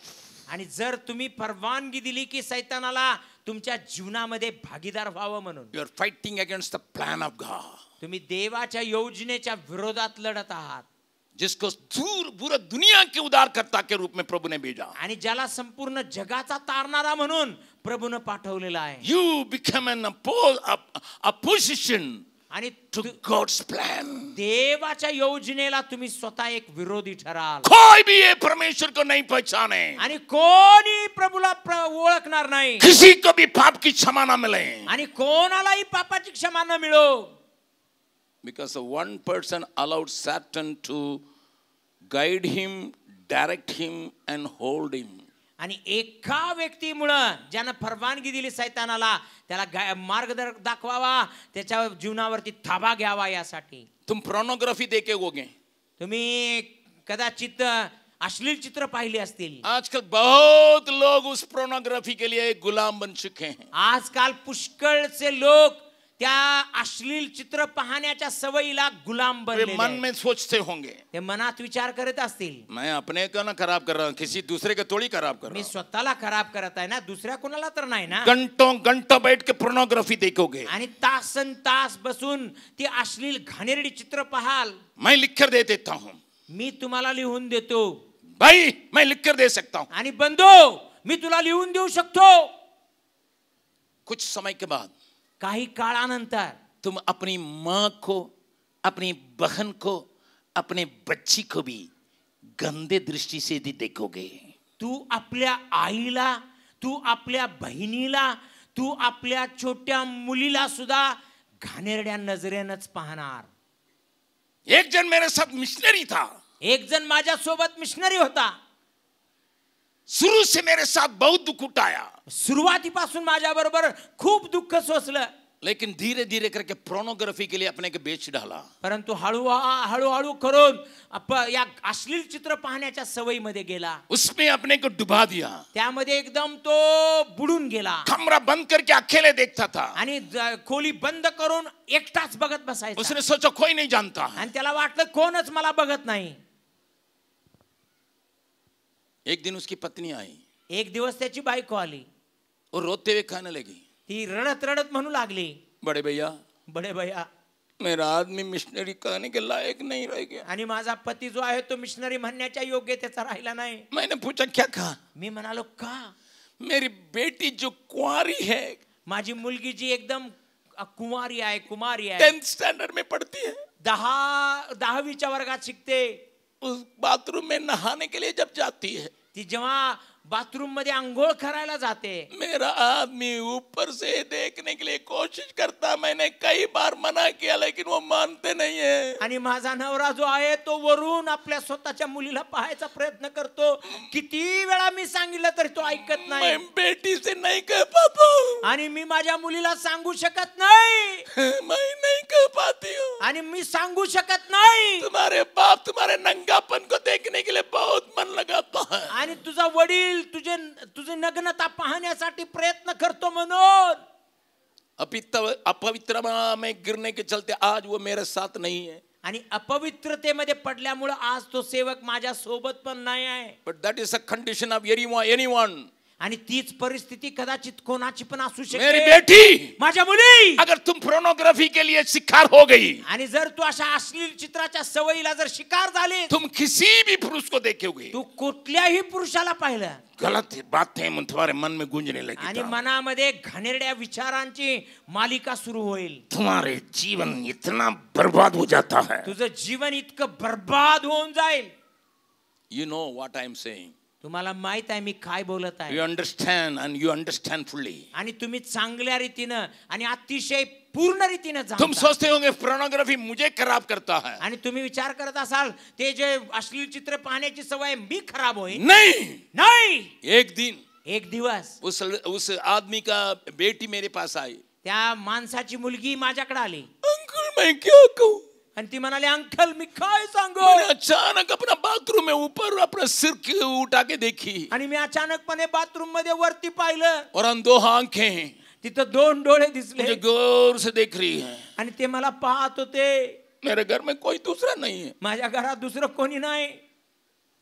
आणि जर तुम्ही परवानगी दिली की सैतानाला तुमच्या जीवनामध्ये भागीदार व्हावं म्हणून, you are fighting against the plan of God. तुम्ही देवाच्या योजनेच्या विरोधात लढत आहात. जिसको दूर पूरा दुनिया के उद्धारकर्ता के रूप में प्रभु ने भेजा. आणि ज्याला संपूर्ण जगाचा तारणारा म्हणून प्रभूने पाठवलेला आहे. You become an opposition आणि to God's plan. देवाच्या योजनेला तुम्ही स्वतः एक विरोधी ठराल. कोई भी ये परमेश्वर को नहीं पहचाने, आणि कोणी प्रभूला ओळखणार नाही, किसी को भी पाप की क्षमा न मिले, आणि कोणालाही पापाची क्षमा न मिळो. because one person allowed Satan to guide him, direct him and hold him. आणि एका व्यक्तीमुळं ज्यानं परवानगी दिली सैतानाला त्याला मार्ग दाखवावा, त्याच्या जीवनावरती ताबा घ्यावा यासाठी. तुम pornography देखे होगे, तुम्ही कदाचित अश्लील चित्र पाहिली असतील. आजकल बहुत लोग उस pornography के लिए गुलाम बन चुके हैं. आजकाल पुष्कळचे लोक त्या अश्लील चित्र पाहण्याच्या सवयीला गुलाम बनलेले मन आहेत. में सोचते होंगे, ते मनात विचार करत असतील, मैं अपने को ना खराब कर रहा हूं, किसी दूसरे को थोड़ी खराब कर रहा मी हूं. स्वतःला खराब करत आहे ना, दुसऱ्या कोणाला तर नाही ना. घंटों घंटों बैठ के pornography देखोगे. आणि तासन तास बसून ती अश्लील घाणेरडी चित्र पाहाल. मैं लिख कर दे देता हूं, मी तुम्हाला लिहून देतो भाई मैं लिख कर दे सकता हूं. आणि बंधू मी तुला लिहून देऊ शकतो. कुछ समय के बाद काही काळानंतर तुम अपनी माँ को, अपनी बहन को, अपने बच्ची को भी गंदे दृष्टि से भी देखोगे. तू आपल्या आईला, तू आपल्या बहिणीला, तू आपल्या छोट्या मुलीला सुद्धा घाणेरड्या नजरेनंच पाहणार. एक जन मेरे साथ मिशनरी था, एक जण माझ्या सोबत मिशनरी होता. शुरू से मेरे साथ बहुत दुख उठाया, सुरुवातीपासून माझ्या बरोबर खूप दुःख सोसलं. लेकिन धीरे धीरे करके pornography के लिए अपने को बेच डाला. परंतु हळूहळू करून या अश्लील चित्र पाहण्याच्या सवयीमध्ये गेला. उसमें अपने को डुबा दिया. त्यामध्ये एकदम तो बुडून गेला. कमरा बंद करके अकेले देखता था. आणि खोली बंद करून एकटाच बघत बसायचा. उसने सोचा कोई नहीं जानता. आणि त्याला वाटलं कोणच मला बघत नाही. एक दिन उसकी पत्नी आई, एक दिवस त्याची बायको आली. और रोते हुए कहने लगी, ती रडत रडत म्हणू लागली, बड़े भैया बडे भैया, मेरा आदमी मिशनरी कहने के लायक नहीं रह गया. आणि माझा पती जो आहे तो मिशनरी म्हणण्याच्या योग्यतेचा राहिला नाही. मैंने पूछा क्या कहा. मी म्हणालो का. मेरी बेटी जो कुंवारी है, माझी मुलगी जी एकदम कुमारी आहे, 10th स्टैंडर्ड में पढ़ती है, 10वीच्या वर्गात शिकते. उस बाथरूम में नहाने के लिए जब जाती है, ती जेव्हा बाथरूम मध्ये आंघोळ करायला जाते, मेरा आदमी ऊपर से देखने के लिए कोशिश करता. मैंने कई बार मना किया लेकिन वो मानते नहीं है. आणि माझा नवरा जो आहे तो वरून आपल्या स्वतःच्या मुलीला पाहायचा प्रयत्न करतो. किती वेळा मी सांगितलं तरी तो ऐकत नाही. मैं बेटी से नहीं कह पाता हूँ. आणि मी माझ्या मुलीला सांगू शकत नाही. मैं नहीं कह पाती हूँ. आणि मी सांगू शकत नाही. तुम्हारे बाप तुम्हारे नंगापन को देखने के लिए बहुत मन लगाता है. आणि तुझा वडील तुझे नग्नता पाहण्यासाठी प्रयत्न करतो म्हणून. अपवित्र में गिरने के चलते आज वो मेरे साथ नहीं है. आणि अपवित्रतेमध्ये पडल्यामुळे आज तो सेवक माझ्या सोबत पण नाही आहे. But that is a condition of anyone. आणि तीच परिस्थिती कदाचित कोणाची पण असू मेरी शकते. बेटी, माझ्या मुली, अगर तुम pornography के लिए शिकार हो गई, आणि जर तू अशा अश्लील चित्राच्या सवयीला जर शिकार झाली, तुम किसी भी पुरुष को देखोगे, तू कुठल्याही पुरुषाला पाहिलं, गलत बातें तुम्हारे मन में गूंजने आणि लगेगी. मनामध्ये घाणेरड्या विचारांची मालिका सुरू होईल. तुम्हारे जीवन इतना बर्बाद हो जाता है. तुझं जीवन इतकं बर्बाद होऊन जाईल. You know what I am saying. तुम्हाला माहित आहे मी काय बोलत आहे. You understand and you understand fully. आणि तुम्ही चांगल्या रीतीनं आणि अतिशय पूर्ण रीतीनं तुम जाणता. सोचते होंगे pornography मुझे खराब करता है. आणि तुम्ही विचार करत असाल ते जे अश्लील चित्र पाहण्याची सवय मी खराब होईल. नहीं. एक दिन एक दिवस उस आदमी का बेटी मेरे पास आई. त्या माणसाची मुलगी माझ्याकडे आली. अंकल मैं क्या कहूँ. आणि ती म्हणाली अंकल मी काय सांगू. मैंने अचानक अपना बाथरूम में ऊपर अपना सिर उठा के देखी आणि मी अचानकपणे बाथरूम मध्ये वरती पाहिलं और उन दो आंखें तिथं दोन डोळे मुझे दिसले गौर से देख रही है. आणि ते मला पाहत होते. मेरे घर में कोई दूसरा नहीं है. माझ्या घरात दुसरं कोणी नाही.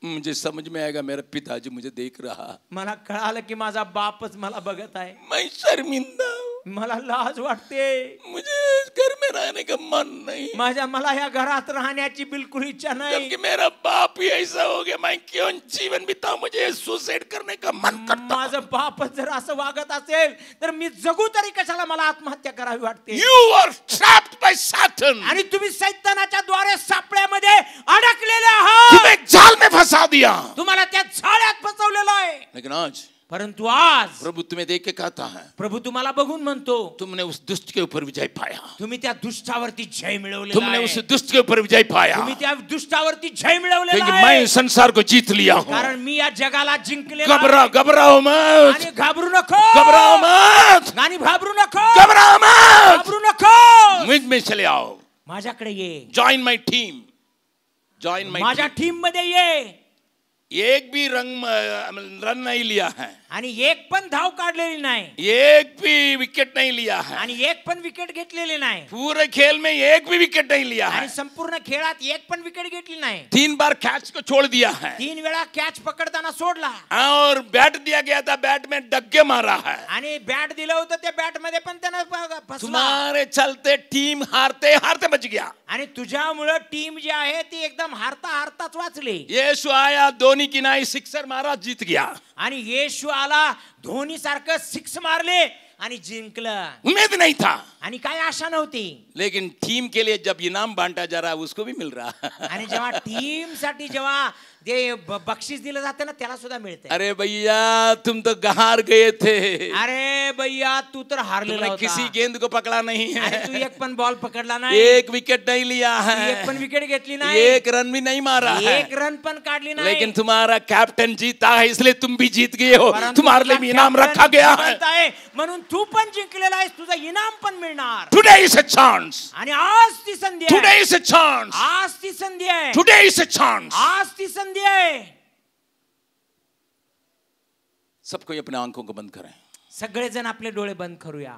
मुझे समझ में आएगा मेरा पिताजी मुझे देख रहा. मला कळालं की माझा बापच मला बघत आहे. मैं शर्मिंदा हूं. मला लाज वाटते. मुझे इस घर में रहने का मन नहीं. मला या घरात राहण्याची बिलकुल इच्छा नाही. जबकि मेरा बाप ही ऐसा हो गया, मैं क्यों जीवन बिताऊं. मुझे सुसाइड करने का मन करता. माझं बापच जर असं वागत असेल तर मी जगू तरी कशाला. मला आत्महत्या करावी वाटते. You are trapped by Satan. आणि तुम्ही सैतानाच्या द्वारे सापळ्यामध्ये अडकलेले आहात. तुम्हें जाल में फंसा दिया. तुम्हाला त्या जाळ्यात फसवलेलं आहे. लेकिन आज परंतु आज प्रभु तुम्हें देख के कहता है, प्रभु तुम्हाला बघून म्हणतो तुमने उस दुष्ट के ऊपर विजय पाया. तुम्ही त्या दुष्टावरती जय मिळवलेला तुमने आहे. उस दुष्ट के ऊपर विजय पाया. तुम्ही त्या दुष्टावरती जय मिळवलेला क्योंकि आहे. मैं संसार को जीत लिया हूं. कारण मी या जगाला जिंकलेला आहे. घबराओ मत. आणि घाबरू नको. घबराओ मत. आणि घाबरू नको. घबराओ मत. घाबरू नको. मुझ में चले आओ. माझ्याकडे ये. जॉइन माय टीम. जॉइन माय माझ्या टीम मध्ये ये. एक भी रन नहीं लिया है. आणि एक पण धाव काढलेली नाही. एक भी विकेट नहीं लिया है. आणि एक पण विकेट घेतलेली नाही. पूरे खेल में एक भी विकेट नहीं लिया है. आणि संपूर्ण खेळात एक पण विकेट घेतली नाही. 3 बार कैच को छोड़ दिया है. 3 वेळा कॅच पकडताना सोडला. और बैट दिया गया था, बैट में डग्गे मारा है. आणि बॅट दिलं होतं त्या बॅट मध्ये पण त्यानं फसला. तुम्हारे चलते टीम हारते हारते बच गया. आणि तुझ्यामुळे टीम जी आहे ती एकदम हारताच वाचली. यीशु आया, धोनी की नाई सिक्सर मारा, जीत गया. आणि येशू आला, धोनी सारखं 6 मारले आणि जिंकलं. उम्मीद नहीं था. आणि काय आशा नव्हती. लेकिन टीम के लिए जब इनाम बांटा जा रहा उसको भी मिल रहा. आणि जेव्हा टीम साठी जेव्हा ते बक्षीस दिलं जातं ना त्याला सुद्धा मिळते. अरे भैया तुम तो हार गए थे. अरे भैया तू तर हारलेला होता. किसी गेंद को पकड़ा नहीं है. आणि तू एक पण बॉल पकडला नाही. एक विकेट नहीं लिया है. एक पण विकेट घेतली नाही. एक रन भी नहीं मारा है. एक रन पण काढली नाही. लेकिन तुम्हारा कैप्टन जीता है, इसलिए तुम भी जीत गए हो. तुम्हारे लिए भी इनाम रखा गया है. म्हणून तू पण जिंकलेला आहेस. तुझं इनाम पण मिळणार. Today is a chance. आणि आज ती संधी आहे. Today is a chance. आज ती संधी आहे. Today is a chance. आज ती संधी आहे. सबको अपने आंखों को बंद करें. सगळेजण आपले डोळे बंद करूया.